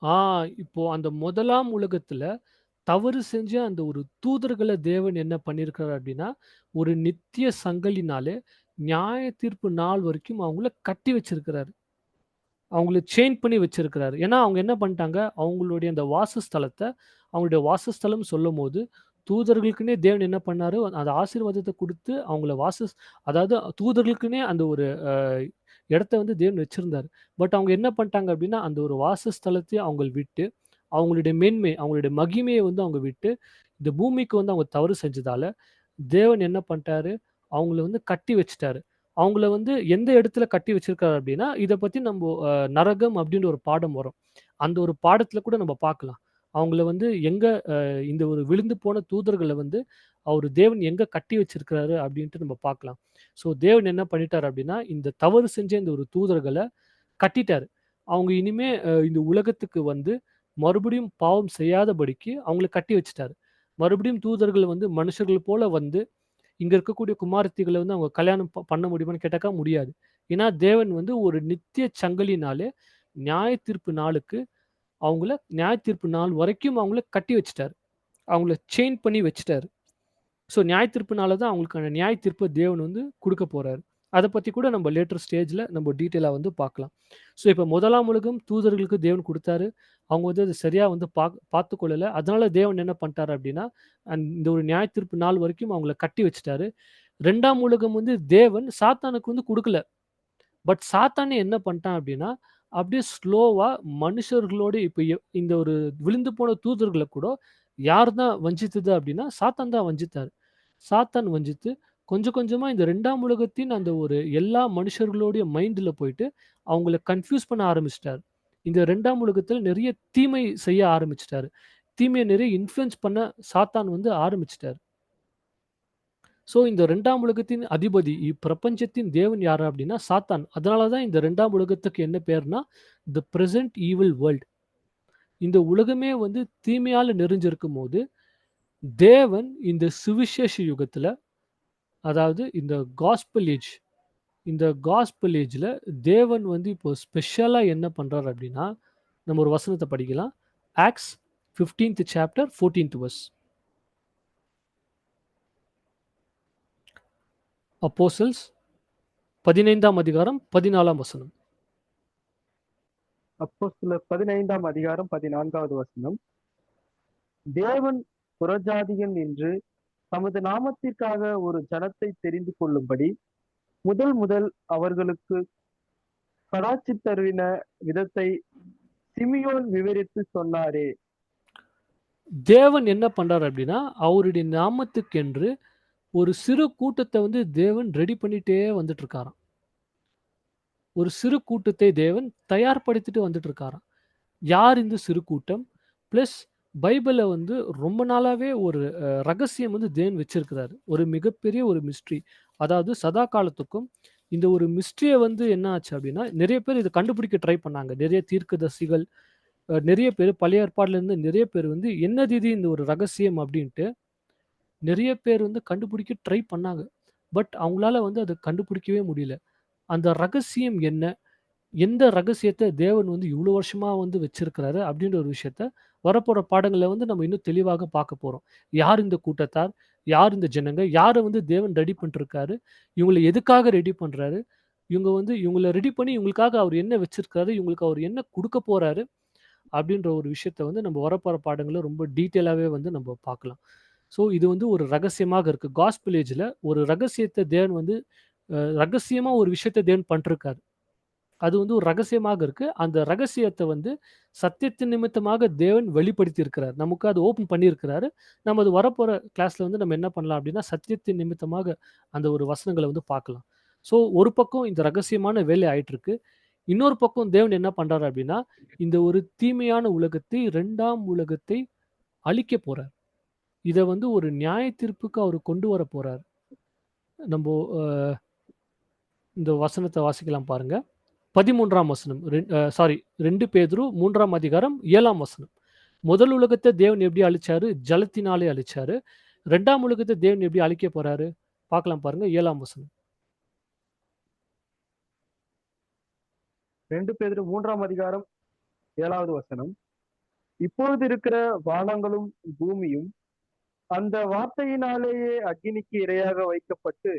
ஆ இப்போ அந்த முதலாம் உலகத்துல தவறு செஞ்ச அந்த ஒரு தூதர்கள தேவன் என்ன பண்ணியிருக்கிறார் அப்படின்னா, ஒரு நித்திய சங்கிலினாலே நியாய தீர்ப்பு நாள் வரைக்கும் அவங்கள கட்டி வச்சிருக்கிறாரு. அவங்கள செயின் பண்ணி வச்சிருக்கிறாரு. ஏன்னா, அவங்க என்ன பண்ணிட்டாங்க, அவங்களுடைய அந்த வாசஸ்தலத்த அவங்களுடைய வாசஸ்தலம் சொல்லும்போது, தூதர்களுக்குன்னே தேவன் என்ன பண்ணாரு, அந்த ஆசீர்வாதத்த குடுத்து அவங்கள அதாவது தூதர்களுக்குன்னே அந்த ஒரு இடத்த வந்து தேவன் வச்சிருந்தாரு. பட் அவங்க என்ன பண்ணிட்டாங்க அப்படின்னா, அந்த ஒரு வாசஸ்தலத்தையும் அவங்க விட்டு, அவங்களுடைய மேன்மை, அவங்களுடைய மகிமைய வந்து அவங்க விட்டு, இந்த பூமிக்கு வந்து அவங்க தவறு செஞ்சதால, தேவன் என்ன பண்ணிட்டாரு, அவங்கள வந்து கட்டி வச்சுட்டாரு. அவங்கள வந்து எந்த இடத்துல கட்டி வச்சிருக்காரு அப்படின்னா, இத பத்தி நம்போ நரகம் அப்படின்ற ஒரு பாடம் வரும். அந்த ஒரு பாடத்துல கூட நம்ம பார்க்கலாம். அவங்கள வந்து எங்க இந்த ஒரு விழுந்து போன தூதர்கள வந்து அவரு தேவன் எங்க கட்டி வச்சிருக்கிறாரு அப்படின்ட்டு நம்ம பார்க்கலாம். ஸோ தேவன் என்ன பண்ணிட்டாரு அப்படின்னா, இந்த தவறு செஞ்ச இந்த ஒரு தூதர்கள கட்டிட்டாரு. அவங்க இனிமே இந்த உலகத்துக்கு வந்து மறுபடியும் பாவம் செய்யாதபடிக்கு அவங்கள கட்டி வச்சுட்டாரு. மறுபடியும் தூதர்கள் வந்து மனுஷர்கள் போல வந்து இங்க இருக்கக்கூடிய குமாரத்திகள வந்து அவங்க கல்யாணம் பண்ண முடியுமான்னு கேட்டாக்கா முடியாது. ஏன்னா தேவன் வந்து ஒரு நித்திய சங்கிலினாலே நியாய தீர்ப்பு நாளுக்கு அவங்கள நியாய தீர்ப்பு நாள் வரைக்கும் அவங்கள கட்டி வச்சுட்டாரு. அவங்கள செயின் பண்ணி வச்சுட்டாரு. ஸோ நியாய தீர்ப்புனால தான் அவங்களுக்கான நியாய தீர்ப்ப தேவன் வந்து குடுக்க போறாரு. அத பத்தி கூட நம்ம லேட்டர் ஸ்டேஜ்ல நம்ம டீட்டெயிலா வந்து பார்க்கலாம். ஸோ இப்ப முதலாம் உலகம் தூதர்களுக்கு தேவன் குடுத்தாரு. அவங்க வந்து அத சரியா வந்து பார்த்துக் கொள்ளல. அதனால தேவன் என்ன பண்ணிட்டாரு அப்டின்னா, இந்த ஒரு நியாய தீர்ப்பு நாள் வரைக்கும் அவங்கள கட்டி வச்சுட்டாரு. 2ஆம் உலகம் வந்து தேவன் சாத்தானுக்கு வந்து குடுக்கல. பட் சாத்தானே என்ன பண்ணிட்டான் அப்டின்னா, அப்படியே ஸ்லோவா மனுஷர்களோட இப்ப இந்த ஒரு விழுந்து போன தூதர்கள கூட யார் தான் வஞ்சித்தது அப்டின்னா, சாத்தான் தான் வஞ்சித்தாரு. சாத்தான் வஞ்சித்து கொஞ்சம் கொஞ்சமா இந்த 2ஆம் உலகத்தின் அந்த ஒரு எல்லா மனுஷர்களுடைய மைண்ட்ல போயிட்டு அவங்கள கன்ஃப்யூஸ் பண்ண ஆரம்பிச்சுட்டாரு. இந்த 2ஆம் உலகத்துல நெறைய தீமை செய்ய ஆரம்பிச்சுட்டாரு. தீமைய நெறைய இன்ஃப்ளூயன்ஸ் பண்ண சாத்தான் வந்து ஆரம்பிச்சுட்டாரு. ஸோ இந்த 2ஆம் உலகத்தின் அதிபதி, இப்பிரபஞ்சத்தின் தேவன் யாரு அப்டின்னா சாத்தான். அதனால தான் இந்த 2ஆம் உலகத்துக்கு என்ன பேருனா, தி பிரசன்ட் ஈவில் வேர்ல்ட். இந்த உலகமே வந்து தீமையால நிறைஞ்சிருக்கும்போது, தேவன் இந்த சுவிசேஷ யுகத்துல, அதாவது இந்த காஸ்பல் ஏஜ் இந்த காஸ்பல் ஏஜ்ல தேவன் வந்து இப்போ ஸ்பெஷலா என்ன பண்றாரு அப்டின்னா, நம்ம ஒரு வசனத்த படிக்கலாம். Acts 15th chapter 14th verse. அப்போஸ்தலர்ஸ் 15ஆம் அதிகாரம் 14ஆம் வசனம். அப்போஸ்தலர் 15ஆம் அதிகாரம் 14வது வசனம். தேவன் புறஜாதிகள் என்று தமது நாமத்திற்காக ஒரு ஜனத்தை தெரிந்து கொள்ளும்படி முதல் முதல் அவர்களுக்கு கடாட்சித்தருவின விதத்தை சிமியோன் விவரித்து சொன்னாரே. தேவன் என்ன பண்றாரு அப்டின்னா, அவருடைய நாமத்துக்கென்று ஒரு சிறு கூட்டத்த வந்து தேவன் ரெடி பண்ணிட்டே வந்துட்டு இருக்காராம். ஒரு சிறு கூட்டத்தை தேவன் தயார்படுத்திட்டு வந்துட்டு இருக்காராம். யார் இந்த சிறு கூட்டம்? பிளஸ் பைபிள்ல வந்து ரொம்ப நாளாவே ஒரு ரகசியம் வந்து தேவன் வச்சிருக்கிறாரு. ஒரு மிகப்பெரிய ஒரு மிஸ்ட்ரி. அதாவது சதா காலத்துக்கும் இந்த ஒரு மிஸ்ட்ரிய வந்து என்ன ஆச்சு அப்டின்னா, நெறைய பேர் இத கண்டுபிடிக்க ட்ரை பண்ணாங்க. நெறைய தீர்க்கதரிசிகள், நெறைய பேரு பழைய ஏற்பாடுல இருந்து நெறைய பேர் வந்து என்னது இது இந்த ஒரு ரகசியம் அப்டின்ட்டு நெறைய பேர் வந்து கண்டுபிடிக்க ட்ரை பண்ணாங்க. பட் அவங்களால வந்து அத கண்டுபிடிக்கவே முடியல. அந்த ரகசியம் என்ன? எந்த ரகசியத்த தேவன் வந்து இவ்ளோ வருஷமா வந்து வச்சிருக்கிறாரு அப்டின்ற ஒரு விஷயத்த வரப்போற பாடங்கள்ல வந்து நம்ம இன்னும் தெளிவாக பார்க்க போறோம். யார் இந்த கூட்டத்தார்? யார் இந்த ஜனங்க? யார வந்து தேவன் ரெடி பண்ணிட்டுருக்காரு? இவங்கள எதுக்காக ரெடி பண்றாரு? இவங்க வந்து இவங்கள ரெடி பண்ணி இவங்களுக்காக அவர் என்ன வச்சிருக்காரு? இவங்களுக்கு அவர் என்ன குடுக்க போறாரு? அப்டின்ற ஒரு விஷயத்த வந்து நம்ம வரப்போற பாடங்கள்ல ரொம்ப டீட்டெயிலாவே வந்து நம்ம பார்க்கலாம். ஸோ இது வந்து ஒரு ரகசியமாக இருக்கு. காஸ்பல் ஏஜ்ல ஒரு ரகசியத்த தேவன் வந்து ரகசியமா ஒரு விஷயத்த தேவன் பண்ணிட்டுருக்காரு. அது வந்து ஒரு ரகசியமாக இருக்கு. அந்த ரகசியத்த வந்து சத்தியத்தின் நிமித்தமாக தேவன் வெளிப்படுத்தி இருக்கிறார். நமக்கு அது ஓப்பன் பண்ணியிருக்கிறாரு. நம்ம அது வரப்போற கிளாஸ்ல வந்து நம்ம என்ன பண்ணலாம் அப்டின்னா, சத்தியத்தின் நிமித்தமாக அந்த ஒரு வசனங்கள வந்து பார்க்கலாம். ஸோ ஒரு பக்கம் இந்த ரகசியமான வேலை ஆயிட்டிருக்கு. இன்னொரு பக்கம் தேவன் என்ன பண்றாரு அப்டின்னா, இந்த ஒரு தீமையான உலகத்தை 2ஆம் உலகத்தை அழிக்கப் போறார். இத வந்து ஒரு நியாய தீர்ப்புக்கு அவரு கொண்டு வரப் போறார். நம்போ அ இந்த வசனத்த வாசிக்கலாம் பாருங்க. 13ஆம் வசனம். 2 பேதுரு 3ஆம் அதிகாரம் 7ஆம் வசனம். முதல் உலகத்த தேவன் எப்படி அழிச்சாரு? ஜலத்தினாலே அழிச்சாரு. 2ஆம் உலகத்த தேவன் எப்படி அழிக்கப் போறாரு? பார்க்கலாம் பாருங்க 7ஆம் வசனம். 2 பேதுரு 3ஆம் அதிகாரம் 7வது வசனம். இப்பொழுது இருக்கிற வானங்களும் பூமியும் அந்த வார்த்தையினாலேயே அக்கினிக்கு இரையாக வைக்கப்பட்டு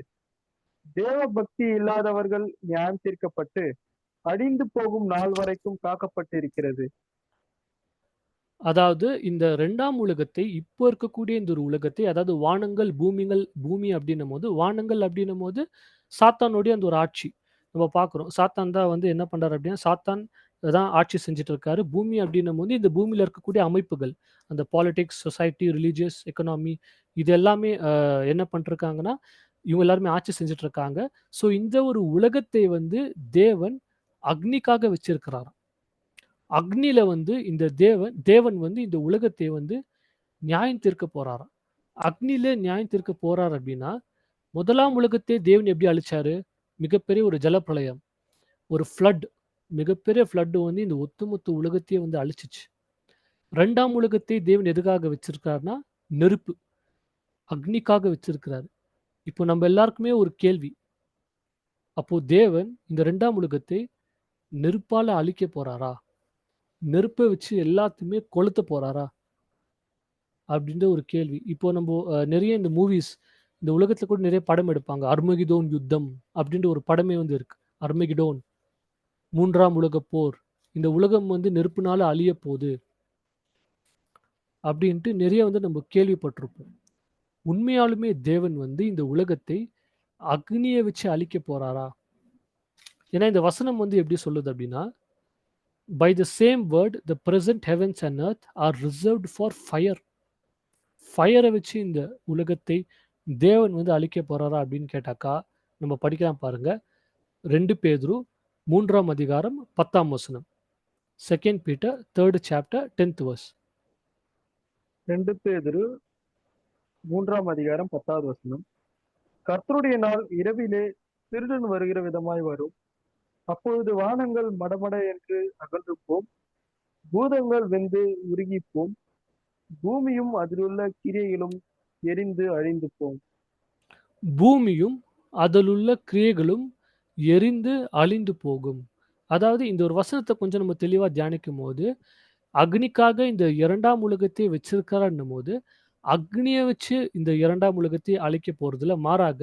தேவ பக்தி இல்லாதவர்கள் நியாயம் தீர்க்கப்பட்டு அழிந்து போகும் நாள் வரைக்கும் காக்கப்பட்டிருக்கிறது. அதாவது இந்த 2ஆம் உலகத்தை இப்போ இருக்கக்கூடிய இந்த ஒரு உலகத்தை அதாவது வானங்கள், பூமி அப்டின்னும்போது வானங்கள் அப்டின்னும்போது சாத்தானுடைய அந்த ஒரு ஆட்சி. நம்ம பார்க்குறோம். சாத்தான் தான் வந்து என்ன பண்றாரு அப்டின்னா, சாத்தான் தான் ஆட்சி செஞ்சுட்டு இருக்காரு. பூமி அப்டின்னும்போது இந்த பூமியில இருக்கக்கூடிய அமைப்புகள். அந்த பாலிடிக்ஸ், சொசைட்டி, ரிலிஜியஸ், எக்கனாமி இது எல்லாமே என்ன பண்ணிட்டுருக்காங்கன்னா, இவங்க எல்லாருமே ஆட்சி செஞ்சுட்டு இருக்காங்க. ஸோ இந்த ஒரு உலகத்தை வந்து தேவன் அக்னிக்காக வச்சிருக்கிறாராம். அக்னியில வந்து இந்த தேவன் வந்து இந்த உலகத்தை வந்து நியாயம் தீர்க்கப் போறாராம். அக்னியில நியாயம் தீர்க்கப் போறார் அப்டின்னா, முதலாம் உலகத்தை தேவன் எப்படி அழிச்சாரு? மிகப்பெரிய ஒரு ஜலப்பிரளயம். ஒரு ஃப்ளட். மிகப்பெரிய ஃப்ளட் வந்து இந்த ஒட்டுமொத்த உலகத்தையே வந்து அழிச்சுச்சு. 2ஆம் உலகத்தை தேவன் எதுக்காக வச்சிருக்காருன்னா, நெருப்பு. அக்னிக்காக வச்சிருக்கிறாரு. இப்போ நம்ம எல்லாருக்குமே ஒரு கேள்வி. அப்போ தேவன் இந்த 2ஆம் உலகத்தை நெருப்பால அழிக்கப் போறாரா? நெருப்ப வச்சு எல்லாத்தையுமே கொளுத்தப் போறாரா? அப்படின்ற ஒரு கேள்வி. இப்போ நம்போ நெறைய இந்த மூவிஸ் இந்த உலகத்துல கூட நெறைய படம் எடுப்பாங்க. அர்மகிதோன் யுத்தம் அப்படின்ற ஒரு படமே வந்து இருக்கு. அர்மகிடோன், 3ஆம் உலகப் போர். இந்த உலகம் வந்து நெருப்புனால அழியப்போது. அப்படின்ட்டு நெறைய வந்து நம்ம கேள்விப்பட்டிருப்போம். உண்மையாலுமே தேவன் வந்து இந்த உலகத்தை அக்னிய வச்சு அழிக்கப் போறாரா? ஏன்னா இந்த வசனம் வந்து எப்படி சொல்லுது அப்படின்னா, "by the same word the present heavens and earth are reserved for fire." ஃபயர வச்சு இந்த உலகத்தை தேவன் வந்து அழிக்கப் போறாரா அப்படின்னு கேட்டாக்கா, நம்ம படிக்கலாம் பாருங்க. 2 பேதுரு 3ஆம் அதிகாரம் 10ஆம் வசனம். 2 பீட்டர் 3 சாப்டர் 10th வெர்ஸ். 2 பேதுரு 3ஆம் அதிகாரம் 10வது வசனம். கர்த்தருடைய நாள் இரவிலே திருடன் வருகிற விதமாய் வரும். அப்பொழுது வானங்கள் மடமட என்று அகன்று போம். பூதங்கள் வெந்து உருகிப் போம். பூமியும் அதிலுள்ள கிரியைகளும் எரிந்து அழிந்து போம். பூமியும் அதிலுள்ள கிரியைகளும் எரிந்து அழிந்து போகும். அதாவது இந்த ஒரு வசனத்த கொஞ்சம் நம்ம தெளிவா தியானிக்கும்போது, அக்னிக்காக இந்த 2ஆம் உலகத்தை வச்சிருக்கிறார்ன்னும்போது, அக்னிய வச்சு இந்த 2ஆம் உலகத்தை அழிக்கப் போறதில்ல. மாறாக,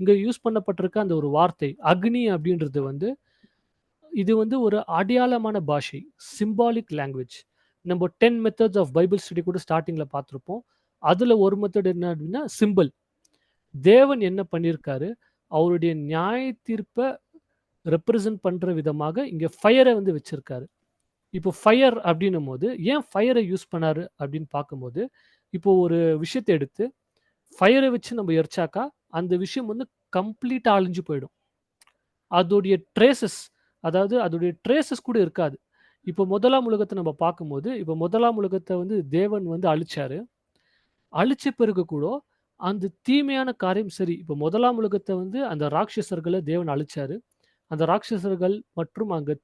இங்க யூஸ் பண்ணப்பட்டிருக்க அந்த ஒரு வார்த்தை, அக்னி அப்படின்றது வந்து, இது வந்து ஒரு அடையாளமான பாஷை. Symbolic language. நம்ம 10 மெத்தட்ஸ் ஆஃப் பைபிள் ஸ்டடி கூட ஸ்டார்ட்டிங்ல பார்த்திருப்போம். அதுல ஒரு மெத்தட் என்ன அப்படின்னா, சிம்பல். தேவன் என்ன பண்ணியிருக்காரு, அவருடைய நியாய தீர்ப்ப ரெப்ரசன்ட் பண்ற விதமாக இங்க ஃபயர வந்து வச்சிருக்காரு. இப்போ ஃபயர் அப்படின்னும்போது, ஏன் ஃபயர யூஸ் பண்ணாரு அப்படின்னு பார்க்கும்போது, இப்போ ஒரு விஷயத்த எடுத்து ஃபயர வச்சு நம்ம எரிச்சாக்கா, அந்த விஷயம் வந்து கம்ப்ளீட்டா அழிஞ்சு போயிடும். அதோடைய ட்ரேஸஸ் அதாவது அதோடைய ட்ரேஸஸ் கூட இருக்காது. இப்போ முதலாம் உலகத்த நம்ம பார்க்கும்போது, இப்போ முதலாம் உலகத்த வந்து தேவன் வந்து அழிச்சாரு. அழிச்ச பிறகு கூட, அந்த தீமையான காரியம் சரி, இப்போ முதலாம் உலகத்த வந்து அந்த ராட்சசர்கள தேவன் அழிச்சாரு. அந்த ராட்சசர்கள் மற்றும் அங்க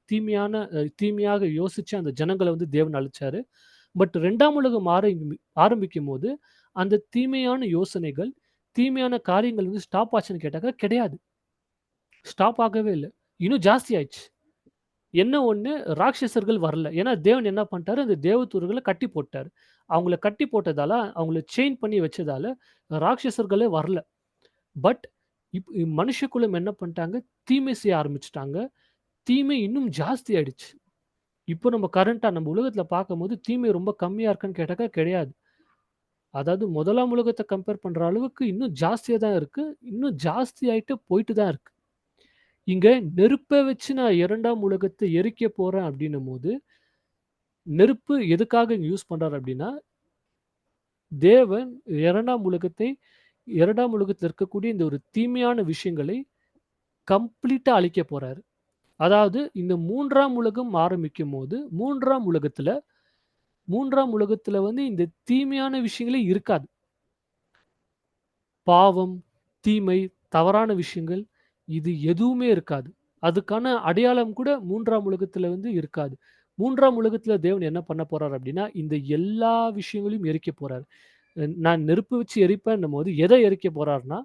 தீமையாக யோசிச்ச அந்த ஜனங்கள வந்து தேவன் அழிச்சாரு. பட் 2ஆம் உலகம் ஆரம்பிக்கும்போது, அந்த தீமையான யோசனைகள், தீமையான காரியங்கள் வந்து ஸ்டாப் ஆச்சுன்னு கேட்டாக்கா கிடையாது. ஸ்டாப் ஆகவே இல்ல. இன்னும் ஜாஸ்தி ஆயிடுச்சு. என்ன ஒண்ணு ராட்சசர்கள் வரல. ஏன்னா தேவன் என்ன பண்ணிட்டாரு, அந்த தேவதூதர்கள கட்டி போட்டாரு. அவங்கள கட்டி போட்டதால, அவங்கள செயின் பண்ணி வச்சதால, ராட்சசர்களே வரல. பட் மனுஷகுலம் என்ன பண்ணிட்டாங்க, தீமை செய்ய ஆரம்பிச்சுட்டாங்க. தீமை இன்னும் ஜாஸ்தி ஆயிடுச்சு. இப்போ நம்ம கரண்ட்டா நம்ம உலகத்துல பார்க்கும்போது, தீமை ரொம்ப கம்மியா இருக்கான்னு கேட்டாக்கா கிடையாது. அதாவது முதலாம் உலகத்த கம்பேர் பண்ற அளவுக்கு இன்னும் ஜாஸ்தியா தான் இருக்கு. இன்னும் ஜாஸ்தி ஆயிட்டு போயிட்டு தான் இருக்கு. இங்க நெருப்ப வச்சு நான் 2ஆம் உலகத்த எரிக்க போறேன் அப்படின்னும்போது, நெருப்பு எதுக்காக இங்க யூஸ் பண்றாரு அப்படின்னா, தேவன் 2ஆம் உலகத்தை 2ஆம் உலகத்துல இருக்கக்கூடிய இந்த ஒரு தீமையான விஷயங்களை கம்ப்ளீட்டா அழிக்க போறாரு. அதாவது இந்த 3ஆம் உலகம் ஆரம்பிக்கும்போது, 3ஆம் உலகத்துல வந்து இந்த தீமையான விஷயங்களே இருக்காது. பாவம், தீமை, தவறான விஷயங்கள் இது எதுவுமே இருக்காது. அதுக்கான அடையாளம் கூட 3ஆம் உலகத்துல வந்து இருக்காது. 3ஆம் உலகத்துல தேவன் என்ன பண்ண போறார் அப்டின்னா, இந்த எல்லா விஷயங்களையும் எரிக்க போறாரு. நான் நெருப்பு வச்சு எரிப்பேன்னும்போது எத எரிக்க போறார்ன்னா,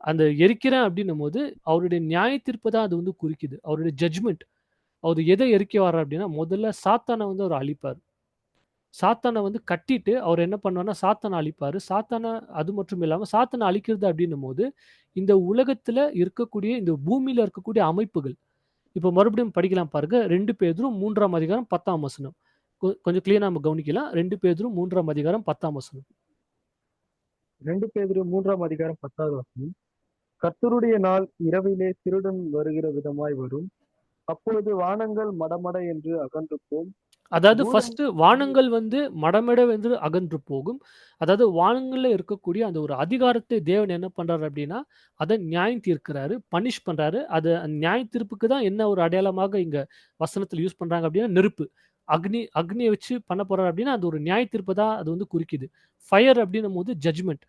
அந்த எரிக்கிறேன் அப்டின்னும்போது, அவருடைய நியாய தீர்ப்ப தான் அது வந்து குறிக்குது. அவருடைய ஜட்ஜ்மென்ட். அவரு எத எரிக்க வர்றார் அப்டின்னா, முதல்ல சாத்தான வந்து அவரு அழிப்பார். சாத்தான வந்து கட்டிட்டு, அவர் என்ன பண்ணுவார்ன்னா, சாத்தான அழிப்பாரு. சாத்தான அது மட்டும் இல்லாம, சாத்தான அழிக்கிறது அப்டின்னும்போது, இந்த உலகத்தில இருக்கக்கூடிய, இந்த பூமியில இருக்கக்கூடிய அமைப்புகள். இப்போ மறுபடியும் படிக்கலாம் பாருங்க. 2 பேதுரு 3ஆம் அதிகாரம் 10ஆம் வசனம். கொஞ்சம் கிளியரா நம்ம கவனிக்கலாம். 2 பேதுரு 3ஆம் அதிகாரம் 10ஆம் வசனம். 2 பேதுரு 3ஆம் அதிகாரம் 10வது வசனம். கர்த்தருடைய நாள் இரவிலே திருடன் வருகிற விதமாய் வரும். அப்பொழுது வானங்கள் மடமட என்று அகன்று போம். அதாவது பூதம் ஃபர்ஸ்ட்டு வானங்கள் வந்து மடமடவென்று அகன்று போகும். அதாவது வானங்கள்ல இருக்கக்கூடிய அந்த ஒரு அதிகாரத்தை தேவன் என்ன பண்றாரு அப்டின்னா, அத நியாயம் தீர்க்கிறாரு, பனிஷ் பண்றாரு. அது நியாய தீர்ப்புக்கு தான் என்ன ஒரு அடையாளமாக இங்க வசனத்தில யூஸ் பண்றாங்க அப்டின்னா, நெருப்பு. அக்னிய வச்சு பண்ண போறாரு அப்டின்னா, அது ஒரு நியாய தீர்ப்ப தான் அது வந்து குறிக்குது. ஃபயர் அப்டின்னும்போது ஜட்ஜ்மென்ட்.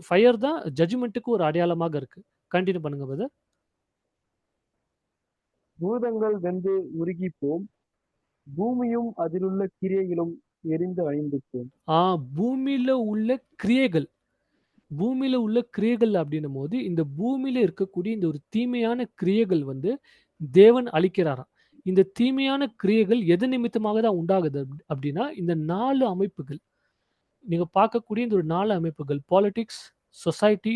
ஃபயர் தான் ஜட்ஜ்மென்ட்க்கு ஒரு அடையாளமாக இருக்கு. கன்டின்யூ பண்ணுங்க பிரதர். பூதங்கள் வெந்து உருகிப் போம். பூமியும் அதிலுள்ள கிரியைகளும் எரிந்து அழிந்து போம். ஆ பூமியில உள்ள கிரியைகள். பூமியில உள்ள கிரியைகள் அப்படின்னும்போது, இந்த பூமியில இருக்கக்கூடிய இந்த ஒரு தீமையான கிரியைகள் வந்து தேவன் அழிக்கிறாராம். இந்த தீமையான கிரியைகள் எது நிமித்தமாக தான் உண்டாகுது அப்படின்னா, இந்த 4 அமைப்புகள். நீங்க பார்க்கக்கூடிய இந்த ஒரு 4 அமைப்புகள். Politics, society,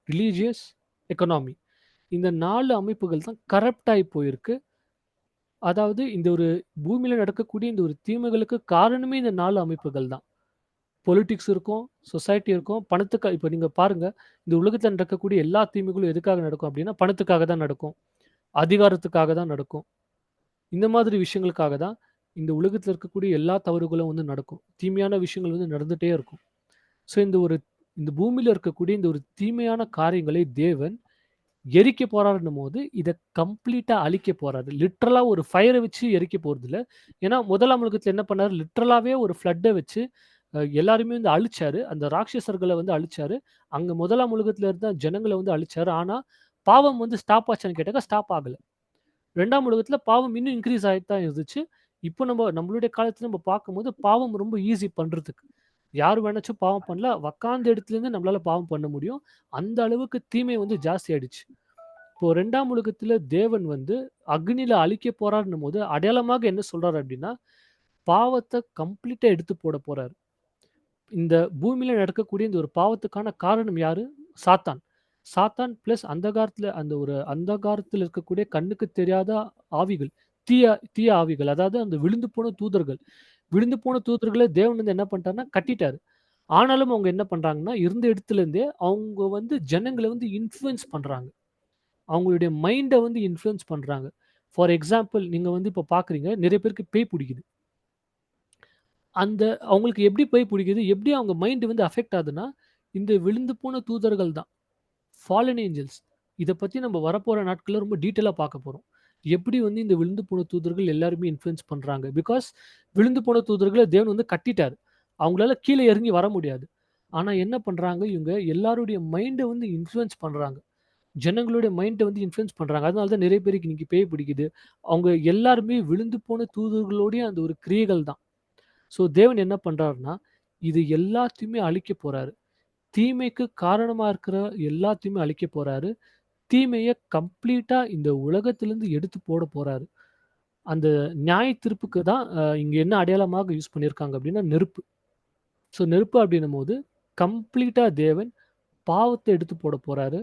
religious, economy. இந்த 4 அமைப்புகள் தான் கரப்ட் ஆயி போயிருக்கு. அதாவது இந்த ஒரு பூமியில நடக்கக்கூடிய இந்த ஒரு தீமைகளுக்கு காரணமே இந்த 4 அமைப்புகள் தான். பொலிட்டிக்ஸ் இருக்கும், சொசைட்டி இருக்கும். இப்ப நீங்க பாருங்க, இந்த உலகத்துல நடக்கக்கூடிய எல்லா தீமைகளும் எதுக்காக நடக்கும் அப்டின்னா, பணத்துக்காக தான் நடக்கும். அதிகாரத்துக்காக தான் நடக்கும். இந்த மாதிரி விஷயங்களுக்காக தான் இந்த உலகத்துல இருக்கக்கூடிய எல்லா தவறுகளும் வந்து நடக்கும். தீமையான விஷயங்கள் வந்து நடந்துட்டே இருக்கும். ஸோ இந்த பூமியில இருக்கக்கூடிய இந்த ஒரு தீமையான காரியங்களை தேவன் எரிக்க போறாருன்னும்போது, இத கம்ப்ளீட்டா அழிக்க போறாரு. லிட்டரலா ஒரு ஃபயர வச்சு எரிக்க போறதில்ல. ஏன்னா, முதலாம் உலகத்துல என்ன பண்ணாரு, லிட்டரலாவே ஒரு ஃப்ளட்ட வச்சு எல்லாரையுமே வந்து அழிச்சாரு. அந்த ராட்சசர்கள வந்து அழிச்சாரு. அங்க முதலாம் உலகத்துல இருந்த ஜனங்கள வந்து அழிச்சாரு. ஆனா, பாவம் வந்து ஸ்டாப் ஆச்சான்னு கேட்டாக்கா, ஸ்டாப் ஆகல. 2ஆம் உலகத்துல பாவம் இன்னும் இன்கிரீஸ் ஆயிட்டு தான் இருந்துச்சு. இப்போ நம்மளுடைய காலத்துல நம்ம பார்க்கும்போது, பாவம் ரொம்ப ஈஸி பண்றதுக்கு. யார் வேணாச்சும் பாவம் பண்ணலாம். உக்காந்த இடத்துலேருந்து நம்மளால பாவம் பண்ண முடியும். அந்த அளவுக்கு தீமை வந்து ஜாஸ்தி ஆயிடுச்சு. இப்போ 2ஆம் உலகத்துல தேவன் வந்து அக்னியில அழிக்க போறார்ன்னும்போது, அடையாளமாக என்ன சொல்றாரு அப்டின்னா, பாவத்த கம்ப்ளீட்டா எடுத்து போட போறாரு. இந்த பூமியில நடக்கக்கூடிய இந்த ஒரு பாவத்துக்கான காரணம் யாரு? சாத்தான். சாத்தான் பிளஸ் அந்த காலத்துல இருக்கக்கூடிய கண்ணுக்கு தெரியாத ஆவிகள். தீய தீய ஆவிகள். அதாவது அந்த விழுந்து போன தூதர்கள். விழுந்து போன தூதர்கள தேவன் வந்து என்ன பண்ணிட்டாருன்னா கட்டிட்டாரு. ஆனாலும் அவங்க என்ன பண்றாங்கன்னா, இருந்த இடத்துலேருந்தே அவங்க வந்து ஜனங்கள வந்து இன்ஃப்ளூயன்ஸ் பண்றாங்க. அவங்களுடைய மைண்ட வந்து இன்ஃப்ளூயன்ஸ் பண்றாங்க. ஃபார் எக்ஸாம்பிள் நீங்க வந்து இப்ப பார்க்குறீங்க, நெறைய பேருக்கு பேய் புடிக்குது. அந்த அவங்களுக்கு எப்படி பேய் புடிக்குது? எப்படி அவங்க மைண்ட் வந்து அஃபெக்ட் ஆகுதுன்னா, இந்த விழுந்து போன தூதர்கள் தான். Fallen Angeles. இத பத்தி நம்ம வரப்போற நாட்கள்ல ரொம்ப டீட்டெயிலா பார்க்க போறோம். எப்படி வந்து இந்த விழுந்து போன தூதர்கள் எல்லாருமே இன்ஃப்ளூயன்ஸ் பண்றாங்க. பிகாஸ் விழுந்து போன தூதர்கள தேவன் வந்து கட்டிட்டாரு. அவங்களால கீழ இறங்கி வர முடியாது. ஆனா என்ன பண்றாங்க, இவங்க எல்லாருடைய மைண்ட வந்து இன்ஃப்ளூயன்ஸ் பண்றாங்க. ஜனங்களுடைய மைண்ட வந்து இன்ஃப்ளூயன்ஸ் பண்றாங்க. அதனால தான் நெறைய பேருக்கு இன்னைக்கு பேய் பிடிக்குது. அவங்க எல்லாருமே விழுந்து போன தூதர்களுடைய அந்த ஒரு கிரியைகள் தான். ஸோ தேவன் என்ன பண்றாருன்னா, இது எல்லாத்தையுமே அழிக்க போறாரு. தீமைக்கு காரணமா இருக்கிற எல்லாத்தையுமே அழிக்க போறாரு. தீமைய கம்ப்ளீட்டா இந்த உலகத்திலிருந்து எடுத்து போட போறாரு. அந்த நியாய தீர்ப்புக்கு தான் இங்க என்ன அடையாளமாக யூஸ் பண்ணியிருக்காங்க அப்டின்னா, நெருப்பு. ஸோ நெருப்பு அப்டின்னும்போது, கம்ப்ளீட்டா தேவன் பாவத்த எடுத்து போட போறாரு.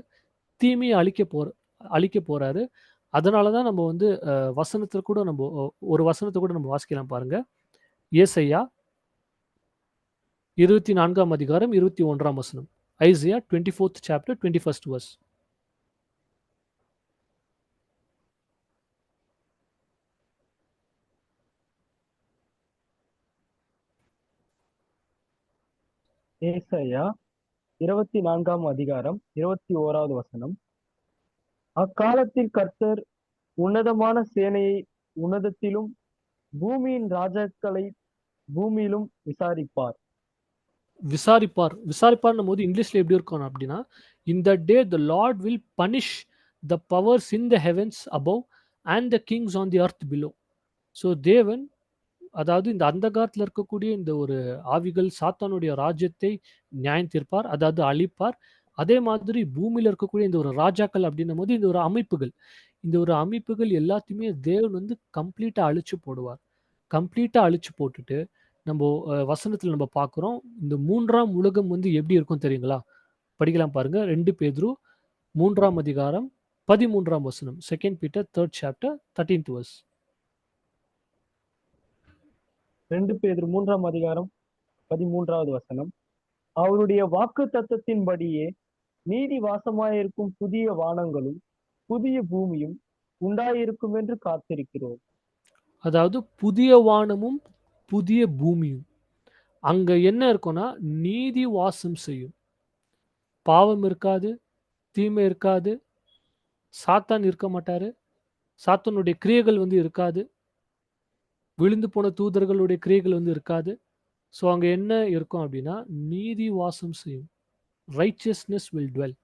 தீமைய அழிக்க போறாரு. அதனால தான் நம்ம வந்து வசனத்துல கூட ஒரு வசனத்த கூட நம்ம வாசிக்கலாம் பாருங்க. ஏசாயா 24ஆம் அதிகாரம் 21ஆம் வசனம். Isaiah 24th chapter 21st verse. ஏசாயா 24ஆம் அதிகாரம் 21வது வசனம். அக்காலத்தில் கர்த்தர் உன்னதமான சேனையை உன்னதத்திலும் பூமியின் ராஜாக்களை பூமியிலும் விசாரிப்பார். விசாரிப்பார்னும் போது இங்கிலீஷ்ல எப்படி இருக்கும் அப்படின்னா, in the day the lord will punish the powers in the heavens above and the kings on the earth below. So தேவன், அதாவது இந்த அந்தகாரத்தில் இருக்கக்கூடிய இந்த ஒரு ஆவிகள் சாத்தானுடைய ராஜ்யத்தை நியாயம் தீர்ப்பார், அதாவது அழிப்பார். அதே மாதிரி பூமியில இருக்கக்கூடிய இந்த ஒரு ராஜாக்கள் அப்படின்னும் போது இந்த ஒரு அமைப்புகள், இந்த ஒரு அமைப்புகள் எல்லாத்தையுமே தேவன் வந்து கம்ப்ளீட்டா அழிச்சு போடுவார். கம்ப்ளீட்டா அழிச்சு போட்டுட்டு நம்ம வசனத்துல நம்ம பார்க்குறோம். இந்த 3ஆம் உலகம் வந்து எப்படி இருக்கும் தெரியுங்களா? படிக்கலாம் பாருங்க. 2 பேதுரு 3ஆம் அதிகாரம் 13ஆம் வசனம். 2 Peter 3rd chapter 13th verse. 2 பேதுரு 3ஆம் அதிகாரம் 13வது வசனம். அவருடைய வாக்கு தத்தத்தின்படியே நீதி வாசமாயிருக்கும் புதிய வானங்களும் புதிய பூமியும் உண்டாயிருக்கும் என்று காத்திருக்கிறோம். அதாவது புதிய வானமும் புதிய பூமியும். அங்க என்ன இருக்கும்னா நீதி வாசம் செய்யும். பாவம் இருக்காது, தீமை இருக்காது, சாத்தான் இருக்க மாட்டாரு. சாத்தானுடைய கிரியைகள் வந்து இருக்காது. விழுந்து போன தூதர்களுடைய கிரியைகள் வந்து இருக்காது. ஸோ அங்க என்ன இருக்கும் அப்படின்னா நீதி வாசம் செய்யும். Righteousness will dwell.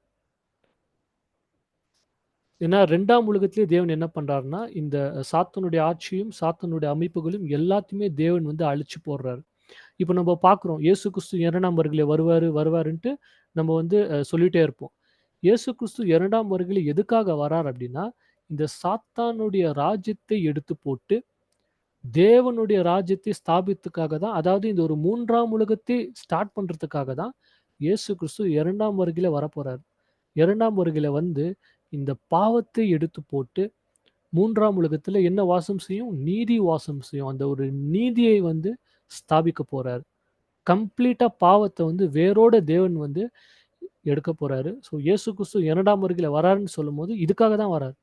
ஏன்னா 2ஆம் உலகத்திலே தேவன் என்ன பண்றாருன்னா, இந்த சாத்தானுடைய ஆட்சியும், சாத்தானுடைய அமைப்புகளும் எல்லாத்தையுமே தேவன் வந்து அழிச்சு போடுறாரு. இப்ப நம்ம பார்க்குறோம். இயேசு கிறிஸ்து 2ஆம் வருகையில வருவாருன்ட்டு நம்ம வந்து சொல்லிட்டே இருப்போம். இயேசு கிறிஸ்து 2ஆம் வருகையில எதுக்காக வரார் அப்படின்னா, இந்த சாத்தானுடைய ராஜ்யத்தை எடுத்து போட்டு, தேவனுடைய ராஜ்யத்தை ஸ்தாபித்துக்காக தான், அதாவது இந்த ஒரு 3ஆம் உலகத்தை ஸ்டார்ட் பண்றதுக்காக தான் இயேசு கிறிஸ்து 2ஆம் வருகையில வரப்போறார். 2ஆம் வருகையில வந்து இந்த பாவத்தை எடுத்து போட்டு 3ஆம் உலகத்துல என்ன வாசம் செய்யும்? நீதி வாசம் செய்யும். அந்த ஒரு நீதியை வந்து ஸ்தாபிக்க போறார். கம்ப்ளீட்டா பாவத்தை வந்து வேரோட தேவன் வந்து எடுக்க போறாரு. ஸோ இயேசு கிறிஸ்து 2ஆம் வருகையில வராருன்னு சொல்லும்போது இதுக்காக தான் வராரு.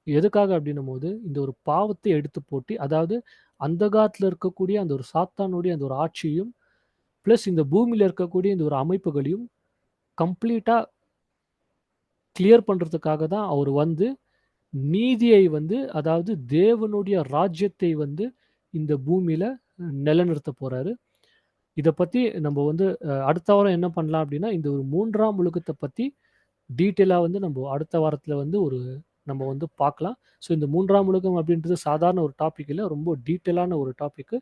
எதுக்காக அப்படின்னும்போது இந்த ஒரு பாவத்தை எடுத்து போட்டு, அதாவது அந்தகாரத்துல இருக்கக்கூடிய அந்த ஒரு சாத்தானுடைய அந்த ஒரு ஆட்சியும், பிளஸ் இந்த பூமியில இருக்கக்கூடிய இந்த ஒரு அமைப்புகளையும் கம்ப்ளீட்டா கிளியர் பண்றதுக்காக தான் அவர் வந்து நீதியை வந்து, அதாவது தேவனுடைய ராஜ்யத்தை வந்து இந்த பூமியில நிலைநிறுத்த போறாரு. இத பத்தி நம்ம வந்து அடுத்த வாரம் என்ன பண்ணலாம் அப்படின்னா, இந்த ஒரு 3ஆம் உலகத்த பத்தி டீட்டெயிலா வந்து நம்ம அடுத்த வாரத்துல வந்து நம்ம வந்து பார்க்கலாம். ஸோ இந்த 3ஆம் உலகம் அப்படின்றது சாதாரண ஒரு டாபிக் இல்ல. ரொம்ப டீட்டெயிலான ஒரு டாபிக்கு.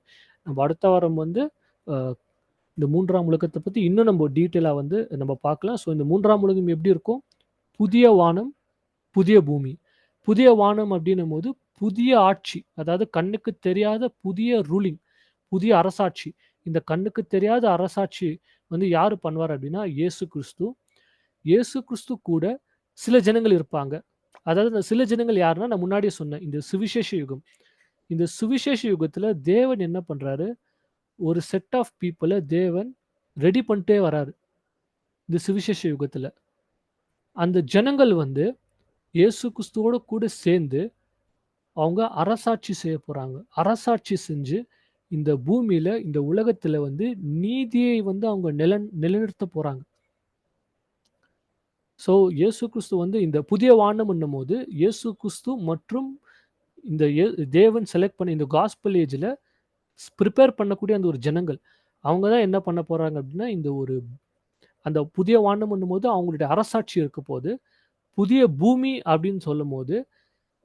நம்ம அடுத்த வாரம் வந்து அ இந்த 3ஆம் உலகத்த பத்தி இன்னும் நம்ம டீட்டெயிலா வந்து நம்ம பார்க்கலாம். ஸோ இந்த 3ஆம் உலகம் எப்படி இருக்கும்? புதிய வானம், புதிய பூமி. புதிய வானம் அப்படின்னும்போது புதிய ஆட்சி. அதாவது கண்ணுக்கு தெரியாத புதிய ரூலிங், புதிய அரசாட்சி. இந்த கண்ணுக்கு தெரியாத அரசாட்சி வந்து யாரு பண்ணுவார் அப்படின்னா, இயேசு கிறிஸ்து. இயேசு கிறிஸ்து கூட சில ஜனங்கள் இருப்பாங்க. அதாவது அந்த சில ஜனங்கள் யாருன்னா, நான் முன்னாடியே சொன்னேன். இந்த சுவிசேஷ யுகம். இந்த சுவிசேஷ யுகத்துல தேவன் என்ன பண்றாரு? ஒரு செட் ஆஃப் பீப்பிள தேவன் ரெடி பண்ணிட்டே வராரு. இந்த சுவிசேஷ யுகத்துல. அந்த ஜனங்கள் வந்து இயேசு கிறிஸ்துவோட கூட சேர்ந்து அவங்க அரசாட்சி செய்ய போறாங்க. அரசாட்சி செஞ்சு இந்த பூமியில, இந்த உலகத்துல வந்து நீதியை வந்து அவங்க நிலைநிறுத்த போறாங்க. ஸோ இயேசு கிறிஸ்து வந்து இந்த புதிய வானம்ன்னும்போது, இயேசு கிறிஸ்து மற்றும் இந்த தேவன் செலக்ட் பண்ண இந்த காஸ்பல் ஏஜ்ல பிரிப்பேர் பண்ணக்கூடிய அந்த ஒரு ஜனங்கள். அவங்க தான் என்ன பண்ண போறாங்க அப்படின்னா, இந்த ஒரு அந்த புதிய வானம்ன்னும்போது அவங்களுடைய அரசாட்சி இருக்கப்போது, புதிய பூமி அப்படின்னு சொல்லும்போது,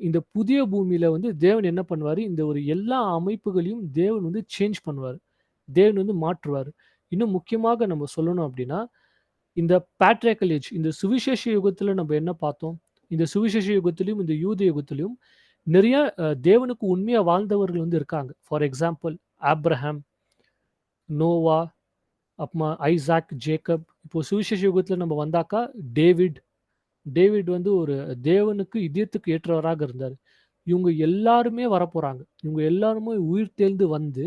இந்த புதிய பூமியில வந்து தேவன் என்ன பண்ணுவாரு, இந்த ஒரு எல்லா அமைப்புகளையும் தேவன் வந்து சேஞ்ச் பண்ணுவாரு. தேவன் வந்து மாற்றுவாரு. இன்னும் முக்கியமாக நம்ம சொல்லணும் அப்படின்னா, இந்த பேட்ரியார்க்கல் ஏஜ், இந்த சுவிசேஷ யுகத்துல நம்ம என்ன பார்த்தோம்? இந்த சுவிசேஷ யுகத்திலும், இந்த யூத யுகத்திலும் நிறைய தேவனுக்கு உண்மையா வாழ்ந்தவர்கள் வந்து இருக்காங்க. ஃபார் எக்ஸாம்பிள் ஆப்ரஹாம், நோவா, அப்புறமா ஐசாக், ஜேக்கப். இப்போ சுவிசேஷ யுகத்துல நம்ம வந்தாக்கா டேவிட். டேவிட் வந்து ஒரு தேவனுக்கு இதயத்துக்கு ஏற்றவராக இருந்தாரு. இவங்க எல்லாருமே வரப்போறாங்க. இவங்க எல்லாருமே உயிர் தெழுந்து வந்து,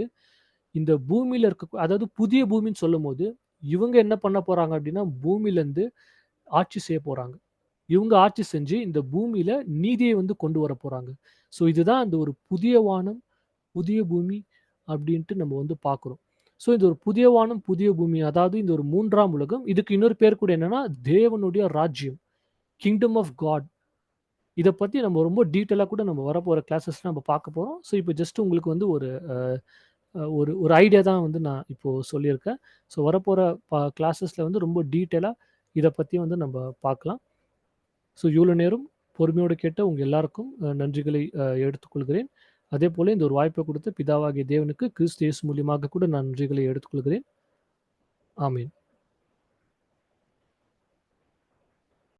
இந்த பூமியில அதாவது புதிய பூமின்னு சொல்லும்போது, இவங்க என்ன பண்ண போறாங்க அப்படின்னா, பூமியிலருந்து ஆட்சி செய்ய போறாங்க. இவங்க ஆட்சி செஞ்சு இந்த பூமியில நீதியை வந்து கொண்டு வரப்போறாங்க. ஸோ இதுதான் அந்த ஒரு புதிய வானம், புதிய பூமி அப்படின்ட்டு நம்ம வந்து பார்க்குறோம். ஸோ இது ஒரு புதிய வானம், புதிய பூமி. அதாவது இந்த ஒரு 3ஆம் உலகம். இதுக்கு இன்னொரு பேர் கூட என்னன்னா, தேவனுடைய ராஜ்யம். Kingdom of God. இத பத்தி நம்ம ரொம்ப டீட்டெயிலா கூட நம்ம வரப்போற கிளாஸஸ்ல நம்ம பார்க்க போறோம். ஸோ இப்போ ஜஸ்ட் உங்களுக்கு வந்து ஒரு அ ஒரு ஒரு ஐடியா தான் வந்து நான் இப்போ சொல்லியிருக்கேன். ஸோ வரப்போற கிளாஸஸ்ல வந்து ரொம்ப டீட்டெயிலா இத பத்தி வந்து நம்ம பார்க்கலாம். ஸோ இவ்வளோ நேரம் பொறுமையோடு கேட்ட உங்க எல்லாருக்கும் நன்றிகளை எடுத்துக்கொள்கிறேன். அதேபோல இந்த ஒரு வாய்ப்பை கொடுத்த பிதாவாகிய தேவனுக்கு கிறிஸ்து இயேசு மூலியமாக கூட நான் நன்றிகளை எடுத்துக்கொள்கிறேன். ஆமென்.